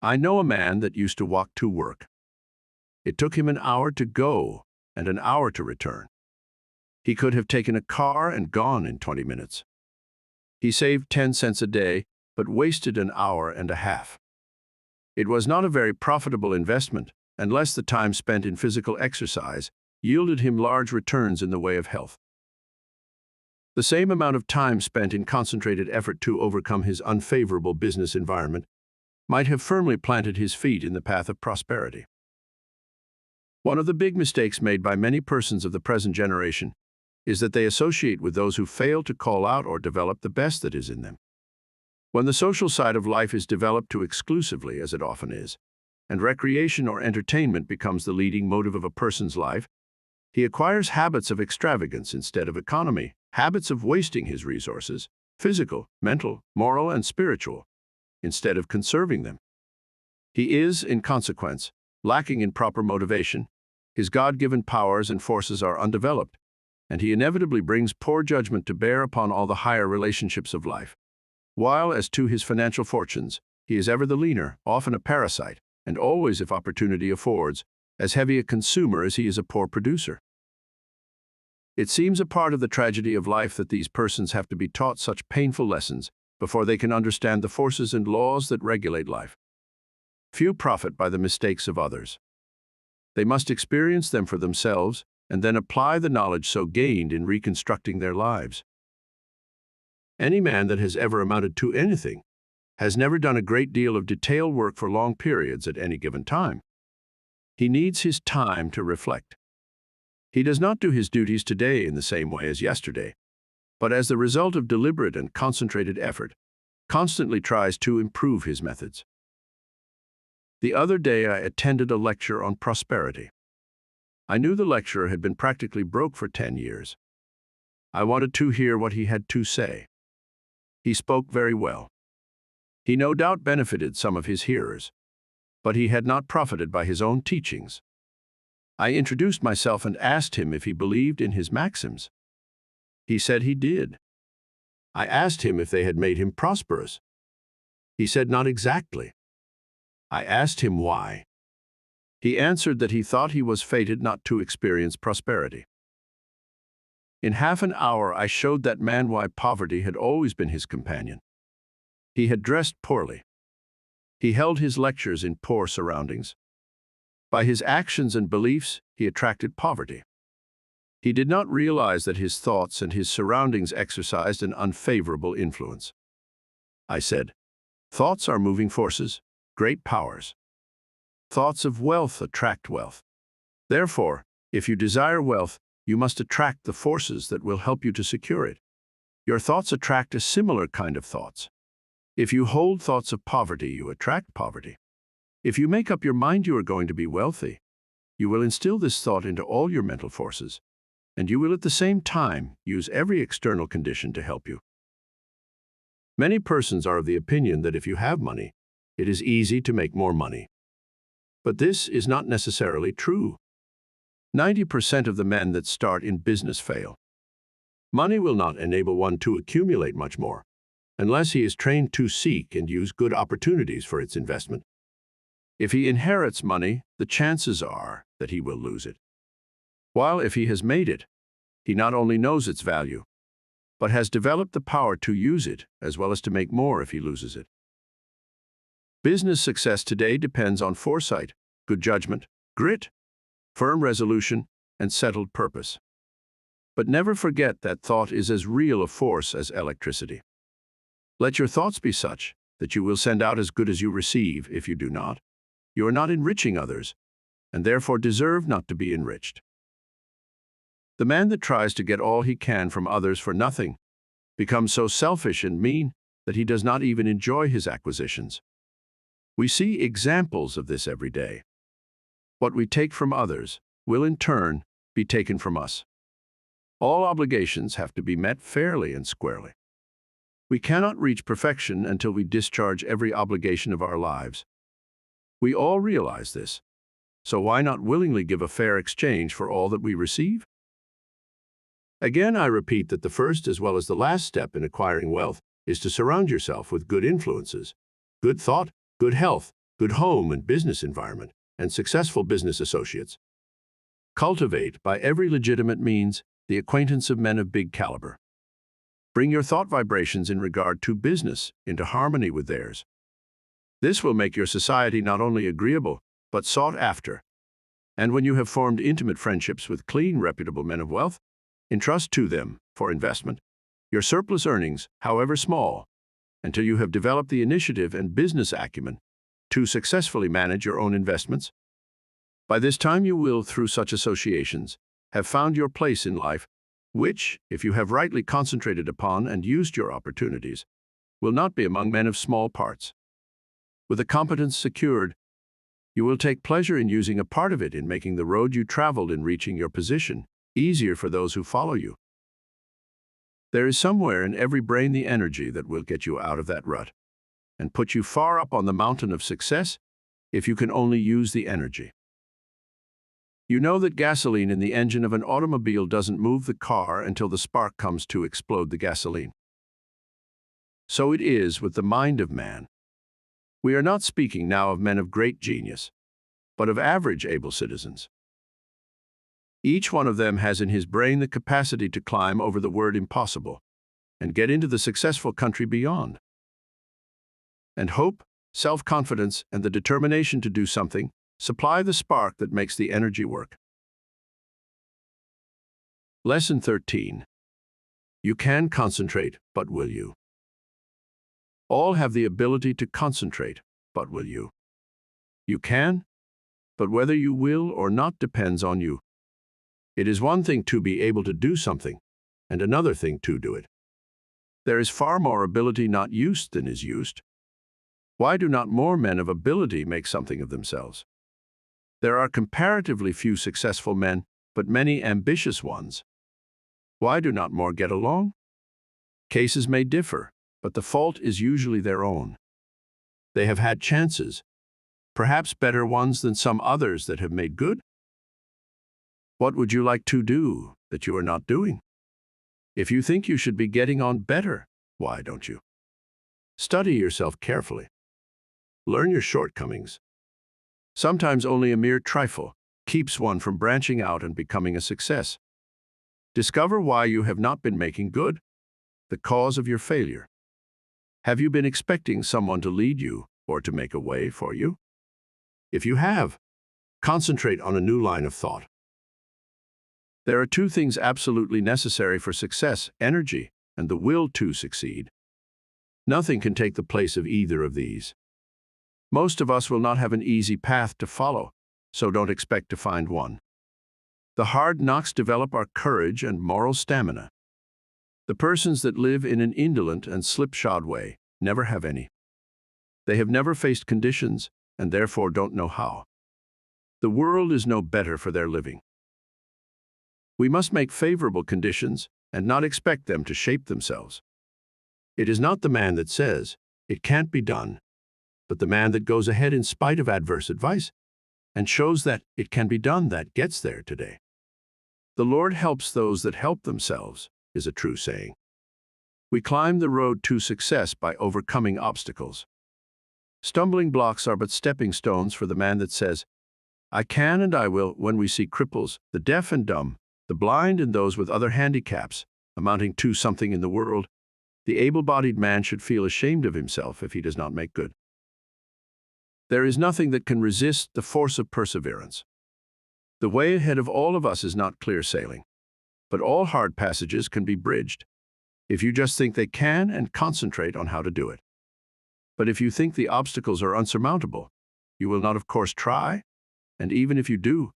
I know a man that used to walk to work. It took him an hour to go and an hour to return. He could have taken a car and gone in 20 minutes. He saved 10 cents a day, but wasted an hour and a half. It was not a very profitable investment, unless the time spent in physical exercise yielded him large returns in the way of health. The same amount of time spent in concentrated effort to overcome his unfavorable business environment might have firmly planted his feet in the path of prosperity. One of the big mistakes made by many persons of the present generation is that they associate with those who fail to call out or develop the best that is in them. When the social side of life is developed too exclusively, as it often is, and recreation or entertainment becomes the leading motive of a person's life, he acquires habits of extravagance instead of economy, habits of wasting his resources, physical, mental, moral, and spiritual, instead of conserving them. He is, in consequence, lacking in proper motivation, his God-given powers and forces are undeveloped, and he inevitably brings poor judgment to bear upon all the higher relationships of life. While, as to his financial fortunes, he is ever the leaner, often a parasite, and always, if opportunity affords, as heavy a consumer as he is a poor producer. It seems a part of the tragedy of life that these persons have to be taught such painful lessons before they can understand the forces and laws that regulate life. Few profit by the mistakes of others. They must experience them for themselves and then apply the knowledge so gained in reconstructing their lives. Any man that has ever amounted to anything has never done a great deal of detailed work for long periods at any given time. He needs his time to reflect. He does not do his duties today in the same way as yesterday, but as the result of deliberate and concentrated effort, constantly tries to improve his methods. The other day I attended a lecture on prosperity. I knew the lecturer had been practically broke for 10 years. I wanted to hear what he had to say. He spoke very well. He no doubt benefited some of his hearers, but he had not profited by his own teachings. I introduced myself and asked him if he believed in his maxims. He said he did. I asked him if they had made him prosperous. He said not exactly. I asked him why. He answered that he thought he was fated not to experience prosperity. In half an hour I showed that man why poverty had always been his companion. He had dressed poorly. He held his lectures in poor surroundings. By his actions and beliefs, he attracted poverty. He did not realize that his thoughts and his surroundings exercised an unfavorable influence. I said, thoughts are moving forces, great powers. Thoughts of wealth attract wealth. Therefore, if you desire wealth, you must attract the forces that will help you to secure it. Your thoughts attract a similar kind of thoughts. If you hold thoughts of poverty, you attract poverty. If you make up your mind you are going to be wealthy, you will instill this thought into all your mental forces, and you will at the same time use every external condition to help you. Many persons are of the opinion that if you have money, it is easy to make more money. But this is not necessarily true. 90% of the men that start in business fail. Money will not enable one to accumulate much more, unless he is trained to seek and use good opportunities for its investment. If he inherits money, the chances are that he will lose it. While if he has made it, he not only knows its value, but has developed the power to use it as well as to make more if he loses it. Business success today depends on foresight, good judgment, grit, firm resolution, and settled purpose. But never forget that thought is as real a force as electricity. Let your thoughts be such that you will send out as good as you receive. If you do not, you are not enriching others, and therefore deserve not to be enriched. The man that tries to get all he can from others for nothing becomes so selfish and mean that he does not even enjoy his acquisitions. We see examples of this every day. What we take from others will in turn be taken from us. All obligations have to be met fairly and squarely. We cannot reach perfection until we discharge every obligation of our lives. We all realize this, so why not willingly give a fair exchange for all that we receive? Again, I repeat that the first as well as the last step in acquiring wealth is to surround yourself with good influences, good thought, good health, good home and business environment, and successful business associates. Cultivate, by every legitimate means, the acquaintance of men of big caliber. Bring your thought vibrations in regard to business into harmony with theirs. This will make your society not only agreeable, but sought after. And when you have formed intimate friendships with clean, reputable men of wealth, entrust to them, for investment, your surplus earnings, however small, until you have developed the initiative and business acumen to successfully manage your own investments. By this time you will, through such associations, have found your place in life, which, if you have rightly concentrated upon and used your opportunities, will not be among men of small parts. With a competence secured, you will take pleasure in using a part of it in making the road you traveled in reaching your position easier for those who follow you. There is somewhere in every brain the energy that will get you out of that rut and put you far up on the mountain of success if you can only use the energy. You know that gasoline in the engine of an automobile doesn't move the car until the spark comes to explode the gasoline. So it is with the mind of man. We are not speaking now of men of great genius, but of average able citizens. Each one of them has in his brain the capacity to climb over the word impossible and get into the successful country beyond. And hope, self-confidence, and the determination to do something supply the spark that makes the energy work. Lesson 13. You can concentrate, but will you? All have the ability to concentrate, but will you? You can, but whether you will or not depends on you. It is one thing to be able to do something, and another thing to do it. There is far more ability not used than is used. Why do not more men of ability make something of themselves? There are comparatively few successful men, but many ambitious ones. Why do not more get along? Cases may differ, but the fault is usually their own. They have had chances, perhaps better ones than some others that have made good. What would you like to do that you are not doing? If you think you should be getting on better, why don't you? Study yourself carefully. Learn your shortcomings. Sometimes only a mere trifle keeps one from branching out and becoming a success. Discover why you have not been making good, the cause of your failure. Have you been expecting someone to lead you or to make a way for you? If you have, Concentrate on a new line of thought. There are two things absolutely necessary for success: energy and the will to succeed. Nothing can take the place of either of these. Most of us will not have an easy path to follow, so don't expect to find one. The hard knocks develop our courage and moral stamina. The persons that live in an indolent and slipshod way never have any. They have never faced conditions and therefore don't know how. The world is no better for their living. We must make favorable conditions and not expect them to shape themselves. It is not the man that says, "It can't be done," but the man that goes ahead in spite of adverse advice and shows that it can be done that gets there today. The Lord helps those that help themselves, is a true saying. We climb the road to success by overcoming obstacles. Stumbling blocks are but stepping stones for the man that says, "I can and I will," when we see cripples, the deaf and dumb, the blind and those with other handicaps, amounting to something in the world. The able-bodied man should feel ashamed of himself if he does not make good. There is nothing that can resist the force of perseverance. The way ahead of all of us is not clear sailing, but all hard passages can be bridged, if you just think they can and concentrate on how to do it. But if you think the obstacles are unsurmountable, you will not of course try, and even if you do,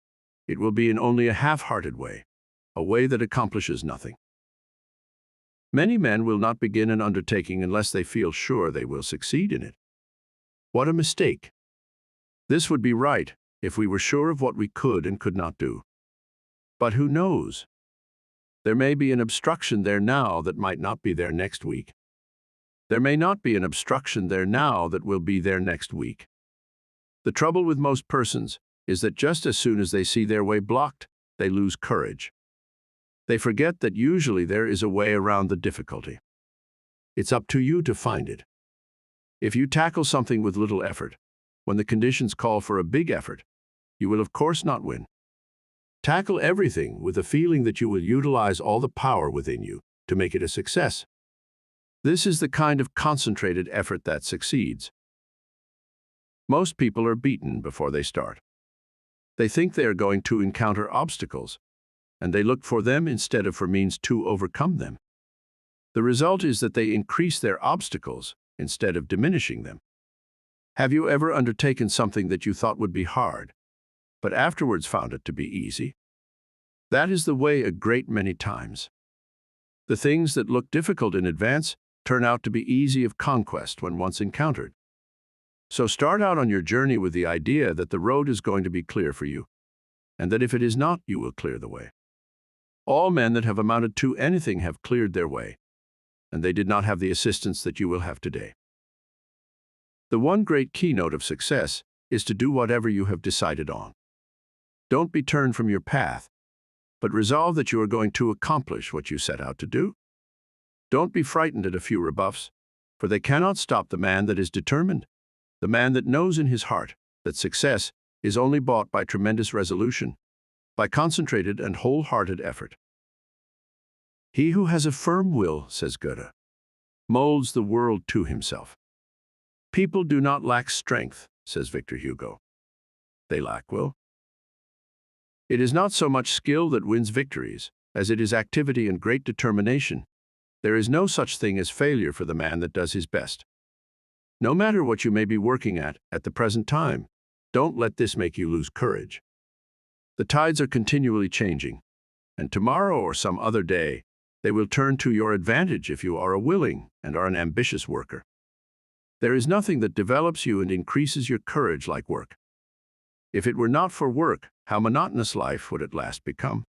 it will be in only a half-hearted way, a way that accomplishes nothing. Many men will not begin an undertaking unless they feel sure they will succeed in it. What a mistake! This would be right if we were sure of what we could and could not do. But who knows? There may be an obstruction there now that might not be there next week. There may not be an obstruction there now that will be there next week. The trouble with most persons is that just as soon as they see their way blocked, they lose courage. They forget that usually there is a way around the difficulty. It's up to you to find it. If you tackle something with little effort, when the conditions call for a big effort, you will of course not win. Tackle everything with a feeling that you will utilize all the power within you to make it a success. This is the kind of concentrated effort that succeeds. Most people are beaten before they start. They think they are going to encounter obstacles, and they look for them instead of for means to overcome them. The result is that they increase their obstacles instead of diminishing them. Have you ever undertaken something that you thought would be hard, but afterwards found it to be easy? That is the way a great many times. The things that look difficult in advance turn out to be easy of conquest when once encountered. So start out on your journey with the idea that the road is going to be clear for you, and that if it is not, you will clear the way. All men that have amounted to anything have cleared their way, and they did not have the assistance that you will have today. The one great keynote of success is to do whatever you have decided on. Don't be turned from your path, but resolve that you are going to accomplish what you set out to do. Don't be frightened at a few rebuffs, for they cannot stop the man that is determined, the man that knows in his heart that success is only bought by tremendous resolution, by concentrated and wholehearted effort. He who has a firm will, says Goethe, molds the world to himself. People do not lack strength, says Victor Hugo. They lack will. It is not so much skill that wins victories, as it is activity and great determination. There is no such thing as failure for the man that does his best. No matter what you may be working at the present time, don't let this make you lose courage. The tides are continually changing, and tomorrow or some other day, they will turn to your advantage if you are a willing and are an ambitious worker. There is nothing that develops you and increases your courage like work. If it were not for work, how monotonous life would at last become?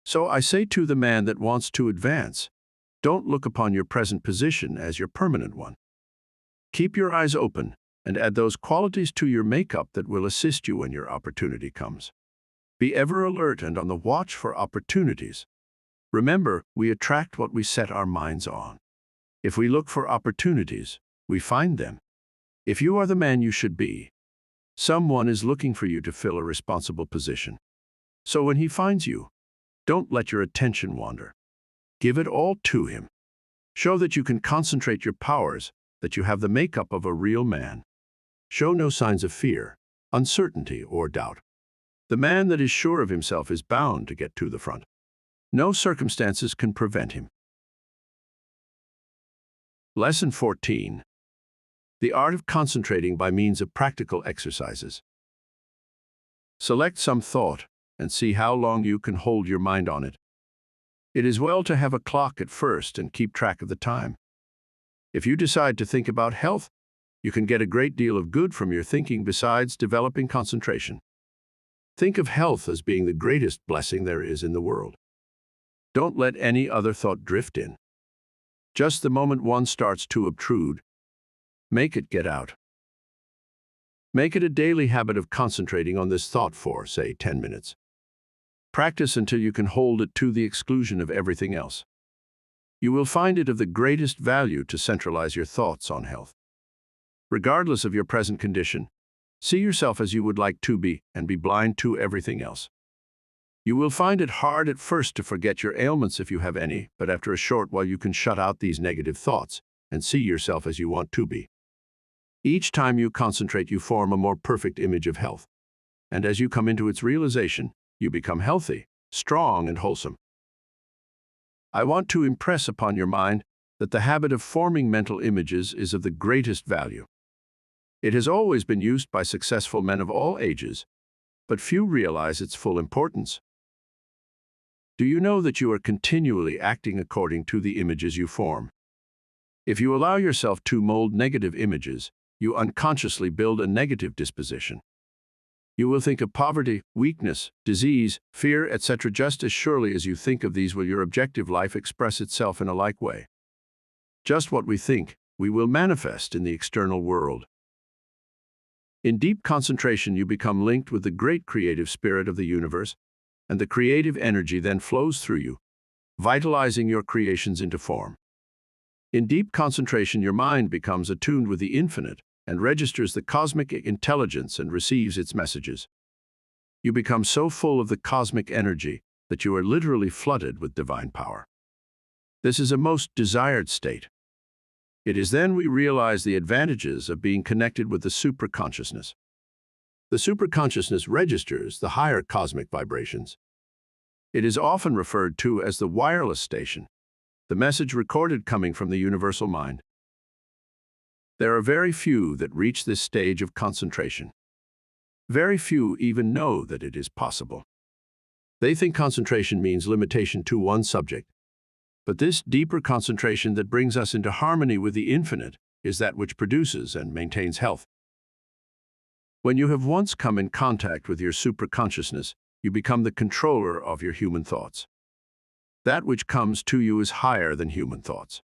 So I say to the man that wants to advance, don't look upon your present position as your permanent one. Keep your eyes open and add those qualities to your makeup that will assist you when your opportunity comes. Be ever alert and on the watch for opportunities. Remember, we attract what we set our minds on. If we look for opportunities, we find them. If you are the man you should be, someone is looking for you to fill a responsible position. So when he finds you, don't let your attention wander. Give it all to him. Show that you can concentrate your powers, that you have the makeup of a real man. Show no signs of fear, uncertainty, or doubt. The man that is sure of himself is bound to get to the front. No circumstances can prevent him. Lesson 14. The art of concentrating by means of practical exercises. Select some thought and see how long you can hold your mind on it. It is well to have a clock at first and keep track of the time. If you decide to think about health, you can get a great deal of good from your thinking besides developing concentration. Think of health as being the greatest blessing there is in the world. Don't let any other thought drift in. Just the moment one starts to obtrude, make it get out. Make it a daily habit of concentrating on this thought for, say, 10 minutes. Practice until you can hold it to the exclusion of everything else. You will find it of the greatest value to centralize your thoughts on health. Regardless of your present condition, see yourself as you would like to be and be blind to everything else. You will find it hard at first to forget your ailments if you have any, but after a short while you can shut out these negative thoughts and see yourself as you want to be. Each time you concentrate, you form a more perfect image of health. And as you come into its realization, you become healthy, strong, and wholesome. I want to impress upon your mind that the habit of forming mental images is of the greatest value. It has always been used by successful men of all ages, but few realize its full importance. Do you know that you are continually acting according to the images you form? If you allow yourself to mold negative images, you unconsciously build a negative disposition. You will think of poverty, weakness, disease, fear, etc. Just as surely as you think of these will your objective life express itself in a like way. Just what we think, we will manifest in the external world. In deep concentration, you become linked with the great creative spirit of the universe, and the creative energy then flows through you, vitalizing your creations into form. In deep concentration, your mind becomes attuned with the infinite and registers the cosmic intelligence and receives its messages. You become so full of the cosmic energy that you are literally flooded with divine power. This is a most desired state. It is then we realize the advantages of being connected with the superconsciousness. The superconsciousness registers the higher cosmic vibrations. It is often referred to as the wireless station, the message recorded coming from the universal mind. There are very few that reach this stage of concentration. Very few even know that it is possible. They think concentration means limitation to one subject. But this deeper concentration that brings us into harmony with the infinite is that which produces and maintains health. When you have once come in contact with your superconsciousness, you become the controller of your human thoughts. That which comes to you is higher than human thoughts.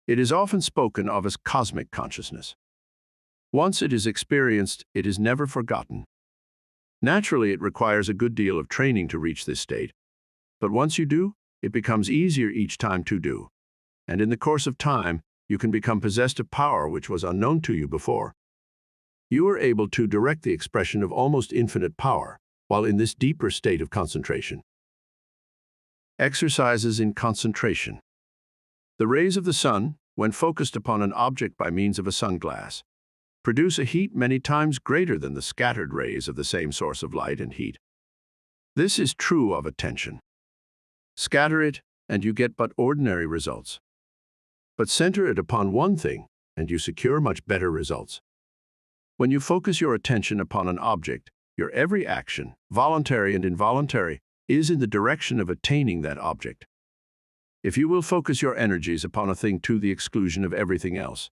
It is often spoken of as cosmic consciousness. Once it is experienced, it is never forgotten. Naturally, it requires a good deal of training to reach this state, but once you do, it becomes easier each time to do. And in the course of time, you can become possessed of power which was unknown to you before. You are able to direct the expression of almost infinite power while in this deeper state of concentration. Exercises in concentration. The rays of the sun, when focused upon an object by means of a sunglass, produce a heat many times greater than the scattered rays of the same source of light and heat. This is true of attention. Scatter it, and you get but ordinary results. But center it upon one thing, and you secure much better results. When you focus your attention upon an object, your every action, voluntary and involuntary, is in the direction of attaining that object. If you will focus your energies upon a thing to the exclusion of everything else,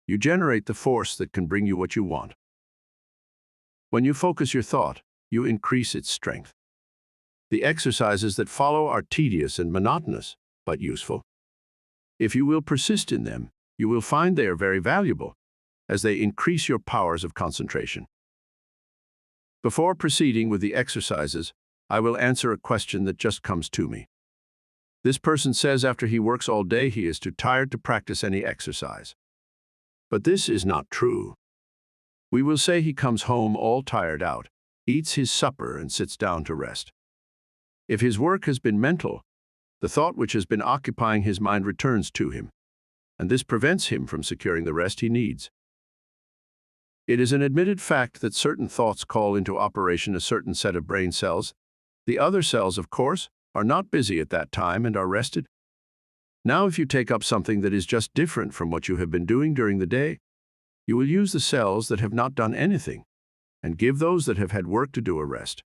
you generate the force that can bring you what you want. When you focus your thought, you increase its strength. The exercises that follow are tedious and monotonous, but useful. If you will persist in them, you will find they are very valuable, as they increase your powers of concentration. Before proceeding with the exercises, I will answer a question that just comes to me. This person says after he works all day he is too tired to practice any exercise. But this is not true. We will say he comes home all tired out, eats his supper and sits down to rest. If his work has been mental, the thought which has been occupying his mind returns to him, and this prevents him from securing the rest he needs. It is an admitted fact that certain thoughts call into operation a certain set of brain cells. The other cells, of course, are not busy at that time and are rested. Now, if you take up something that is just different from what you have been doing during the day, you will use the cells that have not done anything and give those that have had work to do a rest.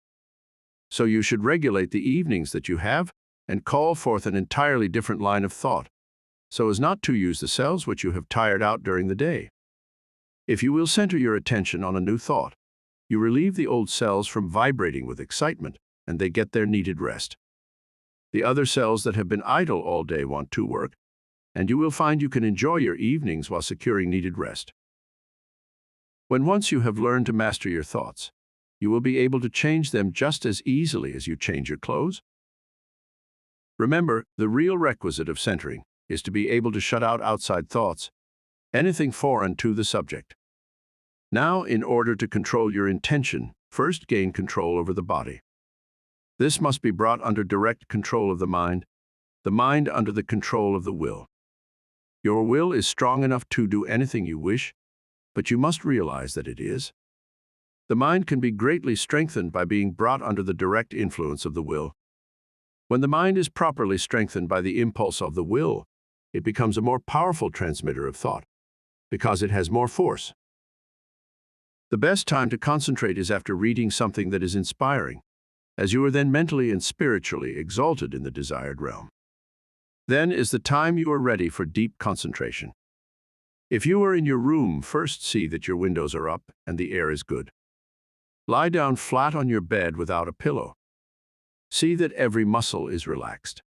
So you should regulate the evenings that you have and call forth an entirely different line of thought, so as not to use the cells which you have tired out during the day. If you will center your attention on a new thought, you relieve the old cells from vibrating with excitement, and they get their needed rest. The other cells that have been idle all day want to work, and you will find you can enjoy your evenings while securing needed rest. When once you have learned to master your thoughts, you will be able to change them just as easily as you change your clothes. Remember, the real requisite of centering is to be able to shut out outside thoughts, anything foreign to the subject. Now, in order to control your intention, first gain control over the body. This must be brought under direct control of the mind under the control of the will. Your will is strong enough to do anything you wish, but you must realize that it is. The mind can be greatly strengthened by being brought under the direct influence of the will. When the mind is properly strengthened by the impulse of the will, it becomes a more powerful transmitter of thought, because it has more force. The best time to concentrate is after reading something that is inspiring, as you are then mentally and spiritually exalted in the desired realm. Then is the time you are ready for deep concentration. If you are in your room, first see that your windows are up and the air is good. Lie down flat on your bed without a pillow. See that every muscle is relaxed.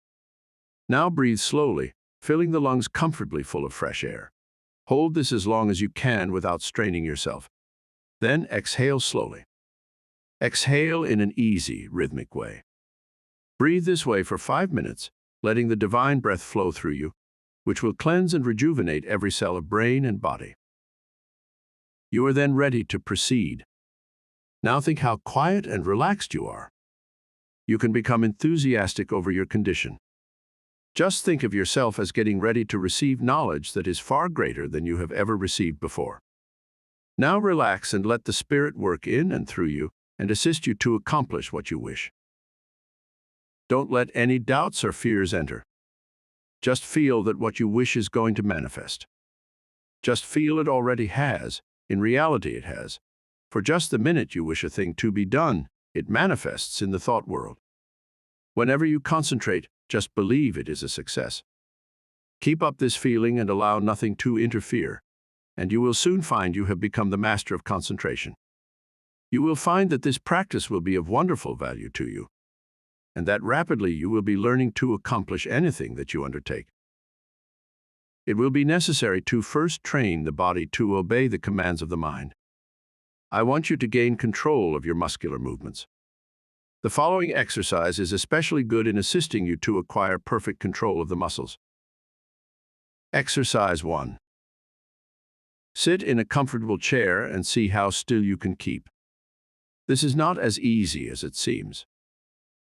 Now breathe slowly, filling the lungs comfortably full of fresh air. Hold this as long as you can without straining yourself. Then exhale slowly. Exhale in an easy, rhythmic way. Breathe this way for 5 minutes, letting the divine breath flow through you, which will cleanse and rejuvenate every cell of brain and body. You are then ready to proceed. Now think how quiet and relaxed you are. You can become enthusiastic over your condition. Just think of yourself as getting ready to receive knowledge that is far greater than you have ever received before. Now relax and let the Spirit work in and through you and assist you to accomplish what you wish. Don't let any doubts or fears enter. Just feel that what you wish is going to manifest. Just feel it already has. In reality, it has. For just the minute you wish a thing to be done, it manifests in the thought world. Whenever you concentrate, just believe it is a success. Keep up this feeling and allow nothing to interfere, and you will soon find you have become the master of concentration. You will find that this practice will be of wonderful value to you, and that rapidly you will be learning to accomplish anything that you undertake. It will be necessary to first train the body to obey the commands of the mind. I want you to gain control of your muscular movements. The following exercise is especially good in assisting you to acquire perfect control of the muscles. Exercise 1. Sit in a comfortable chair and see how still you can keep. This is not as easy as it seems.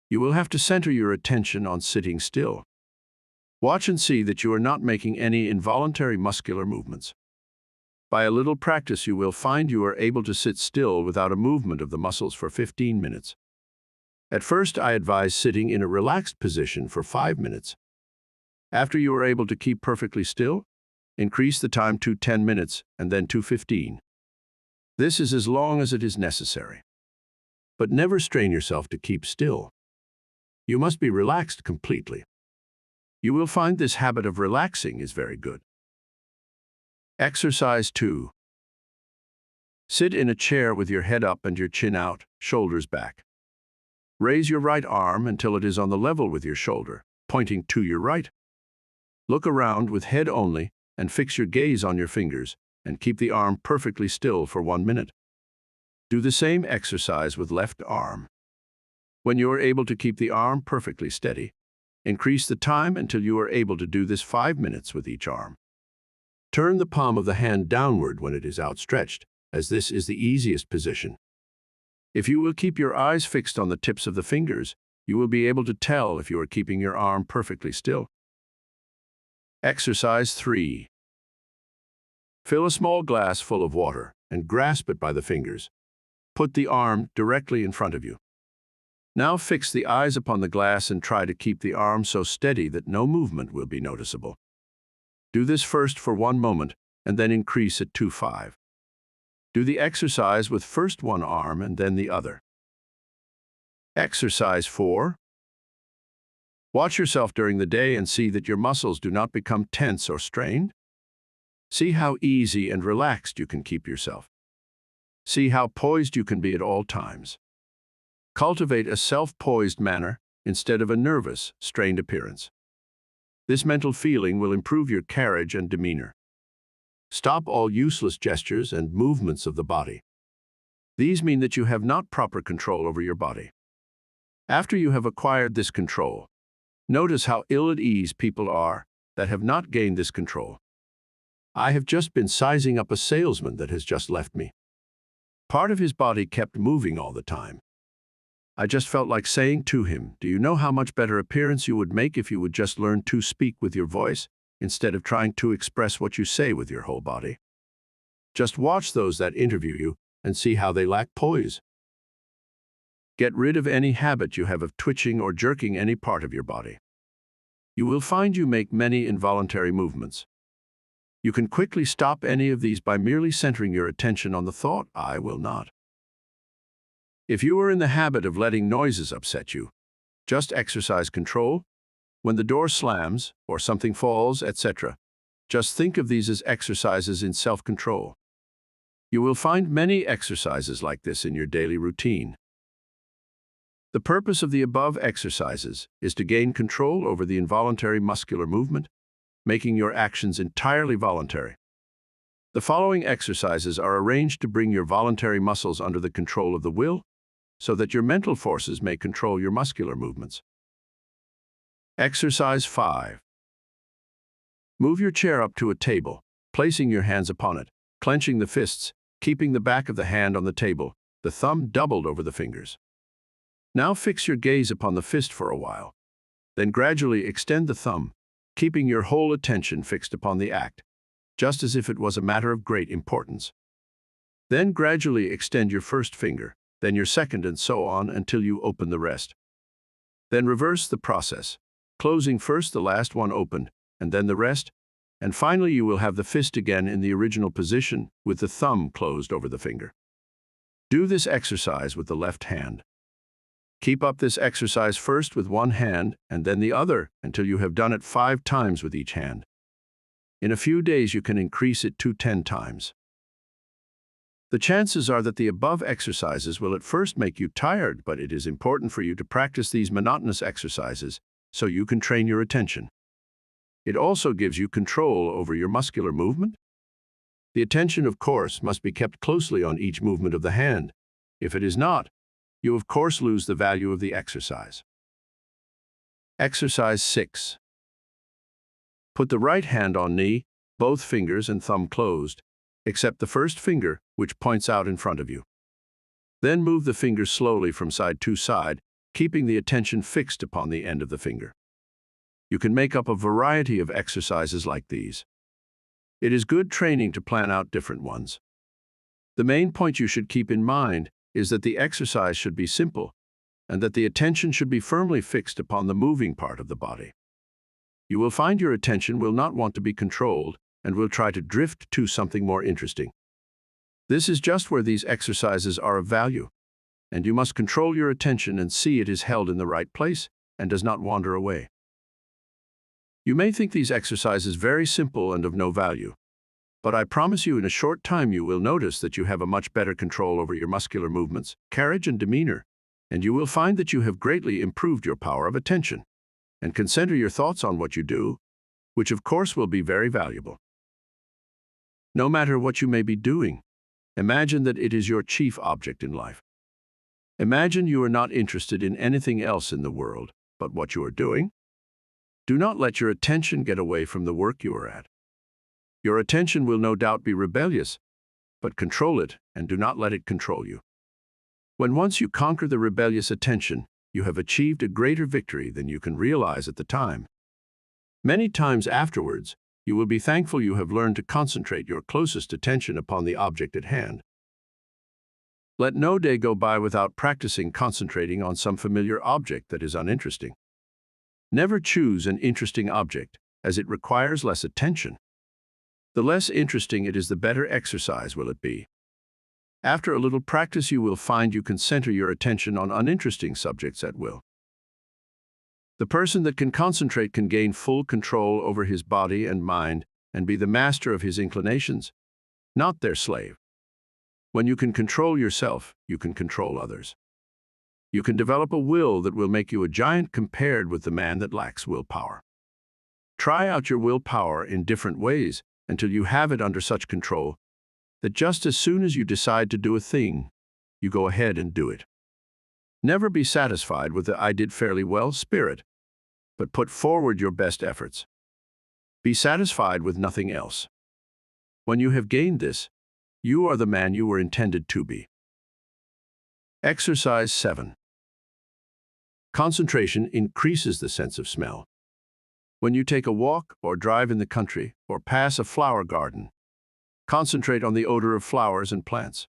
You will have to center your attention on sitting still. Watch and see that you are not making any involuntary muscular movements. By a little practice, you will find you are able to sit still without a movement of the muscles for 15 minutes. At first, I advise sitting in a relaxed position for 5 minutes. After you are able to keep perfectly still, increase the time to 10 minutes and then to 15. This is as long as it is necessary. But never strain yourself to keep still. You must be relaxed completely. You will find this habit of relaxing is very good. Exercise 2. Sit in a chair with your head up and your chin out, shoulders back. Raise your right arm until it is on the level with your shoulder, pointing to your right. Look around with head only and fix your gaze on your fingers and keep the arm perfectly still for 1 minute. Do the same exercise with left arm. When you are able to keep the arm perfectly steady, increase the time until you are able to do this 5 minutes with each arm. Turn the palm of the hand downward when it is outstretched, as this is the easiest position. If you will keep your eyes fixed on the tips of the fingers, you will be able to tell if you are keeping your arm perfectly still. Exercise 3. Fill a small glass full of water and grasp it by the fingers. Put the arm directly in front of you. Now fix the eyes upon the glass and try to keep the arm so steady that no movement will be noticeable. Do this first for 1 moment and then increase it to 5. Do the exercise with first one arm and then the other. Exercise 4. Watch yourself during the day and see that your muscles do not become tense or strained. See how easy and relaxed you can keep yourself. See how poised you can be at all times. Cultivate a self-poised manner instead of a nervous, strained appearance. This mental feeling will improve your carriage and demeanor. Stop all useless gestures and movements of the body. These mean that you have not proper control over your body. After you have acquired this control, notice how ill at ease people are that have not gained this control. I have just been sizing up a salesman that has just left me. Part of his body kept moving all the time. I just felt like saying to him, do you know how much better appearance you would make if you would just learn to speak with your voice instead of trying to express what you say with your whole body? Just watch those that interview you and see how they lack poise. Get rid of any habit you have of twitching or jerking any part of your body. You will find you make many involuntary movements. You can quickly stop any of these by merely centering your attention on the thought, I will not. If you are in the habit of letting noises upset you, just exercise control. When the door slams or something falls, etc., just think of these as exercises in self-control. You will find many exercises like this in your daily routine. The purpose of the above exercises is to gain control over the involuntary muscular movement, making your actions entirely voluntary. The following exercises are arranged to bring your voluntary muscles under the control of the will, so that your mental forces may control your muscular movements. Exercise 5. Move your chair up to a table, placing your hands upon it, clenching the fists, keeping the back of the hand on the table, the thumb doubled over the fingers. Now fix your gaze upon the fist for a while. Then gradually extend the thumb, keeping your whole attention fixed upon the act, just as if it was a matter of great importance. Then gradually extend your first finger, then your second, and so on until you open the rest. Then reverse the process, closing first the last one opened, and then the rest, and finally you will have the fist again in the original position with the thumb closed over the finger. Do this exercise with the left hand. Keep up this exercise first with one hand and then the other until you have done it 5 times with each hand. In a few days you can increase it to 10 times. The chances are that the above exercises will at first make you tired, but it is important for you to practice these monotonous exercises so you can train your attention. It also gives you control over your muscular movement. The attention, of course, must be kept closely on each movement of the hand. If it is not, you of course lose the value of the exercise. Exercise 6. Put the right hand on knee, both fingers and thumb closed, except the first finger, which points out in front of you. Then move the fingers slowly from side to side, keeping the attention fixed upon the end of the finger. You can make up a variety of exercises like these. It is good training to plan out different ones. The main point you should keep in mind is that the exercise should be simple, and that the attention should be firmly fixed upon the moving part of the body. You will find your attention will not want to be controlled and will try to drift to something more interesting. This is just where these exercises are of value, and you must control your attention and see it is held in the right place and does not wander away. You may think these exercises very simple and of no value, but I promise you in a short time you will notice that you have a much better control over your muscular movements, carriage, and demeanor, and you will find that you have greatly improved your power of attention and can center your thoughts on what you do, which of course will be very valuable. No matter what you may be doing, imagine that it is your chief object in life. Imagine you are not interested in anything else in the world but what you are doing. Do not let your attention get away from the work you are at. Your attention will no doubt be rebellious, but control it and do not let it control you. When once you conquer the rebellious attention, you have achieved a greater victory than you can realize at the time. Many times afterwards, you will be thankful you have learned to concentrate your closest attention upon the object at hand. Let no day go by without practicing concentrating on some familiar object that is uninteresting. Never choose an interesting object, as it requires less attention. The less interesting it is, the better exercise will it be. After a little practice, you will find you can center your attention on uninteresting subjects at will. The person that can concentrate can gain full control over his body and mind and be the master of his inclinations, not their slave. When you can control yourself, you can control others. You can develop a will that will make you a giant compared with the man that lacks willpower. Try out your willpower in different ways until you have it under such control that just as soon as you decide to do a thing, you go ahead and do it. Never be satisfied with the "I did fairly well" spirit, but put forward your best efforts. Be satisfied with nothing else. When you have gained this, you are the man you were intended to be. Exercise 7. Concentration increases the sense of smell. When you take a walk or drive in the country or pass a flower garden, concentrate on the odor of flowers and plants.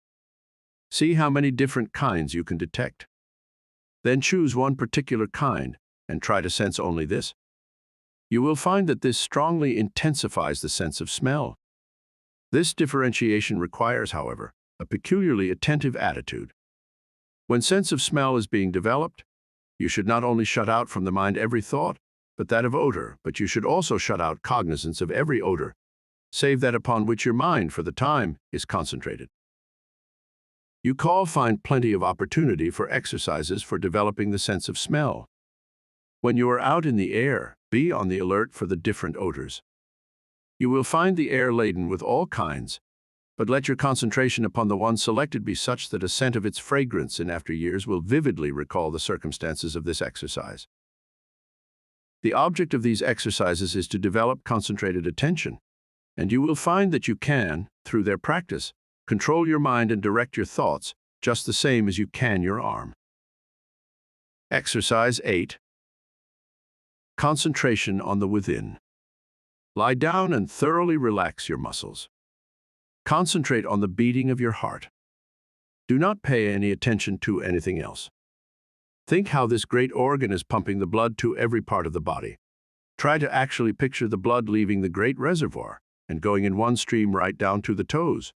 See how many different kinds you can detect. Then choose one particular kind and try to sense only this. You will find that this strongly intensifies the sense of smell. This differentiation requires, however, a peculiarly attentive attitude. When sense of smell is being developed, you should not only shut out from the mind every thought, but that of odor, but you should also shut out cognizance of every odor, save that upon which your mind, for the time, is concentrated. You find plenty of opportunity for exercises for developing the sense of smell. When you are out in the air, be on the alert for the different odors. You will find the air laden with all kinds, but let your concentration upon the one selected be such that a scent of its fragrance in after years will vividly recall the circumstances of this exercise. The object of these exercises is to develop concentrated attention, and you will find that you can, through their practice, control your mind and direct your thoughts just the same as you can your arm. Exercise 8. Concentration on the within. Lie down and thoroughly relax your muscles. Concentrate on the beating of your heart. Do not pay any attention to anything else. Think how this great organ is pumping the blood to every part of the body. Try to actually picture the blood leaving the great reservoir and going in one stream right down to the toes.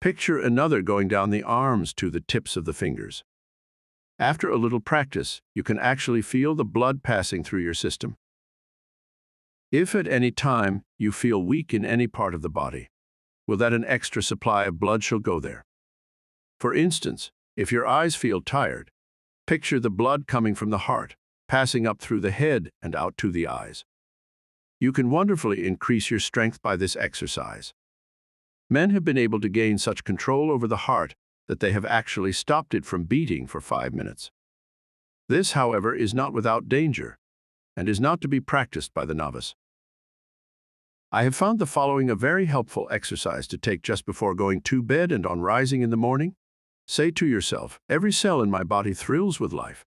Picture another going down the arms to the tips of the fingers. After a little practice, you can actually feel the blood passing through your system. If at any time you feel weak in any part of the body, will that an extra supply of blood shall go there. For instance, if your eyes feel tired, picture the blood coming from the heart, passing up through the head and out to the eyes. You can wonderfully increase your strength by this exercise. Men have been able to gain such control over the heart that they have actually stopped it from beating for 5 minutes. This, however, is not without danger, and is not to be practiced by the novice. I have found the following a very helpful exercise to take just before going to bed and on rising in the morning. Say to yourself, every cell in my body thrills with life.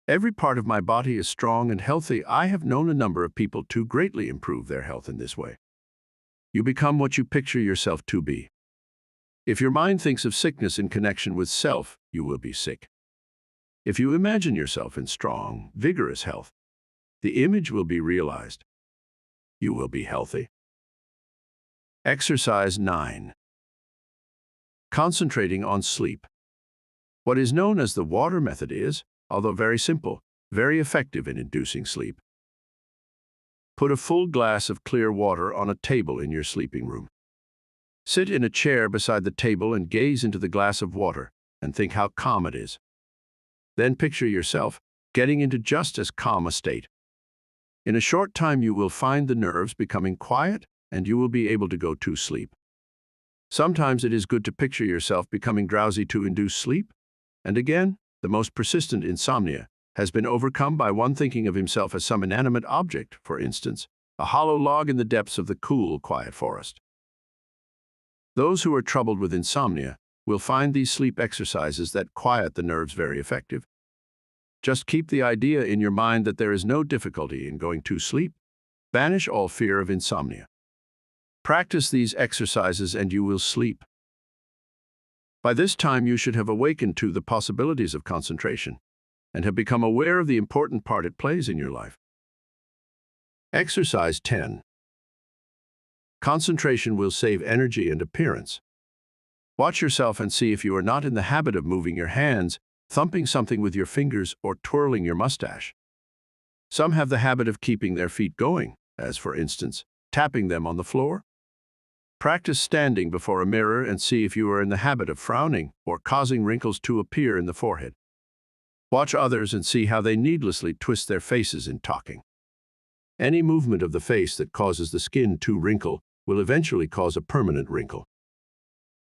Every part of my body is strong and healthy. I have known a number of people to greatly improve their health in this way. You become what you picture yourself to be. If your mind thinks of sickness in connection with self, you will be sick. If you imagine yourself in strong, vigorous health, the image will be realized. You will be healthy. Exercise 9. Concentrating on sleep. What is known as the water method is, although very simple, very effective in inducing sleep. Put a full glass of clear water on a table in your sleeping room. Sit in a chair beside the table and gaze into the glass of water and think how calm it is. Then picture yourself getting into just as calm a state. In a short time you will find the nerves becoming quiet and you will be able to go to sleep. Sometimes it is good to picture yourself becoming drowsy to induce sleep. And again, the most persistent insomnia has been overcome by one thinking of himself as some inanimate object, for instance, a hollow log in the depths of the cool, quiet forest. Those who are troubled with insomnia will find these sleep exercises that quiet the nerves very effective. Just keep the idea in your mind that there is no difficulty in going to sleep. Banish all fear of insomnia. Practice these exercises and you will sleep. By this time, you should have awakened to the possibilities of concentration and have become aware of the important part it plays in your life. Exercise 10. Concentration will save energy and appearance. Watch yourself and see if you are not in the habit of moving your hands, thumping something with your fingers, or twirling your mustache. Some have the habit of keeping their feet going, as for instance, tapping them on the floor. Practice standing before a mirror and see if you are in the habit of frowning or causing wrinkles to appear in the forehead. Watch others and see how they needlessly twist their faces in talking. Any movement of the face that causes the skin to wrinkle will eventually cause a permanent wrinkle.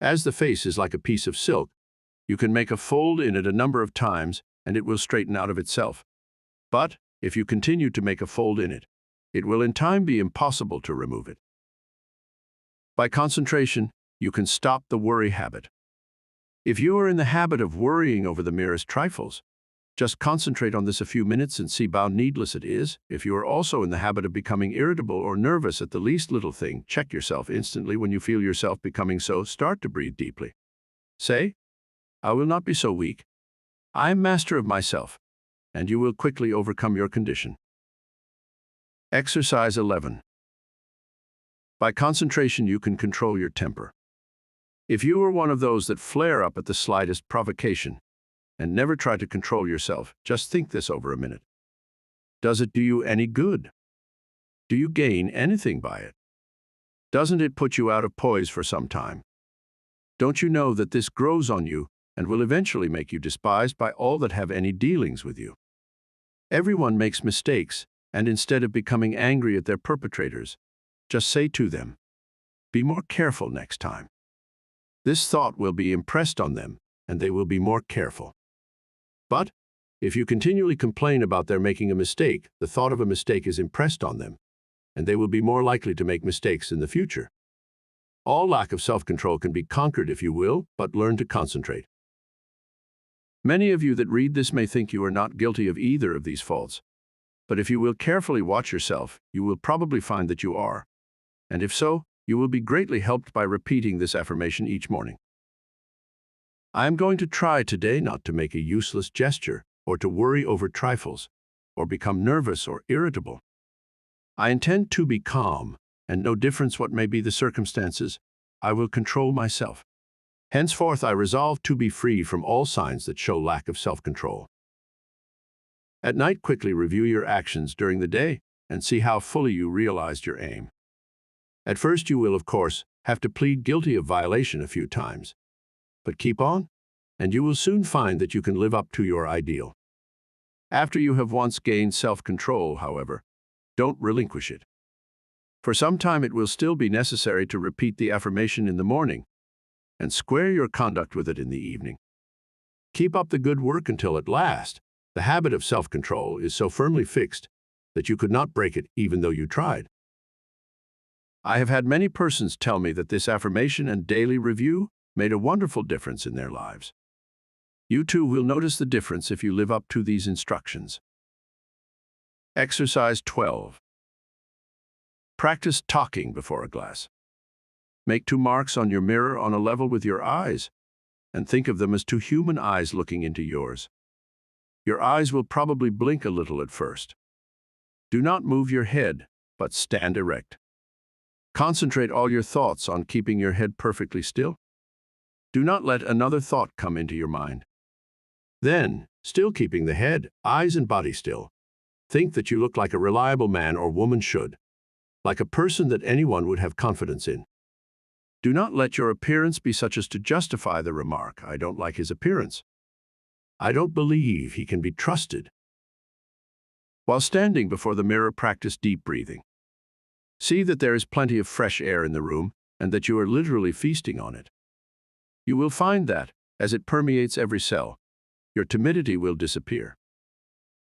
As the face is like a piece of silk, you can make a fold in it a number of times and it will straighten out of itself. But if you continue to make a fold in it, it will in time be impossible to remove it. By concentration, you can stop the worry habit. If you are in the habit of worrying over the merest trifles, just concentrate on this a few minutes and see how needless it is. If you are also in the habit of becoming irritable or nervous at the least little thing, check yourself instantly when you feel yourself becoming so. Start to breathe deeply. Say, "I will not be so weak. I am master of myself," and you will quickly overcome your condition. Exercise 11. By concentration, you can control your temper. If you are one of those that flare up at the slightest provocation and never try to control yourself, just think this over a minute. Does it do you any good? Do you gain anything by it? Doesn't it put you out of poise for some time? Don't you know that this grows on you and will eventually make you despised by all that have any dealings with you? Everyone makes mistakes, and instead of becoming angry at their perpetrators, just say to them, "Be more careful next time." This thought will be impressed on them, and they will be more careful. But if you continually complain about their making a mistake, the thought of a mistake is impressed on them, and they will be more likely to make mistakes in the future. All lack of self-control can be conquered if you will, but learn to concentrate. Many of you that read this may think you are not guilty of either of these faults, but if you will carefully watch yourself, you will probably find that you are. And if so, you will be greatly helped by repeating this affirmation each morning. I am going to try today not to make a useless gesture or to worry over trifles or become nervous or irritable. I intend to be calm, and no difference what may be the circumstances, I will control myself. Henceforth, I resolve to be free from all signs that show lack of self-control. At night, quickly review your actions during the day and see how fully you realized your aim. At first, you will, of course, have to plead guilty of violation a few times. But keep on, and you will soon find that you can live up to your ideal. After you have once gained self-control, however, don't relinquish it. For some time, it will still be necessary to repeat the affirmation in the morning and square your conduct with it in the evening. Keep up the good work until at last, the habit of self-control is so firmly fixed that you could not break it even though you tried. I have had many persons tell me that this affirmation and daily review made a wonderful difference in their lives. You too will notice the difference if you live up to these instructions. Exercise 12. Practice talking before a glass. Make 2 marks on your mirror on a level with your eyes, and think of them as 2 human eyes looking into yours. Your eyes will probably blink a little at first. Do not move your head, but stand erect. Concentrate all your thoughts on keeping your head perfectly still. Do not let another thought come into your mind. Then, still keeping the head, eyes, and body still, think that you look like a reliable man or woman should, like a person that anyone would have confidence in. Do not let your appearance be such as to justify the remark, "I don't like his appearance. I don't believe he can be trusted." While standing before the mirror, practice deep breathing. See that there is plenty of fresh air in the room and that you are literally feasting on it. You will find that, as it permeates every cell, your timidity will disappear.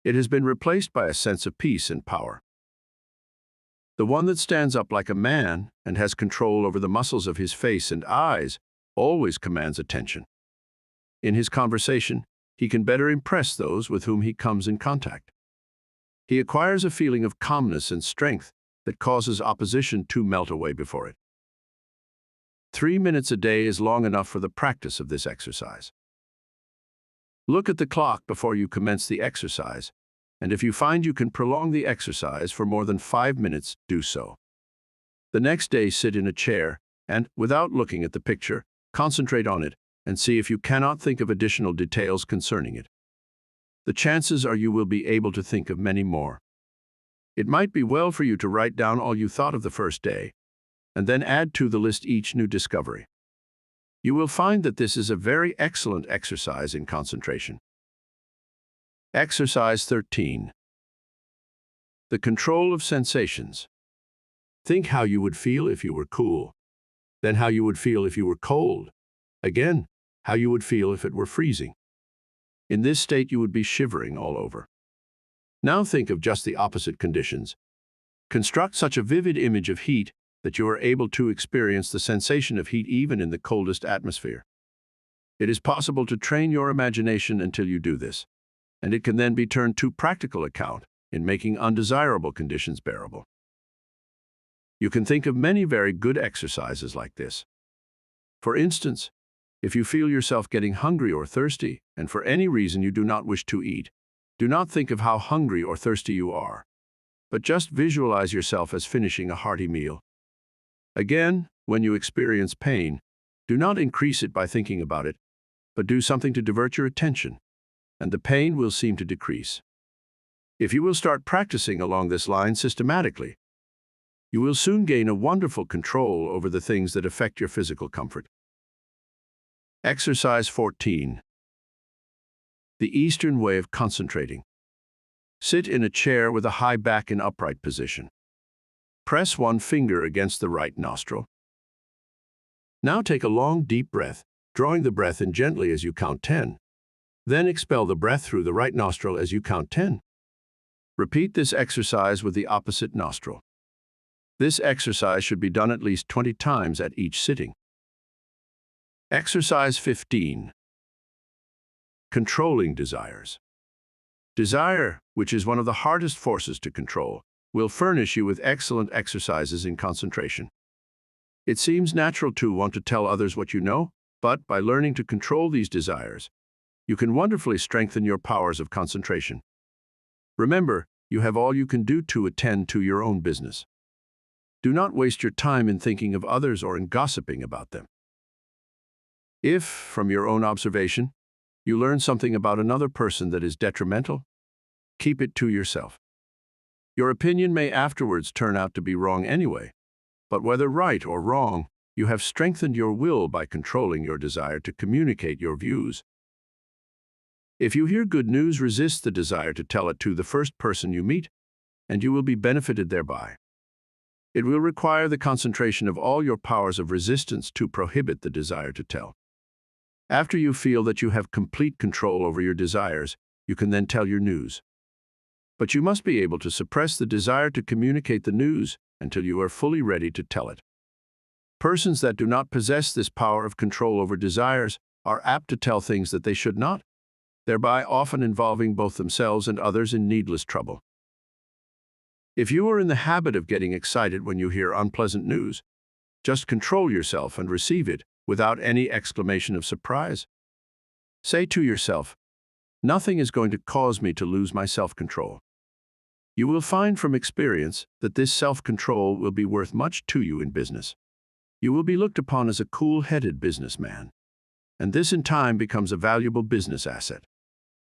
It has been replaced by a sense of peace and power. The one that stands up like a man and has control over the muscles of his face and eyes always commands attention. In his conversation, he can better impress those with whom he comes in contact. He acquires a feeling of calmness and strength that causes opposition to melt away before it. 3 minutes a day is long enough for the practice of this exercise. Look at the clock before you commence the exercise, and if you find you can prolong the exercise for more than 5 minutes, do so. The next day, sit in a chair and, without looking at the picture, concentrate on it and see if you cannot think of additional details concerning it. The chances are you will be able to think of many more. It might be well for you to write down all you thought of the first day, and then add to the list each new discovery. You will find that this is a very excellent exercise in concentration. Exercise 13. The control of sensations. Think how you would feel if you were cool, then how you would feel if you were cold, again, how you would feel if it were freezing. In this state, you would be shivering all over. Now think of just the opposite conditions. Construct such a vivid image of heat that you are able to experience the sensation of heat even in the coldest atmosphere. It is possible to train your imagination until you do this, and it can then be turned to practical account in making undesirable conditions bearable. You can think of many very good exercises like this. For instance, if you feel yourself getting hungry or thirsty, and for any reason you do not wish to eat, do not think of how hungry or thirsty you are, but just visualize yourself as finishing a hearty meal. Again, when you experience pain, do not increase it by thinking about it, but do something to divert your attention, and the pain will seem to decrease. If you will start practicing along this line systematically, you will soon gain a wonderful control over the things that affect your physical comfort. Exercise 14. The Eastern way of concentrating. Sit in a chair with a high back in upright position. Press one finger against the right nostril. Now take a long, deep breath, drawing the breath in gently as you count 10. Then expel the breath through the right nostril as you count 10. Repeat this exercise with the opposite nostril. This exercise should be done at least 20 times at each sitting. Exercise 15. Controlling desires. Desire, which is one of the hardest forces to control, will furnish you with excellent exercises in concentration. It seems natural to want to tell others what you know, but by learning to control these desires, you can wonderfully strengthen your powers of concentration. Remember, you have all you can do to attend to your own business. Do not waste your time in thinking of others or in gossiping about them. If, from your own observation, you learn something about another person that is detrimental, keep it to yourself. Your opinion may afterwards turn out to be wrong anyway, but whether right or wrong, you have strengthened your will by controlling your desire to communicate your views. If you hear good news, resist the desire to tell it to the first person you meet, and you will be benefited thereby. It will require the concentration of all your powers of resistance to prohibit the desire to tell. After you feel that you have complete control over your desires, you can then tell your news. But you must be able to suppress the desire to communicate the news until you are fully ready to tell it. Persons that do not possess this power of control over desires are apt to tell things that they should not, thereby often involving both themselves and others in needless trouble. If you are in the habit of getting excited when you hear unpleasant news, just control yourself and receive it without any exclamation of surprise. Say to yourself, "Nothing is going to cause me to lose my self-control." You will find from experience that this self-control will be worth much to you in business. You will be looked upon as a cool-headed businessman, and this in time becomes a valuable business asset.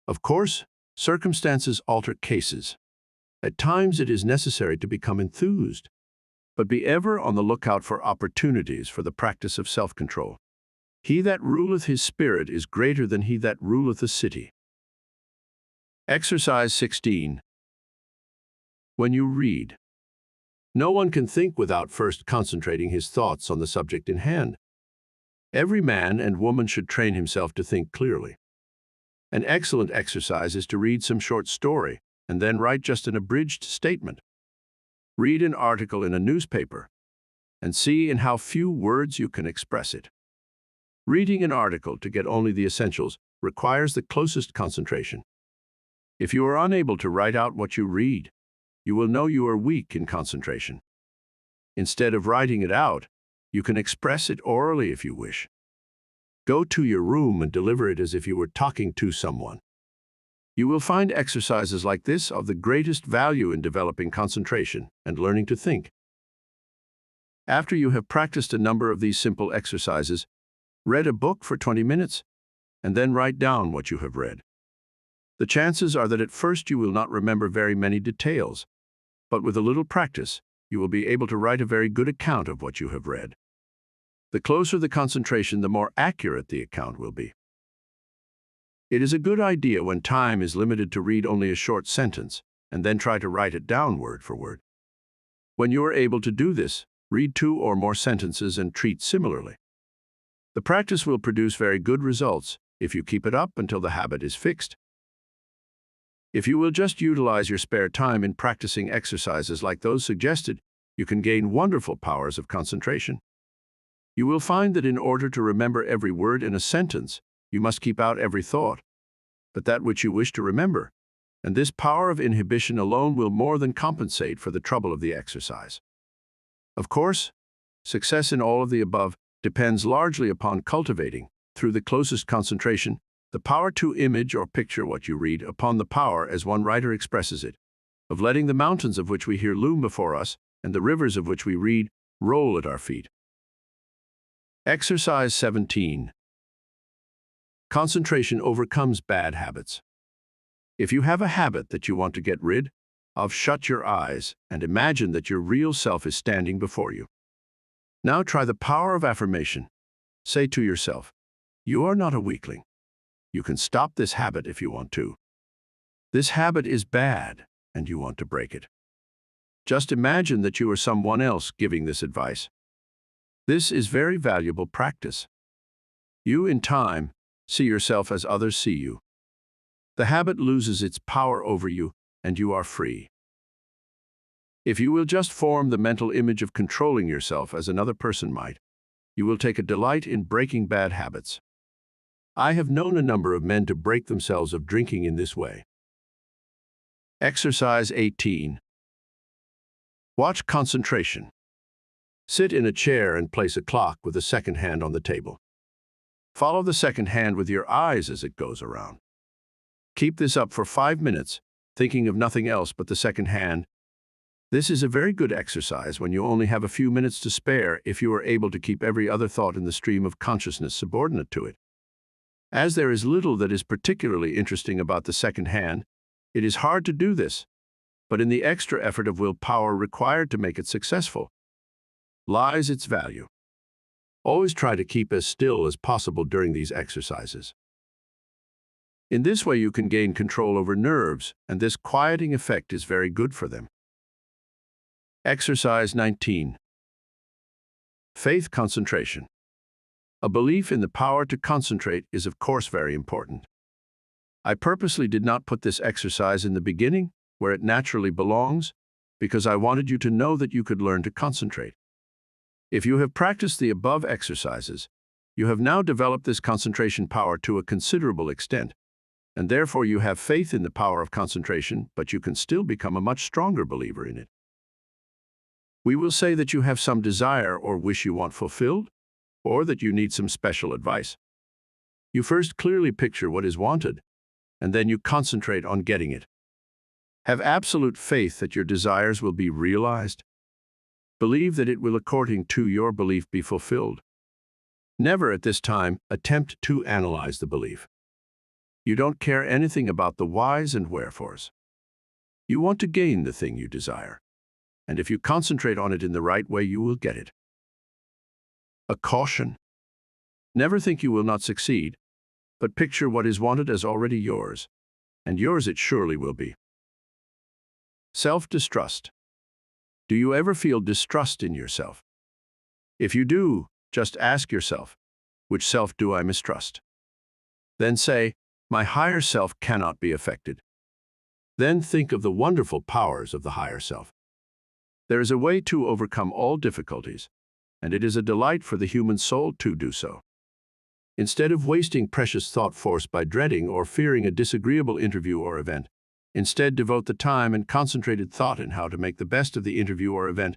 Of course, circumstances alter cases. At times it is necessary to become enthused, but be ever on the lookout for opportunities for the practice of self-control. He that ruleth his spirit is greater than he that ruleth a city. Exercise 16. When you read. No one can think without first concentrating his thoughts on the subject in hand. Every man and woman should train himself to think clearly. An excellent exercise is to read some short story and then write just an abridged statement. Read an article in a newspaper and see in how few words you can express it. Reading an article to get only the essentials requires the closest concentration. If you are unable to write out what you read, you will know you are weak in concentration. Instead of writing it out, You can express it orally if you wish. Go to your room and deliver it as if you were talking to someone. You will find exercises like this of the greatest value in developing concentration and learning to think. After you have practiced a number of these simple exercises, read a book for 20 minutes, and then write down what you have read. The chances are that at first you will not remember very many details, but with a little practice, you will be able to write a very good account of what you have read. The closer the concentration, the more accurate the account will be. It is a good idea when time is limited to read only a short sentence and then try to write it down word for word. When you are able to do this, read 2 or more sentences and treat similarly. The practice will produce very good results if you keep it up until the habit is fixed. If you will just utilize your spare time in practicing exercises like those suggested, you can gain wonderful powers of concentration. You will find that in order to remember every word in a sentence, you must keep out every thought, but that which you wish to remember, and this power of inhibition alone will more than compensate for the trouble of the exercise. Of course, success in all of the above depends largely upon cultivating, through the closest concentration, the power to image or picture what you read, upon the power, as one writer expresses it, of letting the mountains of which we hear loom before us and the rivers of which we read roll at our feet. Exercise 17. Concentration overcomes bad habits. If you have a habit that you want to get rid of, shut your eyes and imagine that your real self is standing before you. Now try the power of affirmation. Say to yourself, "You are not a weakling. You can stop this habit if you want to. This habit is bad and you want to break it." Just imagine that you are someone else giving this advice. This is very valuable practice. You, in time, see yourself as others see you. The habit loses its power over you, and you are free. If you will just form the mental image of controlling yourself as another person might, you will take a delight in breaking bad habits. I have known a number of men to break themselves of drinking in this way. Exercise 18. Watch concentration. Sit in a chair and place a clock with the second hand on the table. Follow the second hand with your eyes as it goes around. Keep this up for 5 minutes, thinking of nothing else but the second hand. This is a very good exercise when you only have a few minutes to spare if you are able to keep every other thought in the stream of consciousness subordinate to it. As there is little that is particularly interesting about the second hand, it is hard to do this, but in the extra effort of willpower required to make it successful lies its value. Always try to keep as still as possible during these exercises. In this way you can gain control over nerves, and this quieting effect is very good for them. Exercise 19. Faith concentration. A belief in the power to concentrate is of course very important. I purposely did not put this exercise in the beginning, where it naturally belongs, because I wanted you to know that you could learn to concentrate. If you have practiced the above exercises, you have now developed this concentration power to a considerable extent, and therefore you have faith in the power of concentration, but you can still become a much stronger believer in it. We will say that you have some desire or wish you want fulfilled, or that you need some special advice. You first clearly picture what is wanted, and then you concentrate on getting it. Have absolute faith that your desires will be realized. Believe that it will, according to your belief, be fulfilled. Never at this time attempt to analyze the belief. You don't care anything about the whys and wherefores. You want to gain the thing you desire, and if you concentrate on it in the right way, you will get it. A caution. Never think you will not succeed, but picture what is wanted as already yours, and yours it surely will be. Self-distrust. Do you ever feel distrust in yourself? If you do, just ask yourself, which self do I mistrust? Then say, my higher self cannot be affected. Then think of the wonderful powers of the higher self. There is a way to overcome all difficulties, and it is a delight for the human soul to do so. Instead of wasting precious thought force by dreading or fearing a disagreeable interview or event, instead devote the time and concentrated thought in how to make the best of the interview or event,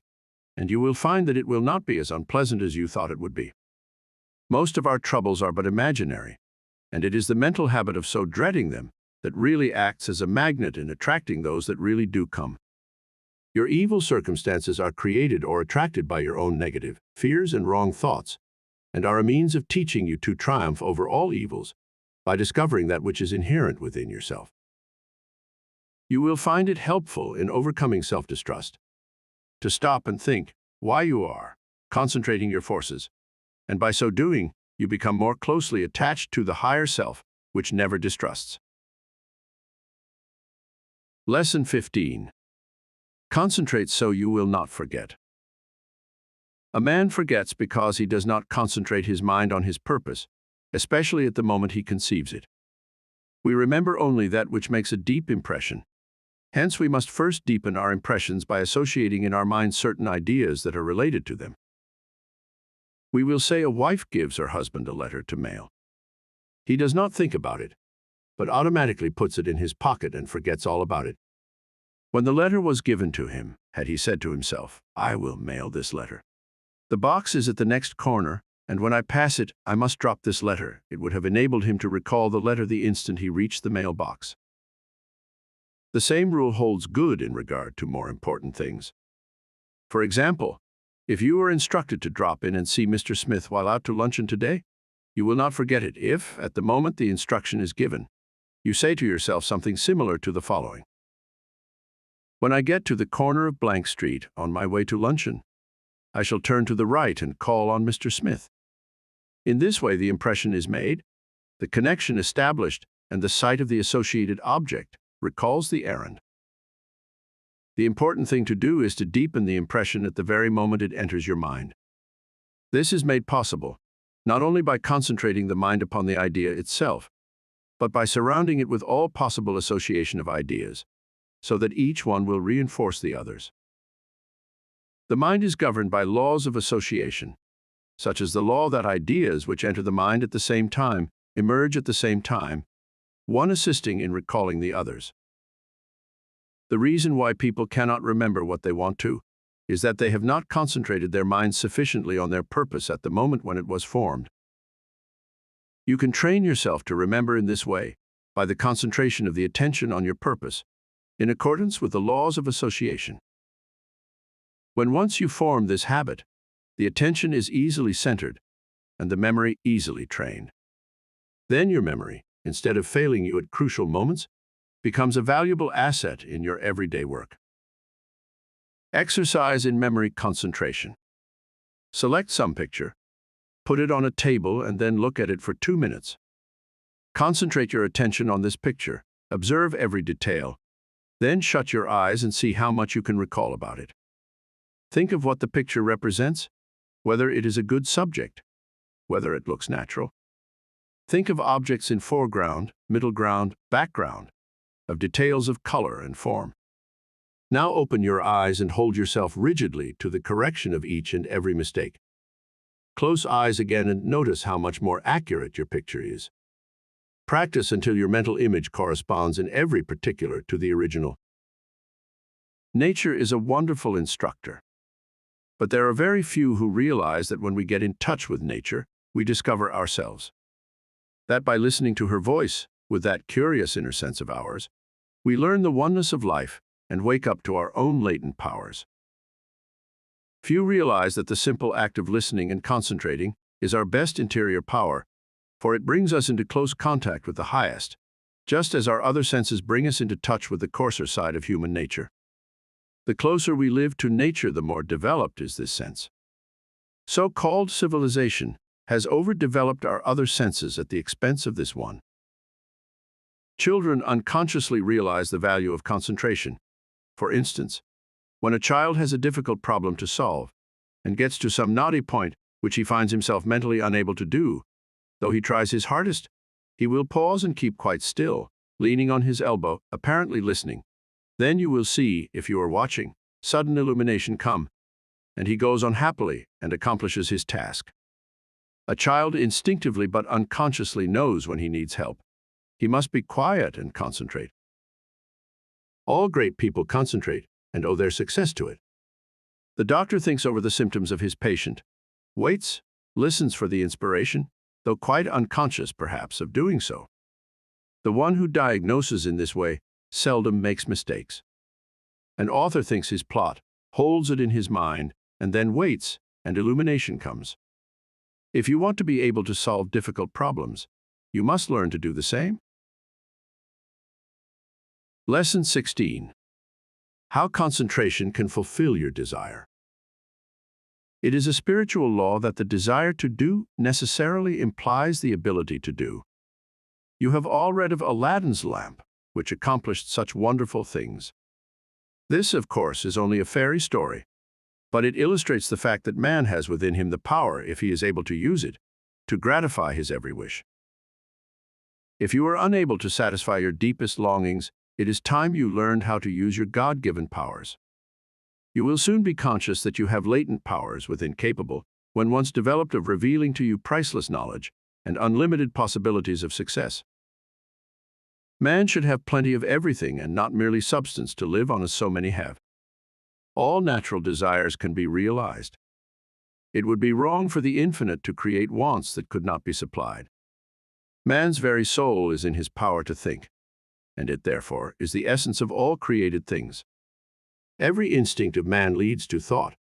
and you will find that it will not be as unpleasant as you thought it would be. Most of our troubles are but imaginary, and it is the mental habit of so dreading them that really acts as a magnet in attracting those that really do come. Your evil circumstances are created or attracted by your own negative fears and wrong thoughts, and are a means of teaching you to triumph over all evils by discovering that which is inherent within yourself. You will find it helpful in overcoming self-distrust to stop and think why you are concentrating your forces, and by so doing, you become more closely attached to the higher self, which never distrusts. Lesson 15. Concentrate so you will not forget. A man forgets because he does not concentrate his mind on his purpose, especially at the moment he conceives it. We remember only that which makes a deep impression. Hence, we must first deepen our impressions by associating in our minds certain ideas that are related to them. We will say a wife gives her husband a letter to mail. He does not think about it, but automatically puts it in his pocket and forgets all about it. When the letter was given to him, had he said to himself, "I will mail this letter. The box is at the next corner, and when I pass it, I must drop this letter," it would have enabled him to recall the letter the instant he reached the mailbox. The same rule holds good in regard to more important things. For example, if you are instructed to drop in and see Mr. Smith while out to luncheon today, you will not forget it if, at the moment the instruction is given, you say to yourself something similar to the following. "When I get to the corner of blank street on my way to luncheon, I shall turn to the right and call on Mr. Smith." In this way, the impression is made, the connection established, and the sight of the associated object recalls the errand. The important thing to do is to deepen the impression at the very moment it enters your mind. This is made possible not only by concentrating the mind upon the idea itself, but by surrounding it with all possible association of ideas, so that each one will reinforce the others. The mind is governed by laws of association, such as the law that ideas which enter the mind at the same time emerge at the same time, one assisting in recalling the others. The reason why people cannot remember what they want to is that they have not concentrated their minds sufficiently on their purpose at the moment when it was formed. You can train yourself to remember in this way by the concentration of the attention on your purpose, in accordance with the laws of association. When once you form this habit, the attention is easily centered and the memory easily trained. Then your memory, instead of failing you at crucial moments, becomes a valuable asset in your everyday work. Exercise in memory concentration. Select some picture, put it on a table, and then look at it for 2 minutes. Concentrate your attention on this picture, observe every detail, then shut your eyes and see how much you can recall about it. Think of what the picture represents, whether it is a good subject, whether it looks natural. Think of objects in foreground, middle ground, background, of details of color and form. Now open your eyes and hold yourself rigidly to the correction of each and every mistake. Close eyes again and notice how much more accurate your picture is. Practice until your mental image corresponds in every particular to the original. Nature is a wonderful instructor, but there are very few who realize that when we get in touch with nature, we discover ourselves. That by listening to her voice, with that curious inner sense of ours, we learn the oneness of life and wake up to our own latent powers. Few realize that the simple act of listening and concentrating is our best interior power, for it brings us into close contact with the highest, just as our other senses bring us into touch with the coarser side of human nature. The closer we live to nature, the more developed is this sense. So-called civilization has overdeveloped our other senses at the expense of this one. Children unconsciously realize the value of concentration. For instance, when a child has a difficult problem to solve and gets to some knotty point which he finds himself mentally unable to do, though he tries his hardest, he will pause and keep quite still, leaning on his elbow, apparently listening. Then you will see, if you are watching, sudden illumination come, and he goes on happily and accomplishes his task. A child instinctively but unconsciously knows when he needs help. He must be quiet and concentrate. All great people concentrate and owe their success to it. The doctor thinks over the symptoms of his patient, waits, listens for the inspiration, though quite unconscious, perhaps, of doing so. The one who diagnoses in this way seldom makes mistakes. An author thinks his plot, holds it in his mind, and then waits, and illumination comes. If you want to be able to solve difficult problems, you must learn to do the same. Lesson 16. How concentration can fulfill your desire. It is a spiritual law that the desire to do necessarily implies the ability to do. You have all read of Aladdin's lamp, which accomplished such wonderful things. This, of course, is only a fairy story, but it illustrates the fact that man has within him the power, if he is able to use it, to gratify his every wish. If you are unable to satisfy your deepest longings, it is time you learned how to use your God-given powers. You will soon be conscious that you have latent powers within capable, when once developed, of revealing to you priceless knowledge and unlimited possibilities of success. Man should have plenty of everything and not merely substance to live on as so many have. All natural desires can be realized. It would be wrong for the infinite to create wants that could not be supplied. Man's very soul is in his power to think, and it, therefore, is the essence of all created things. Every instinct of man leads to thought,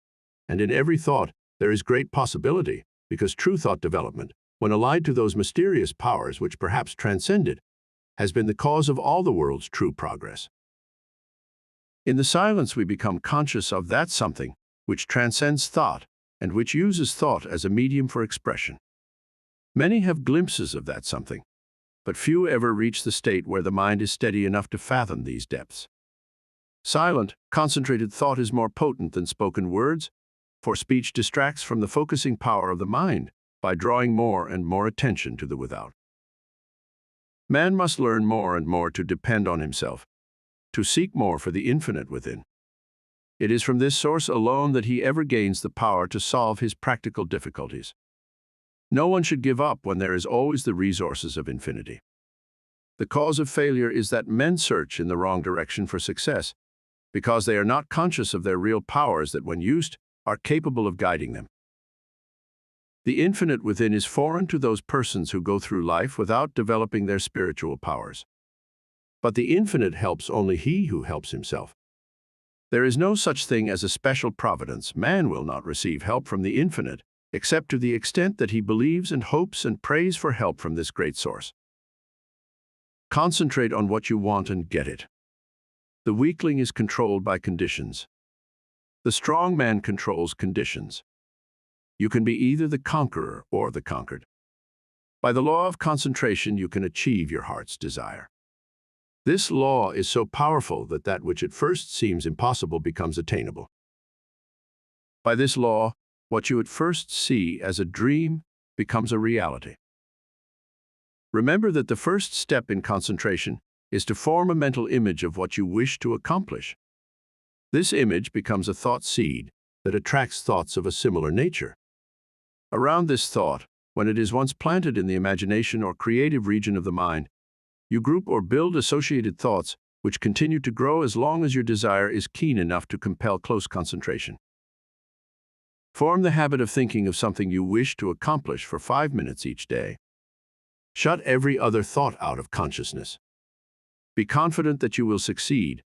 and in every thought there is great possibility, because true thought development, when allied to those mysterious powers which perhaps transcend it, has been the cause of all the world's true progress. In the silence we become conscious of that something which transcends thought and which uses thought as a medium for expression. Many have glimpses of that something, but few ever reach the state where the mind is steady enough to fathom these depths. Silent, concentrated thought is more potent than spoken words, for speech distracts from the focusing power of the mind by drawing more and more attention to the without. Man must learn more and more to depend on himself, to seek more for the infinite within. It is from this source alone that he ever gains the power to solve his practical difficulties. No one should give up when there is always the resources of infinity. The cause of failure is that men search in the wrong direction for success, because they are not conscious of their real powers that, when used, are capable of guiding them. The infinite within is foreign to those persons who go through life without developing their spiritual powers. But the infinite helps only he who helps himself. There is no such thing as a special providence. Man will not receive help from the infinite, except to the extent that he believes and hopes and prays for help from this great source. Concentrate on what you want and get it. The weakling is controlled by conditions. The strong man controls conditions. You can be either the conqueror or the conquered. By the law of concentration, you can achieve your heart's desire. This law is so powerful that that which at first seems impossible becomes attainable. By this law, what you at first see as a dream becomes a reality. Remember that the first step in concentration is to form a mental image of what you wish to accomplish. This image becomes a thought seed that attracts thoughts of a similar nature. Around this thought, when it is once planted in the imagination or creative region of the mind, you group or build associated thoughts which continue to grow as long as your desire is keen enough to compel close concentration. Form the habit of thinking of something you wish to accomplish for 5 minutes each day. Shut every other thought out of consciousness. Be confident that you will succeed.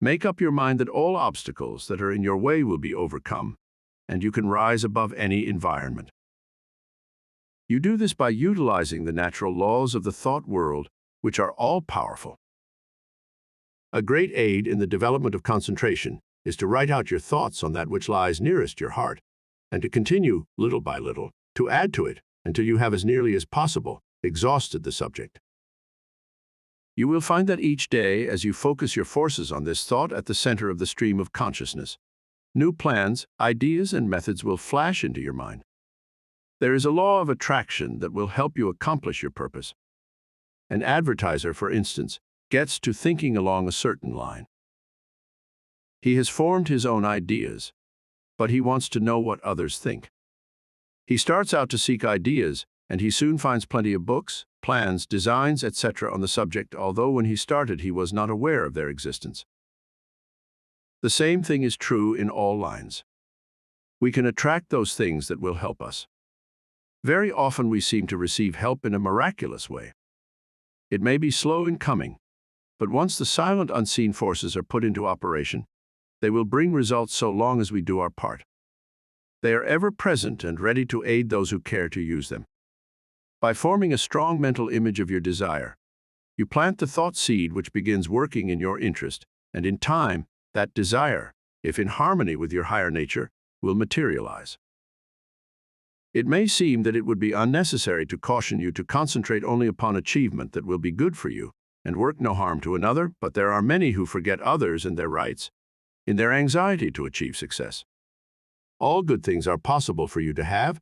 Make up your mind that all obstacles that are in your way will be overcome, and you can rise above any environment. You do this by utilizing the natural laws of the thought world, which are all-powerful. A great aid in the development of concentration is to write out your thoughts on that which lies nearest your heart, and to continue, little by little, to add to it until you have, as nearly as possible, exhausted the subject. You will find that each day, as you focus your forces on this thought at the center of the stream of consciousness, new plans, ideas, and methods will flash into your mind. There is a law of attraction that will help you accomplish your purpose. An advertiser, for instance, gets to thinking along a certain line. He has formed his own ideas, but he wants to know what others think. He starts out to seek ideas, and he soon finds plenty of books, plans, designs, etc. on the subject, although when he started he was not aware of their existence. The same thing is true in all lines. we can attract those things that will help us. Very often we seem to receive help in a miraculous way. It may be slow in coming, but once the silent unseen forces are put into operation, they will bring results so long as we do our part. They are ever present and ready to aid those who care to use them. By forming a strong mental image of your desire, you plant the thought seed which begins working in your interest, and in time, that desire, if in harmony with your higher nature, will materialize. It may seem that it would be unnecessary to caution you to concentrate only upon achievement that will be good for you and work no harm to another, but there are many who forget others and their rights in their anxiety to achieve success. All good things are possible for you to have,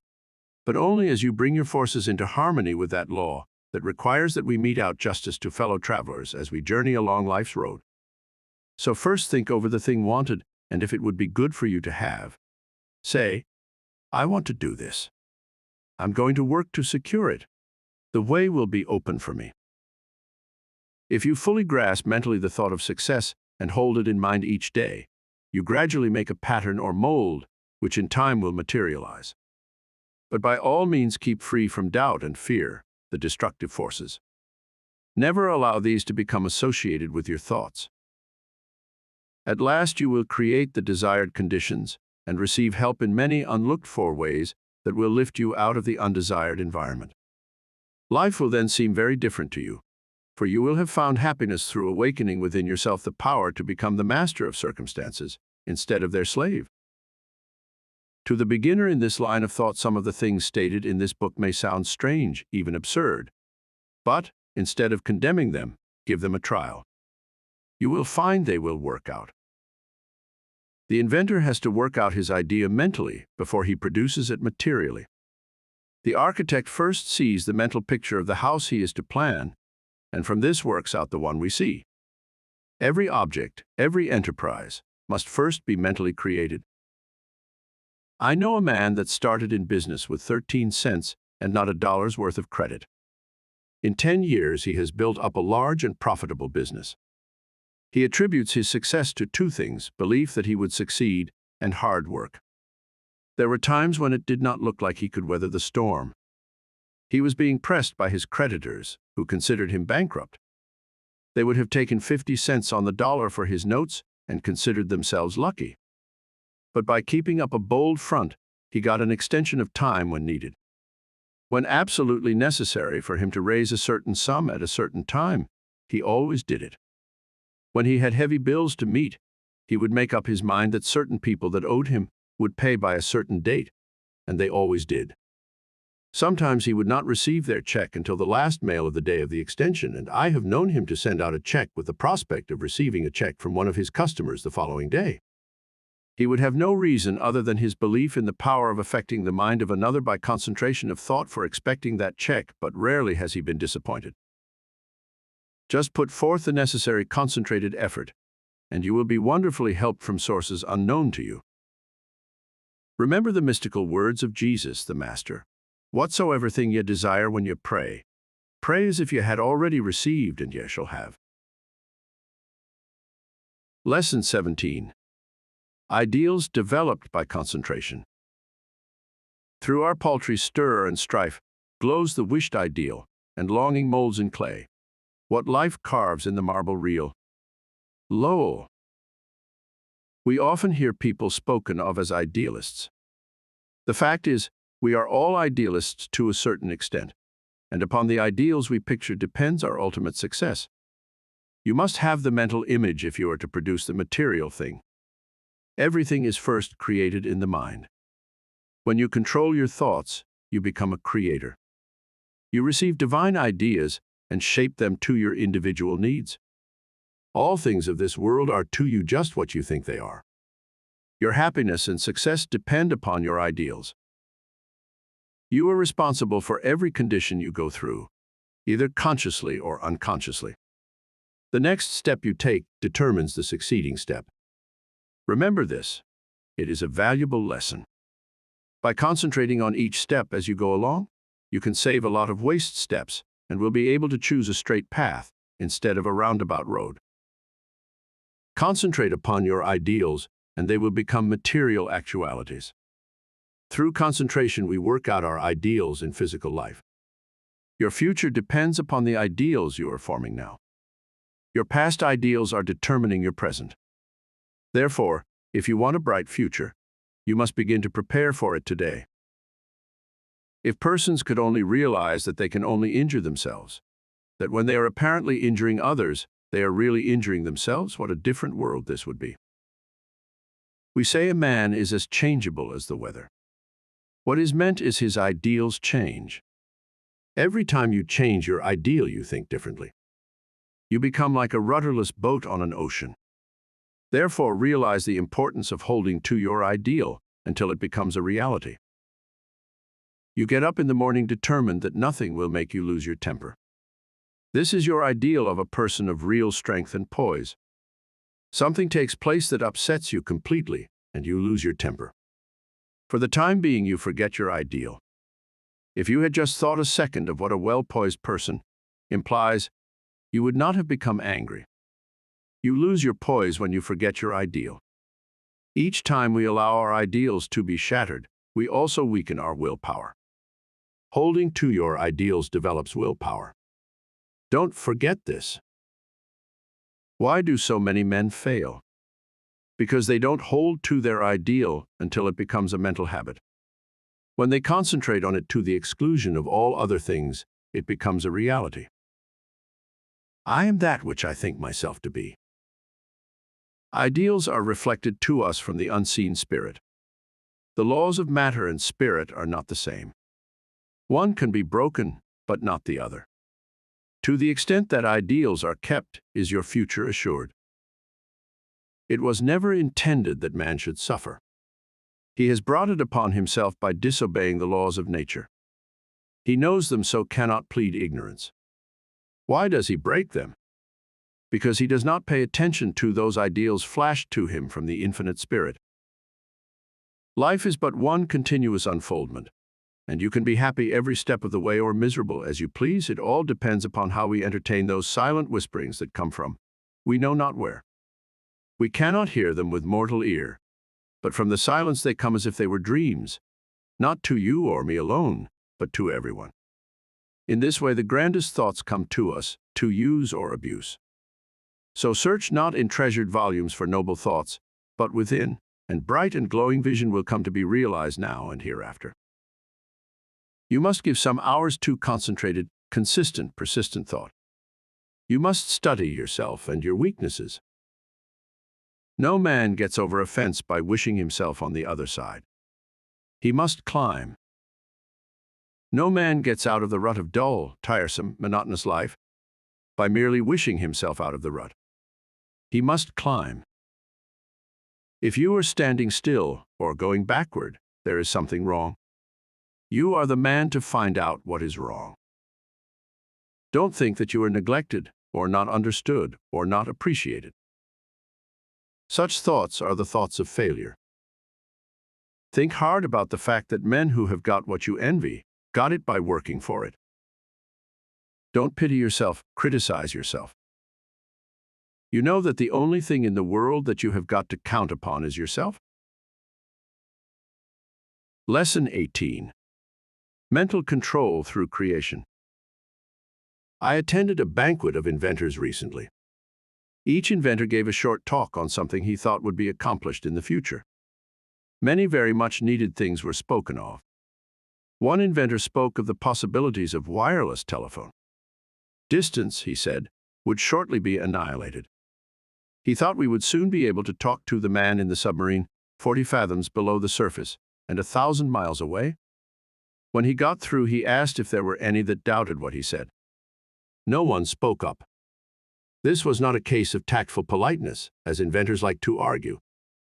but only as you bring your forces into harmony with that law that requires that we mete out justice to fellow travelers as we journey along life's road. So first think over the thing wanted, and if it would be good for you to have. Say, I want to do this. I'm going to work to secure it. The way will be open for me. If you fully grasp mentally the thought of success and hold it in mind each day, you gradually make a pattern or mold, which in time will materialize. But by all means keep free from doubt and fear, the destructive forces. Never allow these to become associated with your thoughts. At last you will create the desired conditions and receive help in many unlooked-for ways that will lift you out of the undesired environment. Life will then seem very different to you, for you will have found happiness through awakening within yourself the power to become the master of circumstances instead of their slave. To the beginner in this line of thought, some of the things stated in this book may sound strange, even absurd. But, instead of condemning them, give them a trial. You will find they will work out. The inventor has to work out his idea mentally before he produces it materially. The architect first sees the mental picture of the house he is to plan, and from this works out the one we see. Every object, every enterprise, must first be mentally created. I know a man that started in business with 13 cents and not a dollar's worth of credit. In 10 years, he has built up a large and profitable business. He attributes his success to two things: belief that he would succeed and hard work. There were times when it did not look like he could weather the storm. He was being pressed by his creditors, who considered him bankrupt. They would have taken 50 cents on the dollar for his notes and considered themselves lucky. But by keeping up a bold front, he got an extension of time when needed. When absolutely necessary for him to raise a certain sum at a certain time, he always did it. When he had heavy bills to meet, he would make up his mind that certain people that owed him would pay by a certain date, and they always did. Sometimes he would not receive their check until the last mail of the day of the extension, and I have known him to send out a check with the prospect of receiving a check from one of his customers the following day. He would have no reason other than his belief in the power of affecting the mind of another by concentration of thought for expecting that check, but rarely has he been disappointed. Just put forth the necessary concentrated effort, and you will be wonderfully helped from sources unknown to you. Remember the mystical words of Jesus, the Master. Whatsoever thing ye desire when ye pray, pray as if ye had already received, and ye shall have. Lesson 17. Ideals developed by concentration. Through our paltry stir and strife glows the wished ideal, and longing molds in clay what life carves in the marble real. Lo! We often hear people spoken of as idealists. The fact is, we are all idealists to a certain extent, and upon the ideals we picture depends our ultimate success. You must have the mental image if you are to produce the material thing. Everything is first created in the mind. When you control your thoughts, you become a creator. You receive divine ideas and shape them to your individual needs. All things of this world are to you just what you think they are. Your happiness and success depend upon your ideals. You are responsible for every condition you go through, either consciously or unconsciously. The next step you take determines the succeeding step. Remember this. It is a valuable lesson. By concentrating on each step as you go along, you can save a lot of waste steps and will be able to choose a straight path instead of a roundabout road. Concentrate upon your ideals, and they will become material actualities. Through concentration, we work out our ideals in physical life. Your future depends upon the ideals you are forming now. Your past ideals are determining your present. Therefore, if you want a bright future, you must begin to prepare for it today. If persons could only realize that they can only injure themselves, that when they are apparently injuring others, they are really injuring themselves, what a different world this would be. We say a man is as changeable as the weather. What is meant is his ideals change. Every time you change your ideal, you think differently. You become like a rudderless boat on an ocean. Therefore, realize the importance of holding to your ideal until it becomes a reality. You get up in the morning determined that nothing will make you lose your temper. This is your ideal of a person of real strength and poise. Something takes place that upsets you completely, and you lose your temper. For the time being, you forget your ideal. If you had just thought a second of what a well-poised person implies, you would not have become angry. You lose your poise when you forget your ideal. Each time we allow our ideals to be shattered, we also weaken our willpower. Holding to your ideals develops willpower. Don't forget this. Why do so many men fail? Because they don't hold to their ideal until it becomes a mental habit. When they concentrate on it to the exclusion of all other things, it becomes a reality. I am that which I think myself to be. Ideals are reflected to us from the unseen spirit. The laws of matter and spirit are not the same. One can be broken, but not the other. To the extent that ideals are kept, is your future assured. It was never intended that man should suffer. He has brought it upon himself by disobeying the laws of nature. He knows them, so cannot plead ignorance. Why does he break them? Because he does not pay attention to those ideals flashed to him from the infinite spirit. Life is but one continuous unfoldment, and you can be happy every step of the way or miserable as you please. It all depends upon how we entertain those silent whisperings that come from we know not where. We cannot hear them with mortal ear, but from the silence they come as if they were dreams, not to you or me alone, but to everyone. In this way, the grandest thoughts come to us, to use or abuse. So search not in treasured volumes for noble thoughts, but within, and bright and glowing vision will come to be realized now and hereafter. You must give some hours to concentrated, consistent, persistent thought. You must study yourself and your weaknesses. No man gets over a fence by wishing himself on the other side. He must climb. No man gets out of the rut of dull, tiresome, monotonous life by merely wishing himself out of the rut. He must climb. If you are standing still or going backward, there is something wrong. You are the man to find out what is wrong. Don't think that you are neglected or not understood or not appreciated. Such thoughts are the thoughts of failure. Think hard about the fact that men who have got what you envy got it by working for it. Don't pity yourself, criticize yourself. You know that the only thing in the world that you have got to count upon is yourself? Lesson 18. Mental control through creation. I attended a banquet of inventors recently. Each inventor gave a short talk on something he thought would be accomplished in the future. Many very much needed things were spoken of. One inventor spoke of the possibilities of wireless telephone. Distance, he said, would shortly be annihilated. He thought we would soon be able to talk to the man in the submarine, 40 fathoms below the surface and 1,000 miles away. When he got through, he asked if there were any that doubted what he said. No one spoke up. This was not a case of tactful politeness, as inventors like to argue,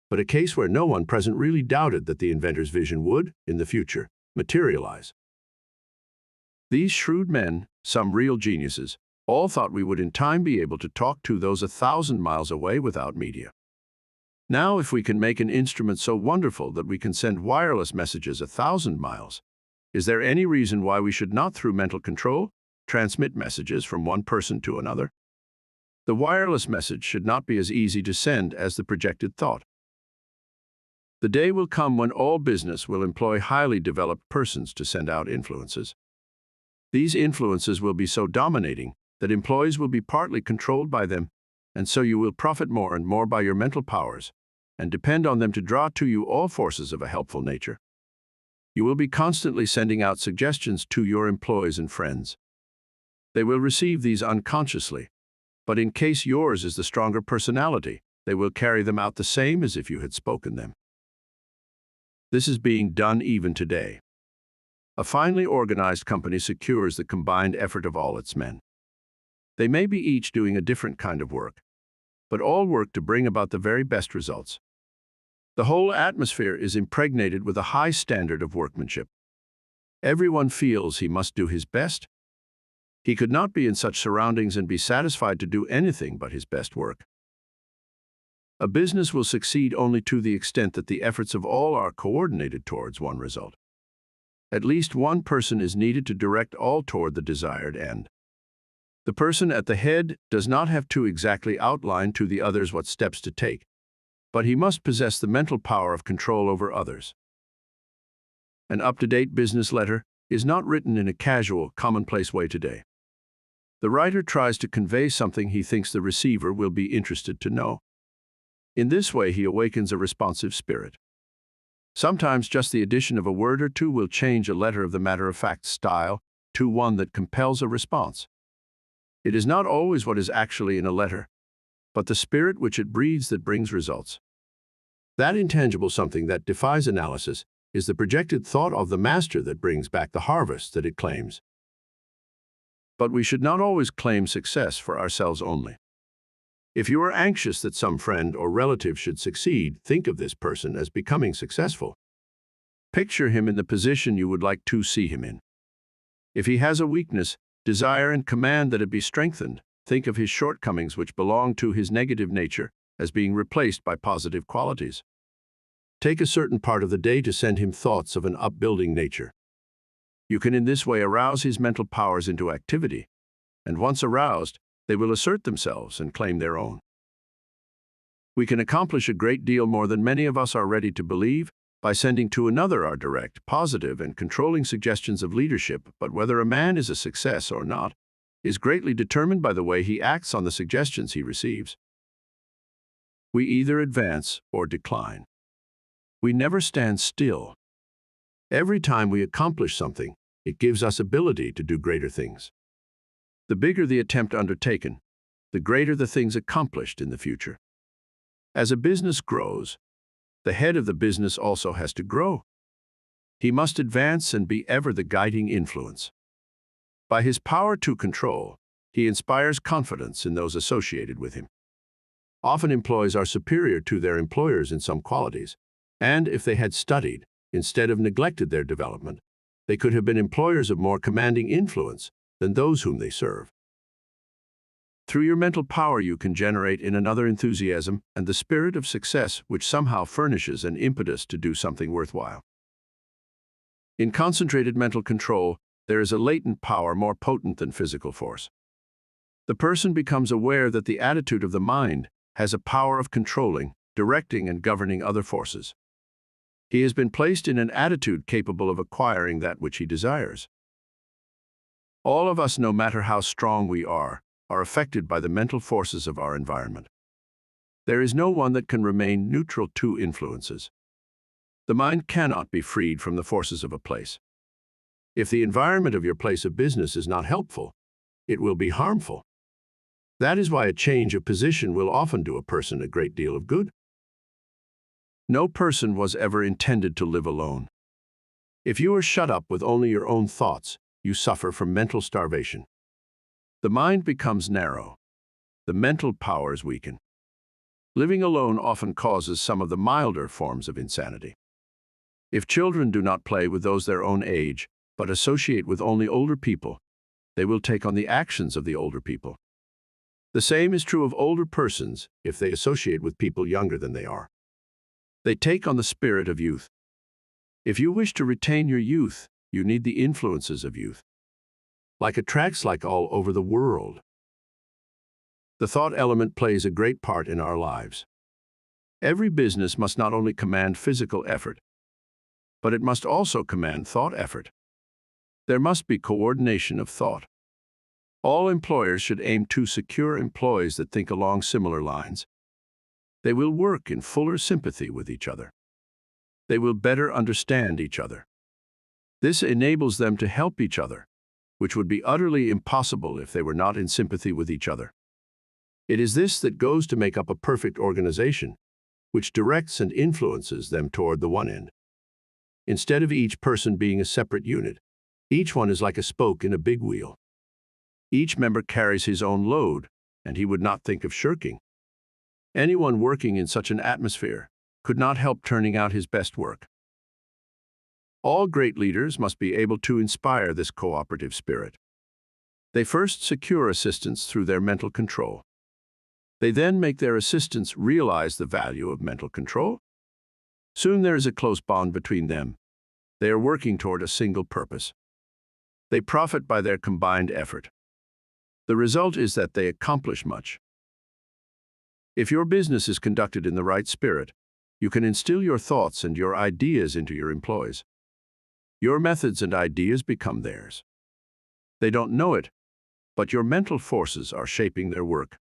but a case where no one present really doubted that the inventor's vision would, in the future, materialize. These shrewd men, some real geniuses, all thought we would in time be able to talk to those 1,000 miles away without media. Now, if we can make an instrument so wonderful that we can send wireless messages 1,000 miles, is there any reason why we should not, through mental control, transmit messages from one person to another? The wireless message should not be as easy to send as the projected thought. The day will come when all business will employ highly developed persons to send out influences. These influences will be so dominating that employees will be partly controlled by them, and so you will profit more and more by your mental powers and depend on them to draw to you all forces of a helpful nature. You will be constantly sending out suggestions to your employees and friends. They will receive these unconsciously, but in case yours is the stronger personality, they will carry them out the same as if you had spoken them. This is being done even today. A finely organized company secures the combined effort of all its men. They may be each doing a different kind of work, but all work to bring about the very best results. The whole atmosphere is impregnated with a high standard of workmanship. Everyone feels he must do his best. He could not be in such surroundings and be satisfied to do anything but his best work. A business will succeed only to the extent that the efforts of all are coordinated towards one result. At least one person is needed to direct all toward the desired end. The person at the head does not have to exactly outline to the others what steps to take, but he must possess the mental power of control over others. An up-to-date business letter is not written in a casual, commonplace way today. The writer tries to convey something he thinks the receiver will be interested to know. In this way, he awakens a responsive spirit. Sometimes just the addition of a word or two will change a letter of the matter-of-fact style to one that compels a response. It is not always what is actually in a letter, but the spirit which it breathes that brings results. That intangible something that defies analysis is the projected thought of the master that brings back the harvest that it claims. But we should not always claim success for ourselves only. If you are anxious that some friend or relative should succeed, think of this person as becoming successful. Picture him in the position you would like to see him in. If he has a weakness, desire and command that it be strengthened. Think of his shortcomings which belong to his negative nature as being replaced by positive qualities. Take a certain part of the day to send him thoughts of an upbuilding nature. You can in this way arouse his mental powers into activity, and once aroused, they will assert themselves and claim their own. We can accomplish a great deal more than many of us are ready to believe by sending to another our direct, positive, and controlling suggestions of leadership, but whether a man is a success or not is greatly determined by the way he acts on the suggestions he receives. We either advance or decline. We never stand still. Every time we accomplish something, it gives us ability to do greater things. The bigger the attempt undertaken, the greater the things accomplished in the future. As a business grows, the head of the business also has to grow. He must advance and be ever the guiding influence. By his power to control, he inspires confidence in those associated with him. Often employees are superior to their employers in some qualities, and if they had studied, instead of neglected their development, they could have been employers of more commanding influence than those whom they serve. Through your mental power you can generate in another enthusiasm and the spirit of success which somehow furnishes an impetus to do something worthwhile. In concentrated mental control, there is a latent power more potent than physical force. The person becomes aware that the attitude of the mind has a power of controlling, directing, and governing other forces. He has been placed in an attitude capable of acquiring that which he desires. All of us, no matter how strong we are affected by the mental forces of our environment. There is no one that can remain neutral to influences. The mind cannot be freed from the forces of a place. If the environment of your place of business is not helpful, it will be harmful. That is why a change of position will often do a person a great deal of good. No person was ever intended to live alone. If you are shut up with only your own thoughts, you suffer from mental starvation. The mind becomes narrow. The mental powers weaken. Living alone often causes some of the milder forms of insanity. If children do not play with those their own age, but associate with only older people, they will take on the actions of the older people. The same is true of older persons if they associate with people younger than they are. They take on the spirit of youth. If you wish to retain your youth, you need the influences of youth. Like attracts like all over the world. The thought element plays a great part in our lives. Every business must not only command physical effort, but it must also command thought effort. There must be coordination of thought. All employers should aim to secure employees that think along similar lines. They will work in fuller sympathy with each other. They will better understand each other. This enables them to help each other, which would be utterly impossible if they were not in sympathy with each other. It is this that goes to make up a perfect organization, which directs and influences them toward the one end. Instead of each person being a separate unit, each one is like a spoke in a big wheel. Each member carries his own load, and he would not think of shirking. Anyone working in such an atmosphere could not help turning out his best work. All great leaders must be able to inspire this cooperative spirit. They first secure assistants through their mental control. They then make their assistants realize the value of mental control. Soon there is a close bond between them. They are working toward a single purpose. They profit by their combined effort. The result is that they accomplish much. If your business is conducted in the right spirit, you can instill your thoughts and your ideas into your employees. Your methods and ideas become theirs. They don't know it, but your mental forces are shaping their work.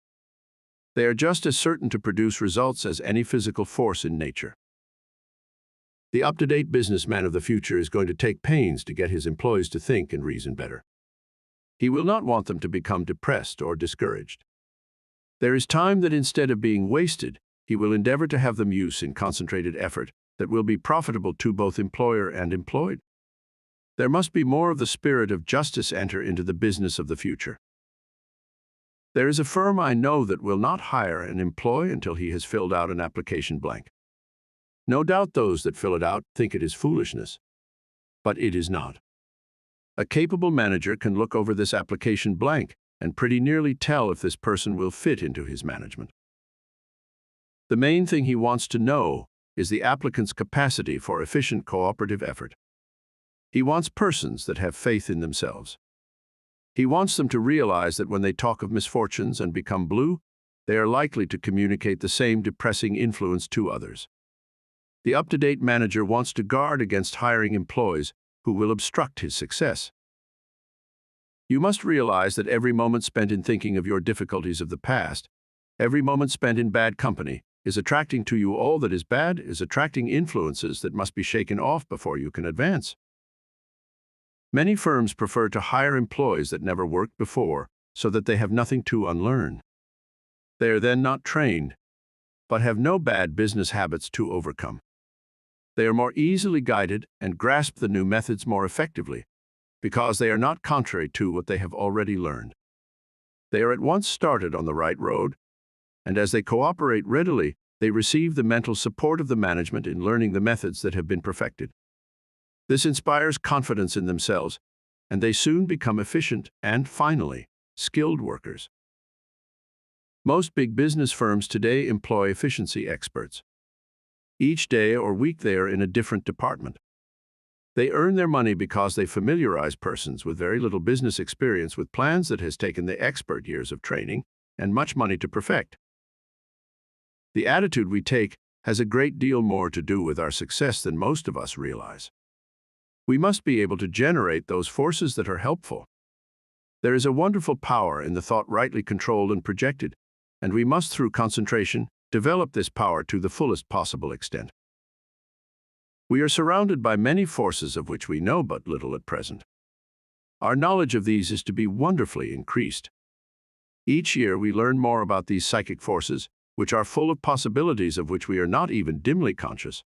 They are just as certain to produce results as any physical force in nature. The up-to-date businessman of the future is going to take pains to get his employees to think and reason better. He will not want them to become depressed or discouraged. There is time that instead of being wasted, he will endeavor to have them use in concentrated effort that will be profitable to both employer and employed. There must be more of the spirit of justice enter into the business of the future. There is a firm I know that will not hire an employee until he has filled out an application blank. No doubt those that fill it out think it is foolishness, but it is not. A capable manager can look over this application blank and pretty nearly tell if this person will fit into his management. The main thing he wants to know is the applicant's capacity for efficient cooperative effort. He wants persons that have faith in themselves. He wants them to realize that when they talk of misfortunes and become blue, they are likely to communicate the same depressing influence to others. The up-to-date manager wants to guard against hiring employees who will obstruct his success. You must realize that every moment spent in thinking of your difficulties of the past, every moment spent in bad company, is attracting to you all that is bad, is attracting influences that must be shaken off before you can advance. Many firms prefer to hire employees that never worked before so that they have nothing to unlearn. They are then not trained, but have no bad business habits to overcome. They are more easily guided and grasp the new methods more effectively because they are not contrary to what they have already learned. They are at once started on the right road, and as they cooperate readily, they receive the mental support of the management in learning the methods that have been perfected. This inspires confidence in themselves, and they soon become efficient and, finally, skilled workers. Most big business firms today employ efficiency experts. Each day or week they are in a different department. They earn their money because they familiarize persons with very little business experience with plans that has taken the expert years of training and much money to perfect. The attitude we take has a great deal more to do with our success than most of us realize. We must be able to generate those forces that are helpful. There is a wonderful power in the thought rightly controlled and projected, and we must, through concentration, develop this power to the fullest possible extent. We are surrounded by many forces of which we know but little at present. Our knowledge of these is to be wonderfully increased. Each year we learn more about these psychic forces, which are full of possibilities of which we are not even dimly conscious.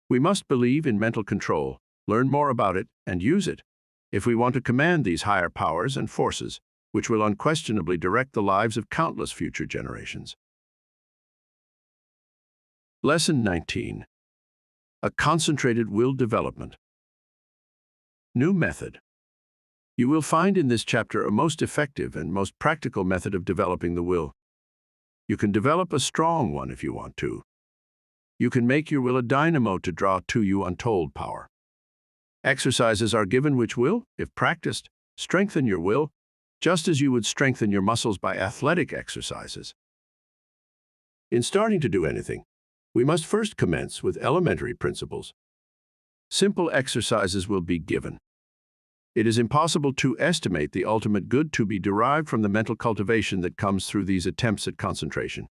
We must believe in mental control, learn more about it, and use it, if we want to command these higher powers and forces, which will unquestionably direct the lives of countless future generations. Lesson 19. A concentrated will development. New method. You will find in this chapter a most effective and most practical method of developing the will. You can develop a strong one if you want to. You can make your will a dynamo to draw to you untold power. Exercises are given which will, if practiced, strengthen your will, just as you would strengthen your muscles by athletic exercises. In starting to do anything, We must first commence with elementary principles. Simple exercises will be given. It is impossible to estimate the ultimate good to be derived from the mental cultivation that comes through these attempts at concentration.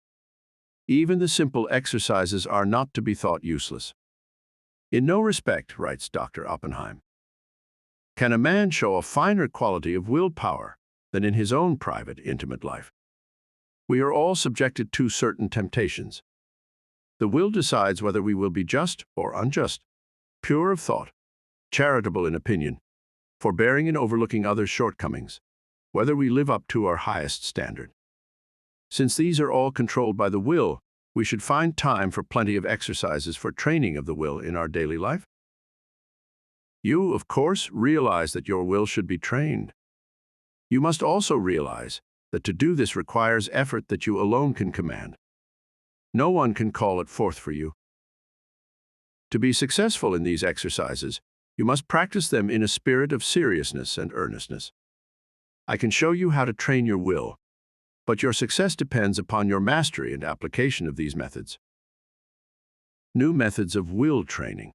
Even the simple exercises are not to be thought useless. In no respect, writes Dr. Oppenheim, can a man show a finer quality of willpower than in his own private, intimate life. We are all subjected to certain temptations. The will decides whether we will be just or unjust, pure of thought, charitable in opinion, forbearing in overlooking others' shortcomings, whether we live up to our highest standard. Since these are all controlled by the will, we should find time for plenty of exercises for training of the will in our daily life. You, of course, realize that your will should be trained. You must also realize that to do this requires effort that you alone can command. No one can call it forth for you. To be successful in these exercises, you must practice them in a spirit of seriousness and earnestness. I can show you how to train your will, but your success depends upon your mastery and application of these methods. New methods of will training.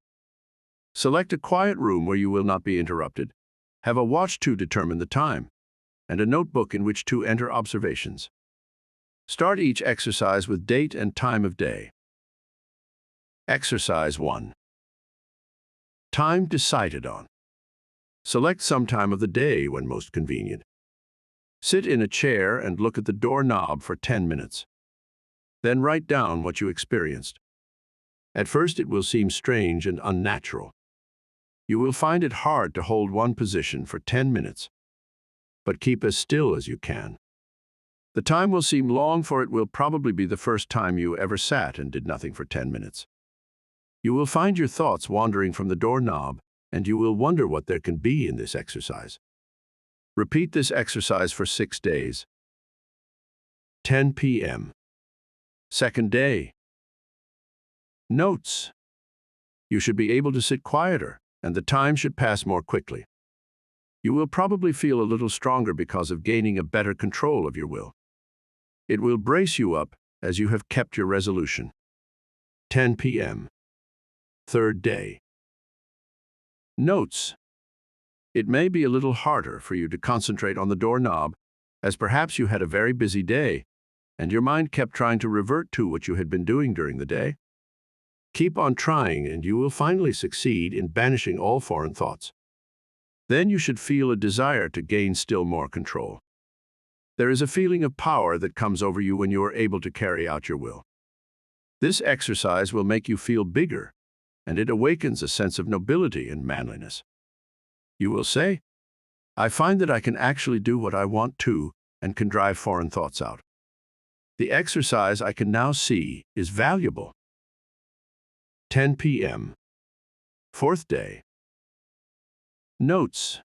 Select a quiet room where you will not be interrupted. Have a watch to determine the time, and a notebook in which to enter observations. Start each exercise with date and time of day. Exercise 1. Time decided on. Select some time of the day when most convenient. Sit in a chair and look at the doorknob for 10 minutes. Then write down what you experienced. At first it will seem strange and unnatural. You will find it hard to hold one position for 10 minutes, but keep as still as you can. The time will seem long, for it will probably be the first time you ever sat and did nothing for 10 minutes. You will find your thoughts wandering from the doorknob, and you will wonder what there can be in this exercise. Repeat this exercise for 6 days. 10 p.m. Second day. Notes. You should be able to sit quieter, and the time should pass more quickly. You will probably feel a little stronger because of gaining a better control of your will. It will brace you up as you have kept your resolution. 10 p.m. Third day. Notes. It may be a little harder for you to concentrate on the doorknob, as perhaps you had a very busy day, and your mind kept trying to revert to what you had been doing during the day. Keep on trying, and you will finally succeed in banishing all foreign thoughts. Then you should feel a desire to gain still more control. There is a feeling of power that comes over you when you are able to carry out your will. This exercise will make you feel bigger, and it awakens a sense of nobility and manliness. You will say, I find that I can actually do what I want to and can drive foreign thoughts out. The exercise, I can now see, is valuable. 10 p.m. Fourth day. Notes.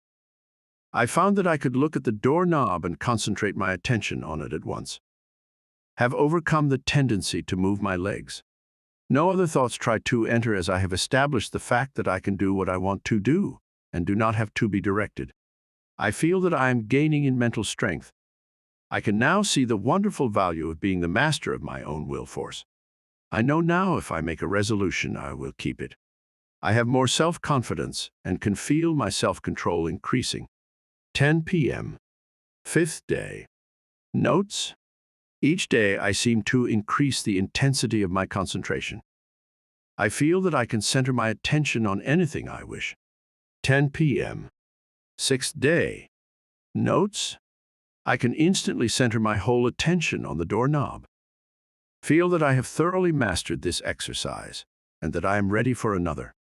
I found that I could look at the doorknob and concentrate my attention on it at once. Have overcome the tendency to move my legs. No other thoughts try to enter, as I have established the fact that I can do what I want to do and do not have to be directed. I feel that I am gaining in mental strength. I can now see the wonderful value of being the master of my own will force. I know now if I make a resolution, I will keep it. I have more self-confidence and can feel my self-control increasing. 10 p.m. Fifth day. Notes. Each day I seem to increase the intensity of my concentration. I feel that I can center my attention on anything I wish. 10 p.m. Sixth day. Notes. I can instantly center my whole attention on the doorknob. Feel that I have thoroughly mastered this exercise and that I am ready for another.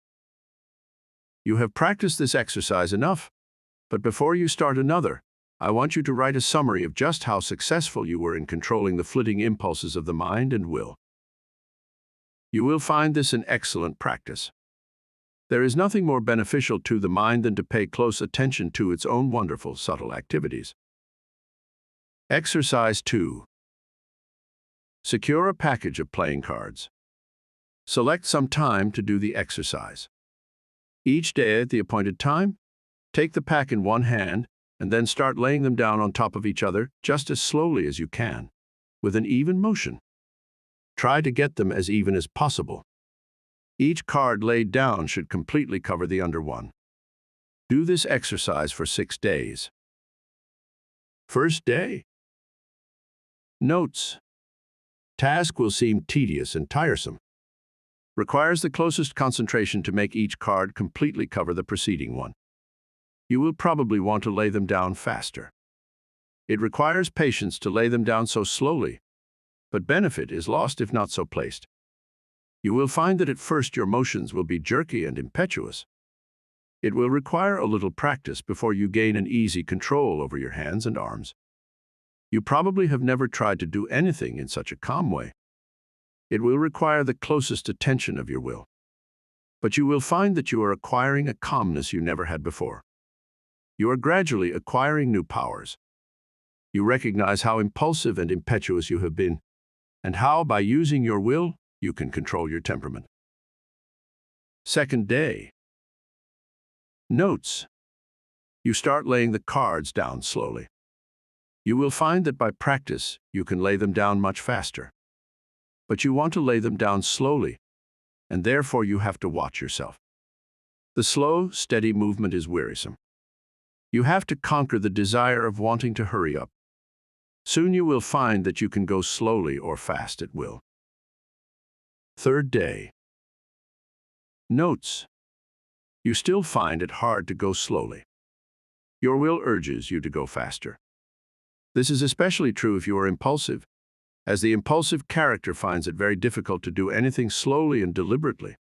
You have practiced this exercise enough, but before you start another, I want you to write a summary of just how successful you were in controlling the flitting impulses of the mind and will. You will find this an excellent practice. There is nothing more beneficial to the mind than to pay close attention to its own wonderful, subtle activities. Exercise 2. Secure a package of playing cards. Select some time to do the exercise. Each day at the appointed time, take the pack in one hand and then start laying them down on top of each other just as slowly as you can, with an even motion. Try to get them as even as possible. Each card laid down should completely cover the under one. Do this exercise for 6 days. First day. Notes. Task will seem tedious and tiresome. Requires the closest concentration to make each card completely cover the preceding one. You will probably want to lay them down faster. It requires patience to lay them down so slowly, but benefit is lost if not so placed. You will find that at first your motions will be jerky and impetuous. It will require a little practice before you gain an easy control over your hands and arms. You probably have never tried to do anything in such a calm way. It will require the closest attention of your will. But you will find that you are acquiring a calmness you never had before. You are gradually acquiring new powers. You recognize how impulsive and impetuous you have been, and how, by using your will, you can control your temperament. Second day. Notes. You start laying the cards down slowly. You will find that by practice, you can lay them down much faster. But you want to lay them down slowly, and therefore you have to watch yourself. The slow, steady movement is wearisome. You have to conquer the desire of wanting to hurry up. Soon you will find that you can go slowly or fast at will. Third day. Notes. You still find it hard to go slowly. Your will urges you to go faster. This is especially true if you are impulsive, as the impulsive character finds it very difficult to do anything slowly and deliberately.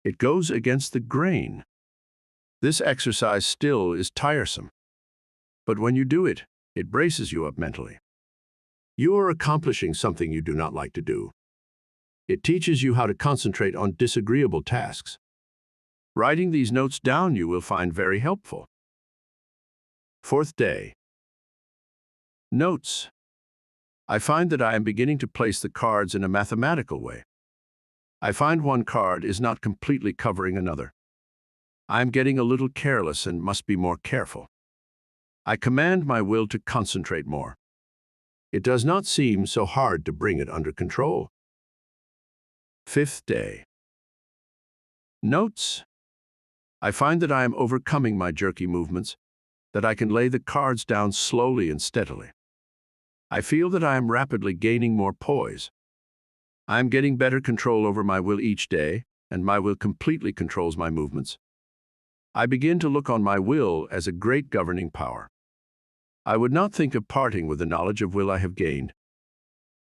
It goes against the grain. This exercise still is tiresome. But when you do it, it braces you up mentally. You are accomplishing something you do not like to do. It teaches you how to concentrate on disagreeable tasks. Writing these notes down you will find very helpful. Fourth day. Notes. I find that I am beginning to place the cards in a mathematical way. I find one card is not completely covering another. I am getting a little careless and must be more careful. I command my will to concentrate more. It does not seem so hard to bring it under control. Fifth day. Notes. I find that I am overcoming my jerky movements, that I can lay the cards down slowly and steadily. I feel that I am rapidly gaining more poise. I am getting better control over my will each day, and my will completely controls my movements. I begin to look on my will as a great governing power. I would not think of parting with the knowledge of will I have gained.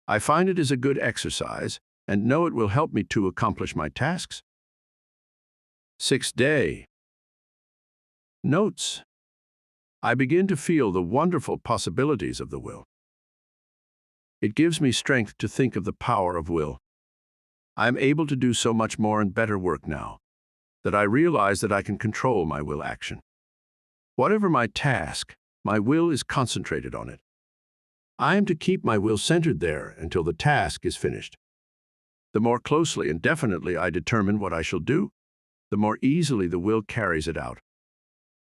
I find it is a good exercise, and know it will help me to accomplish my tasks. Sixth day. Notes. I begin to feel the wonderful possibilities of the will. It gives me strength to think of the power of will. I am able to do so much more and better work now, that I realize that I can control my will action. Whatever my task, my will is concentrated on it. I am to keep my will centered there until the task is finished. The more closely and definitely I determine what I shall do, the more easily the will carries it out.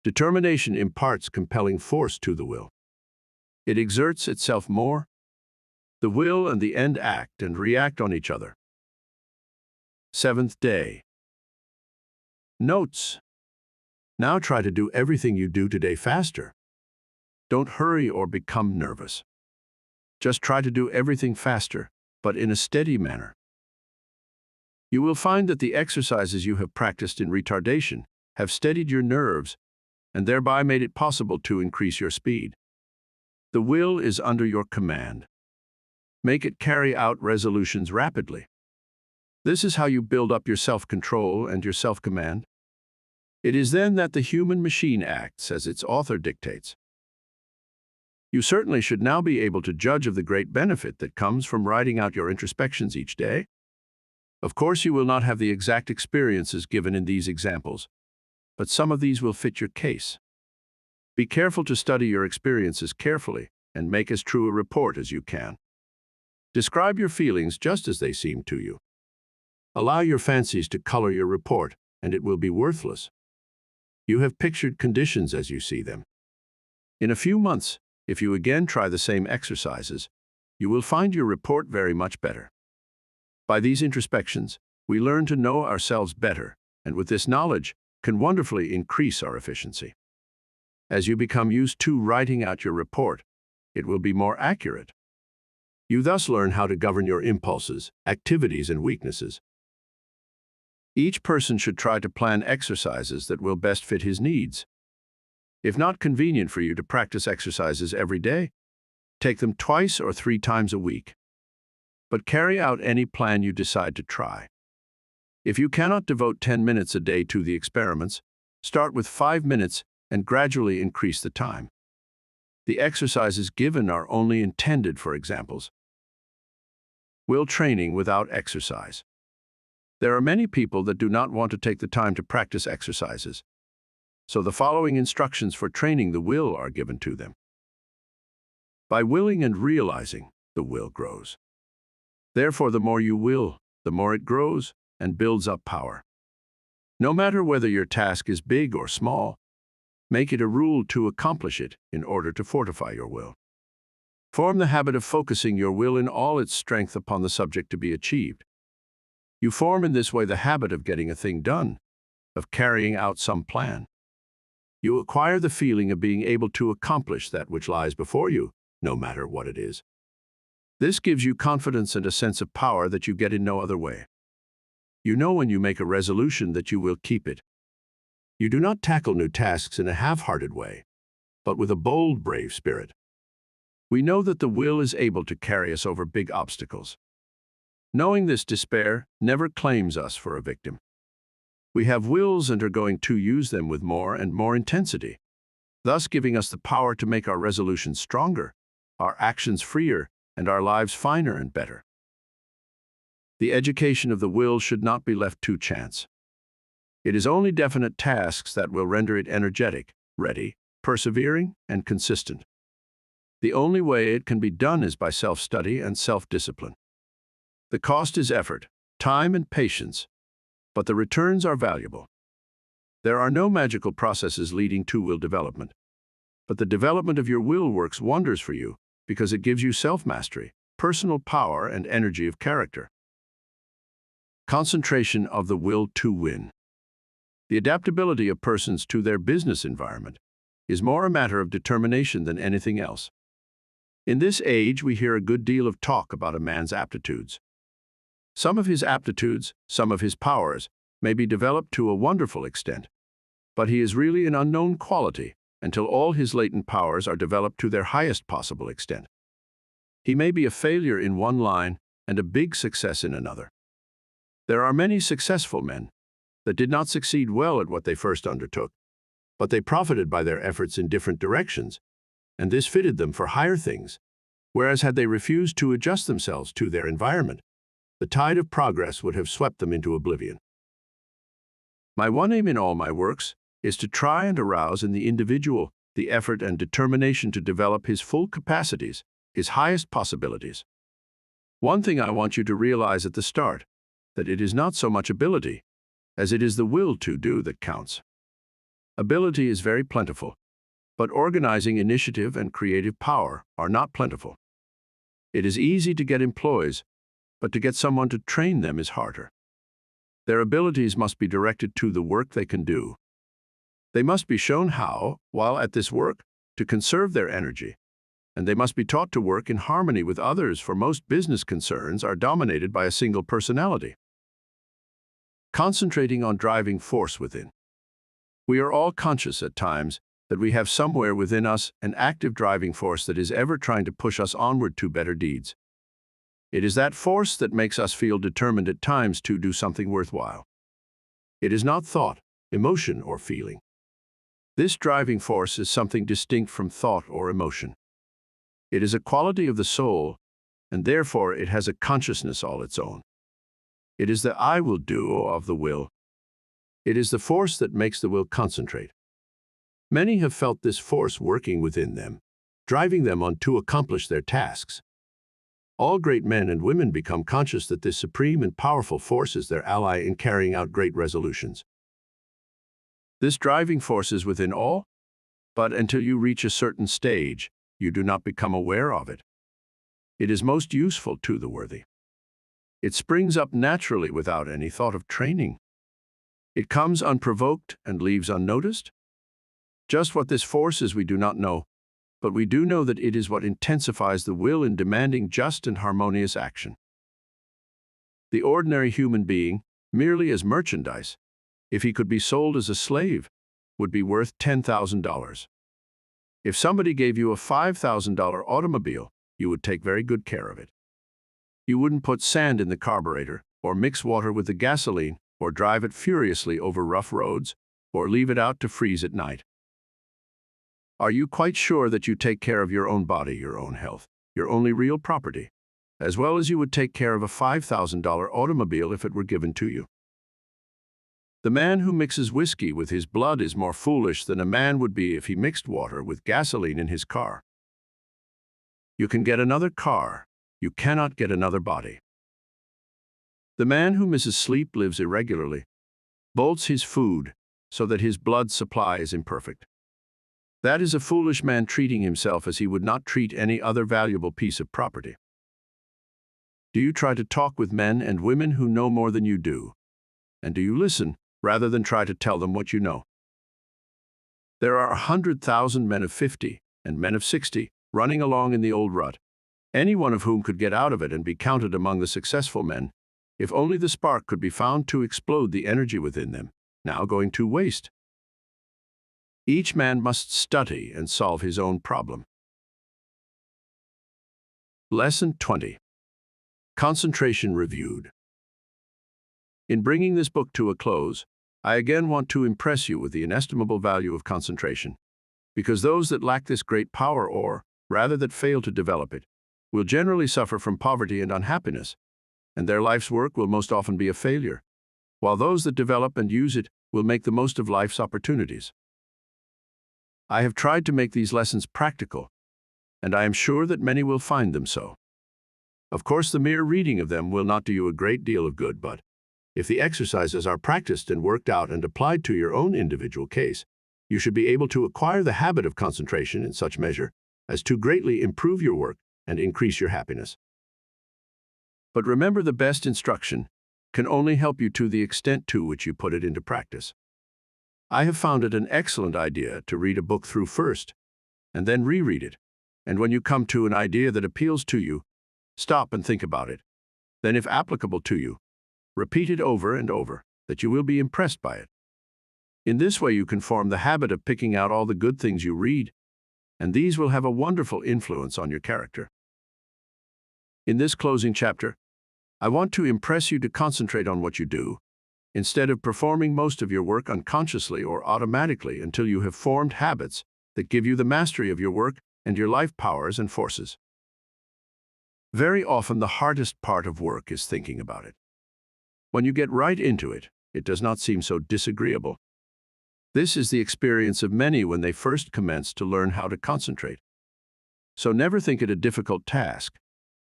Determination imparts compelling force to the will. It exerts itself more. The will and the end act and react on each other. Seventh day. Notes. Now try to do everything you do today faster. Don't hurry or become nervous. Just try to do everything faster, but in a steady manner. You will find that the exercises you have practiced in retardation have steadied your nerves and thereby made it possible to increase your speed. The will is under your command. Make it carry out resolutions rapidly. This is how you build up your self-control and your self-command. It is then that the human machine acts as its author dictates. You certainly should now be able to judge of the great benefit that comes from writing out your introspections each day. Of course, you will not have the exact experiences given in these examples, but some of these will fit your case. Be careful to study your experiences carefully and make as true a report as you can. Describe your feelings just as they seem to you. Allow your fancies to color your report, and it will be worthless. You have pictured conditions as you see them. In a few months, if you again try the same exercises, you will find your report very much better. By these introspections, we learn to know ourselves better, and with this knowledge, can wonderfully increase our efficiency. As you become used to writing out your report, it will be more accurate. You thus learn how to govern your impulses, activities, and weaknesses. Each person should try to plan exercises that will best fit his needs. If not convenient for you to practice exercises every day, take them 2 or 3 times a week. But carry out any plan you decide to try. If you cannot devote 10 minutes a day to the experiments, start with 5 minutes and gradually increase the time. The exercises given are only intended for examples. Will training without exercise. There are many people that do not want to take the time to practice exercises, so the following instructions for training the will are given to them. By willing and realizing, the will grows. Therefore, the more you will, the more it grows and builds up power. No matter whether your task is big or small, make it a rule to accomplish it in order to fortify your will. Form the habit of focusing your will in all its strength upon the subject to be achieved. You form in this way the habit of getting a thing done, of carrying out some plan. You acquire the feeling of being able to accomplish that which lies before you, no matter what it is. This gives you confidence and a sense of power that you get in no other way. You know when you make a resolution that you will keep it. You do not tackle new tasks in a half-hearted way, but with a bold, brave spirit. We know that the will is able to carry us over big obstacles. Knowing this, despair never claims us for a victim. We have wills and are going to use them with more and more intensity, thus giving us the power to make our resolutions stronger, our actions freer, and our lives finer and better. The education of the will should not be left to chance. It is only definite tasks that will render it energetic, ready, persevering, and consistent. The only way it can be done is by self-study and self-discipline. The cost is effort, time, and patience, but the returns are valuable. There are no magical processes leading to will development, but the development of your will works wonders for you because it gives you self-mastery, personal power, and energy of character. Concentration of the will to win. The adaptability of persons to their business environment is more a matter of determination than anything else. In this age, we hear a good deal of talk about a man's aptitudes. Some of his aptitudes, some of his powers, may be developed to a wonderful extent, but he is really an unknown quality until all his latent powers are developed to their highest possible extent. He may be a failure in one line and a big success in another. There are many successful men that did not succeed well at what they first undertook, but they profited by their efforts in different directions, and this fitted them for higher things, whereas had they refused to adjust themselves to their environment, the tide of progress would have swept them into oblivion. My one aim in all my works is to try and arouse in the individual the effort and determination to develop his full capacities, his highest possibilities. One thing I want you to realize at the start, that it is not so much ability as it is the will to do that counts. Ability is very plentiful, but organizing initiative and creative power are not plentiful. It is easy to get employees, but to get someone to train them is harder. Their abilities must be directed to the work they can do. They must be shown how, while at this work, to conserve their energy, and they must be taught to work in harmony with others, for most business concerns are dominated by a single personality. Concentrating on driving force within. We are all conscious at times that we have somewhere within us an active driving force that is ever trying to push us onward to better deeds. It is that force that makes us feel determined at times to do something worthwhile. It is not thought, emotion, or feeling. This driving force is something distinct from thought or emotion. It is a quality of the soul, and therefore it has a consciousness all its own. It is the I will do of the will. It is the force that makes the will concentrate. Many have felt this force working within them, driving them on to accomplish their tasks. All great men and women become conscious that this supreme and powerful force is their ally in carrying out great resolutions. This driving force is within all, but until you reach a certain stage, you do not become aware of it. It is most useful to the worthy. It springs up naturally without any thought of training. It comes unprovoked and leaves unnoticed. Just what this force is we do not know, but we do know that it is what intensifies the will in demanding just and harmonious action. The ordinary human being, merely as merchandise, if he could be sold as a slave, would be worth $10,000. If somebody gave you a $5,000 automobile, you would take very good care of it. You wouldn't put sand in the carburetor, or mix water with the gasoline, or drive it furiously over rough roads, or leave it out to freeze at night. Are you quite sure that you take care of your own body, your own health, your only real property, as well as you would take care of a $5,000 automobile if it were given to you? The man who mixes whiskey with his blood is more foolish than a man would be if he mixed water with gasoline in his car. You can get another car, you cannot get another body. The man who misses sleep, lives irregularly, bolts his food so that his blood supply is imperfect. That is a foolish man treating himself as he would not treat any other valuable piece of property. Do you try to talk with men and women who know more than you do? And do you listen, rather than try to tell them what you know? There are 100,000 men of 50 and men of 60 running along in the old rut, any one of whom could get out of it and be counted among the successful men, if only the spark could be found to explode the energy within them, now going to waste. Each man must study and solve his own problem. Lesson 20. Concentration reviewed. In bringing this book to a close, I again want to impress you with the inestimable value of concentration, because those that lack this great power, or, rather, that fail to develop it, will generally suffer from poverty and unhappiness, and their life's work will most often be a failure, while those that develop and use it will make the most of life's opportunities. I have tried to make these lessons practical, and I am sure that many will find them so. Of course, the mere reading of them will not do you a great deal of good, but if the exercises are practiced and worked out and applied to your own individual case, you should be able to acquire the habit of concentration in such measure as to greatly improve your work and increase your happiness. But remember, the best instruction can only help you to the extent to which you put it into practice. I have found it an excellent idea to read a book through first, and then reread it, and when you come to an idea that appeals to you, stop and think about it. Then, if applicable to you, repeat it over and over, that you will be impressed by it. In this way you can form the habit of picking out all the good things you read, and these will have a wonderful influence on your character. In this closing chapter, I want to impress you to concentrate on what you do, instead of performing most of your work unconsciously or automatically until you have formed habits that give you the mastery of your work and your life powers and forces. Very often the hardest part of work is thinking about it. When you get right into it, it does not seem so disagreeable. This is the experience of many when they first commence to learn how to concentrate. So never think it a difficult task,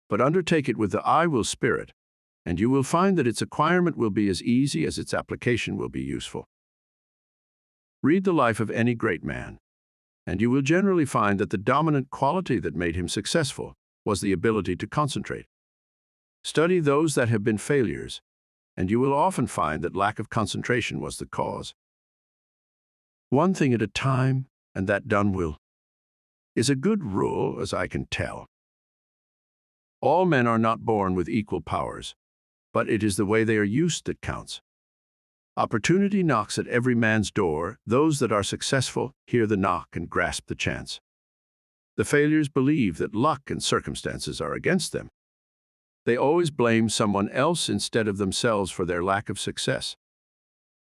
but undertake it with the I will spirit, and you will find that its acquirement will be as easy as its application will be useful. Read the life of any great man, and you will generally find that the dominant quality that made him successful was the ability to concentrate. Study those that have been failures, and you will often find that lack of concentration was the cause. One thing at a time, and that done will, is a good rule, as I can tell. All men are not born with equal powers, but it is the way they are used that counts. Opportunity knocks at every man's door. Those that are successful hear the knock and grasp the chance. The failures believe that luck and circumstances are against them. They always blame someone else instead of themselves for their lack of success.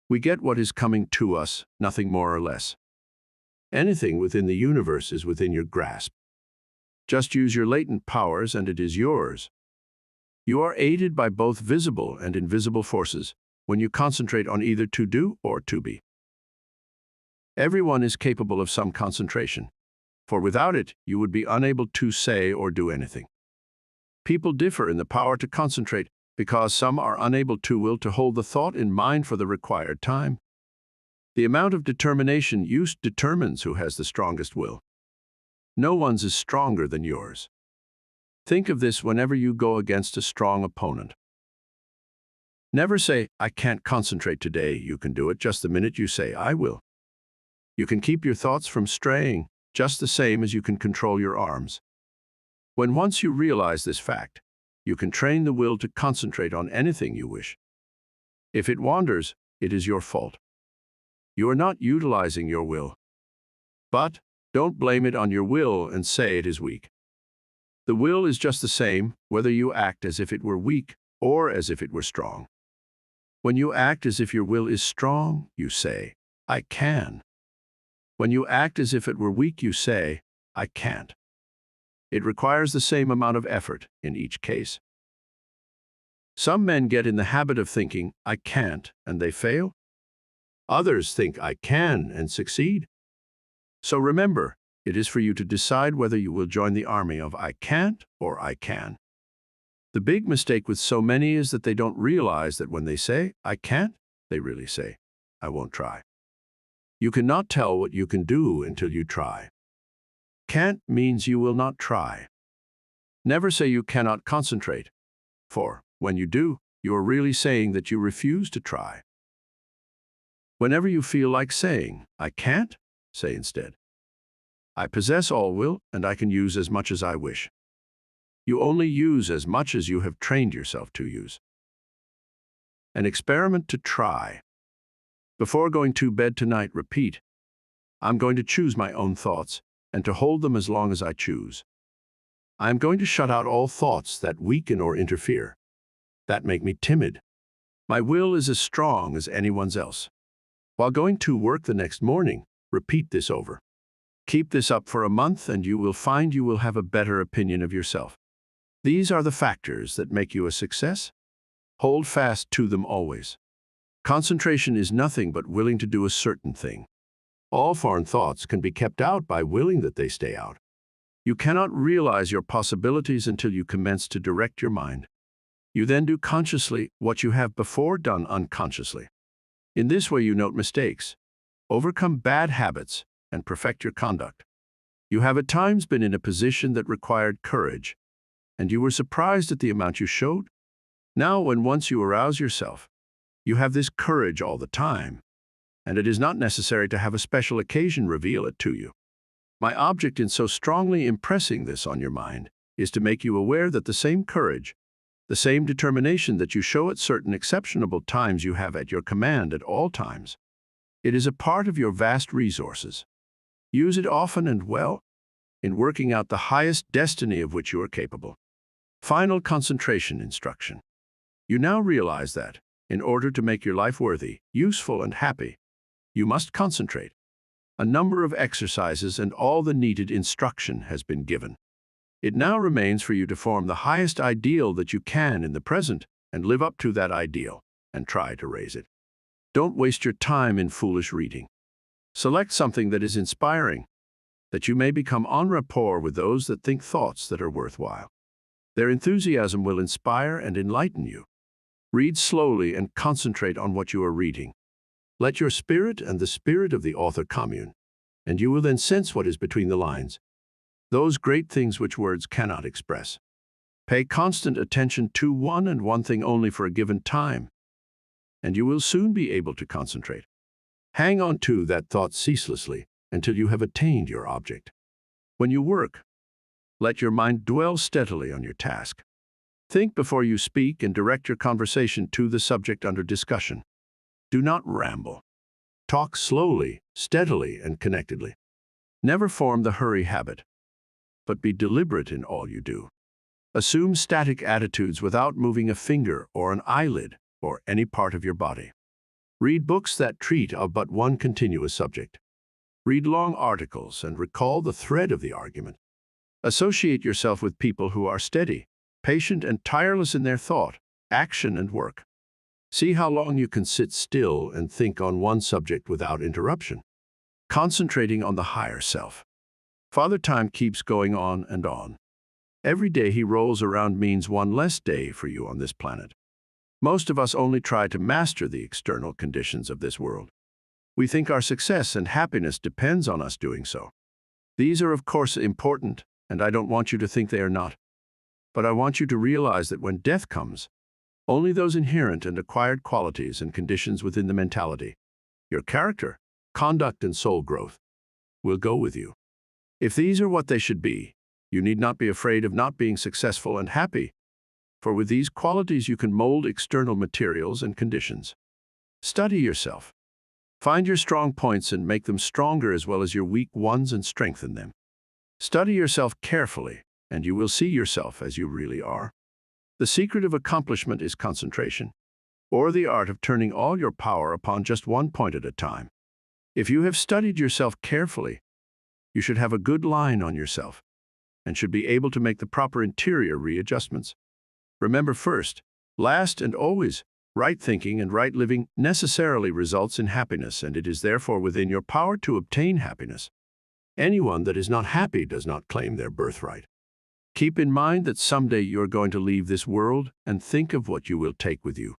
We get what is coming to us, nothing more or less. Anything within the universe is within your grasp. Just use your latent powers and it is yours. You are aided by both visible and invisible forces when you concentrate on either to do or to be. Everyone is capable of some concentration, for without it, you would be unable to say or do anything. People differ in the power to concentrate because some are unable to will to hold the thought in mind for the required time. The amount of determination used determines who has the strongest will. No one's is stronger than yours. Think of this whenever you go against a strong opponent. Never say, I can't concentrate today. You can do it just the minute you say, I will. You can keep your thoughts from straying just the same as you can control your arms. When once you realize this fact, you can train the will to concentrate on anything you wish. If it wanders, it is your fault. You are not utilizing your will. But don't blame it on your will and say it is weak. The will is just the same, whether you act as if it were weak or as if it were strong. When you act as if your will is strong, you say, I can. When you act as if it were weak, you say, I can't. It requires the same amount of effort in each case. Some men get in the habit of thinking, I can't, and they fail. Others think, I can, and succeed. So remember, it is for you to decide whether you will join the army of I can't or I can. The big mistake with so many is that they don't realize that when they say, I can't, they really say, I won't try. You cannot tell what you can do until you try. Can't means you will not try. Never say you cannot concentrate, for when you do, you are really saying that you refuse to try. Whenever you feel like saying, I can't, say instead, I possess all will and I can use as much as I wish. You only use as much as you have trained yourself to use. An experiment to try. Before going to bed tonight, repeat, I'm going to choose my own thoughts and to hold them as long as I choose. I am going to shut out all thoughts that weaken or interfere, that make me timid. My will is as strong as anyone's else. While going to work the next morning, repeat this over. Keep this up for a month and you will find you will have a better opinion of yourself. These are the factors that make you a success. Hold fast to them always. Concentration is nothing but willing to do a certain thing. All foreign thoughts can be kept out by willing that they stay out. You cannot realize your possibilities until you commence to direct your mind. You then do consciously what you have before done unconsciously. In this way you note mistakes, overcome bad habits, and perfect your conduct. You have at times been in a position that required courage, and you were surprised at the amount you showed. Now, when once you arouse yourself, you have this courage all the time, and it is not necessary to have a special occasion reveal it to you. My object in so strongly impressing this on your mind is to make you aware that the same courage, the same determination that you show at certain exceptional times you have at your command at all times. It is a part of your vast resources. Use it often and well in working out the highest destiny of which you are capable. Final concentration instruction. You now realize that, in order to make your life worthy, useful, and happy, you must concentrate. A number of exercises and all the needed instruction has been given. It now remains for you to form the highest ideal that you can in the present and live up to that ideal and try to raise it. Don't waste your time in foolish reading. Select something that is inspiring, that you may become en rapport with those that think thoughts that are worthwhile. Their enthusiasm will inspire and enlighten you. Read slowly and concentrate on what you are reading. Let your spirit and the spirit of the author commune, and you will then sense what is between the lines, those great things which words cannot express. Pay constant attention to one and one thing only for a given time, and you will soon be able to concentrate. Hang on to that thought ceaselessly until you have attained your object. When you work, let your mind dwell steadily on your task. Think before you speak and direct your conversation to the subject under discussion. Do not ramble. Talk slowly, steadily, and connectedly. Never form the hurry habit, but be deliberate in all you do. Assume static attitudes without moving a finger or an eyelid or any part of your body. Read books that treat of but one continuous subject. Read long articles and recall the thread of the argument. Associate yourself with people who are steady, patient, and tireless in their thought, action, and work. See how long you can sit still and think on one subject without interruption, concentrating on the higher self. Father Time keeps going on and on. Every day he rolls around means one less day for you on this planet. Most of us only try to master the external conditions of this world. We think our success and happiness depends on us doing so. These are of course important, and I don't want you to think they are not. But I want you to realize that when death comes, Only those inherent and acquired qualities and conditions within the mentality, your character, conduct, and soul growth, will go with you. If these are what they should be, you need not be afraid of not being successful and happy, for with these qualities you can mold external materials and conditions. Study yourself. Find your strong points and make them stronger as well as your weak ones and strengthen them. Study yourself carefully, and you will see yourself as you really are. The secret of accomplishment is concentration, or the art of turning all your power upon just one point at a time. If you have studied yourself carefully, you should have a good line on yourself and should be able to make the proper interior readjustments. Remember, first, last, and always, right thinking and right living necessarily results in happiness, and it is therefore within your power to obtain happiness. Anyone that is not happy does not claim their birthright. Keep in mind that someday you are going to leave this world, and think of what you will take with you.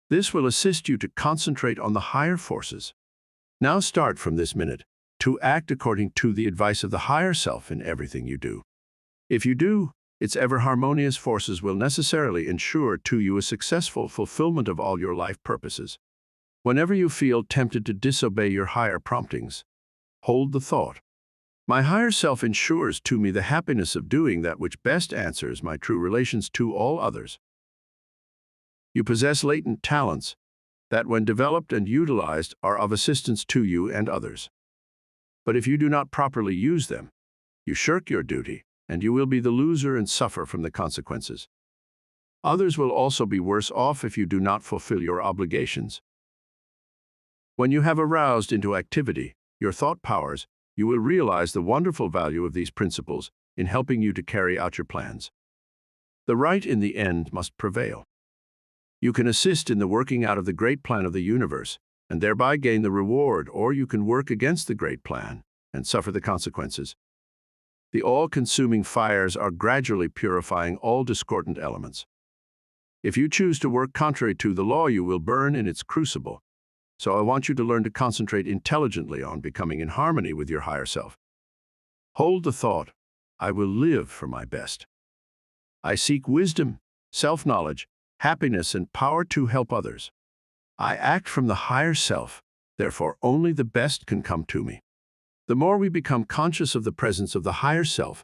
This will assist you to concentrate on the higher forces. Now start from this minute to act according to the advice of the higher self in everything you do. If you do, its ever-harmonious forces will necessarily ensure to you a successful fulfillment of all your life purposes. Whenever you feel tempted to disobey your higher promptings, hold the thought, "My higher self ensures to me the happiness of doing that which best answers my true relations to all others." You possess latent talents that, when developed and utilized, are of assistance to you and others. But if you do not properly use them, you shirk your duty, and you will be the loser and suffer from the consequences. Others will also be worse off if you do not fulfill your obligations. When you have aroused into activity your thought powers, you will realize the wonderful value of these principles in helping you to carry out your plans. The right in the end must prevail. You can assist in the working out of the great plan of the universe and thereby gain the reward, or you can work against the great plan and suffer the consequences. The all-consuming fires are gradually purifying all discordant elements. If you choose to work contrary to the law, you will burn in its crucible. So I want you to learn to concentrate intelligently on becoming in harmony with your higher self. Hold the thought, "I will live for my best. I seek wisdom, self-knowledge, happiness, and power to help others. I act from the higher self, therefore only the best can come to me." The more we become conscious of the presence of the higher self,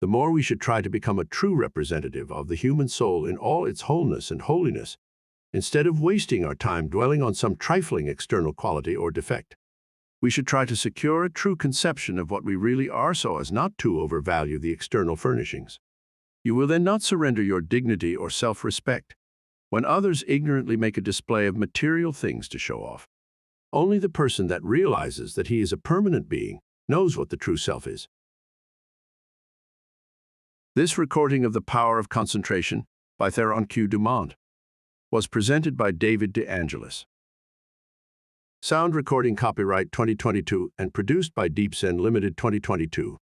the more we should try to become a true representative of the human soul in all its wholeness and holiness, instead of wasting our time dwelling on some trifling external quality or defect. We should try to secure a true conception of what we really are so as not to overvalue the external furnishings. You will then not surrender your dignity or self-respect when others ignorantly make a display of material things to show off. Only the person that realizes that he is a permanent being knows what the true self is. This recording of The Power of Concentration by Theron Q Dumont was presented by David De Angelis. Sound recording copyright 2022 and produced by Deep Zen Limited 2022.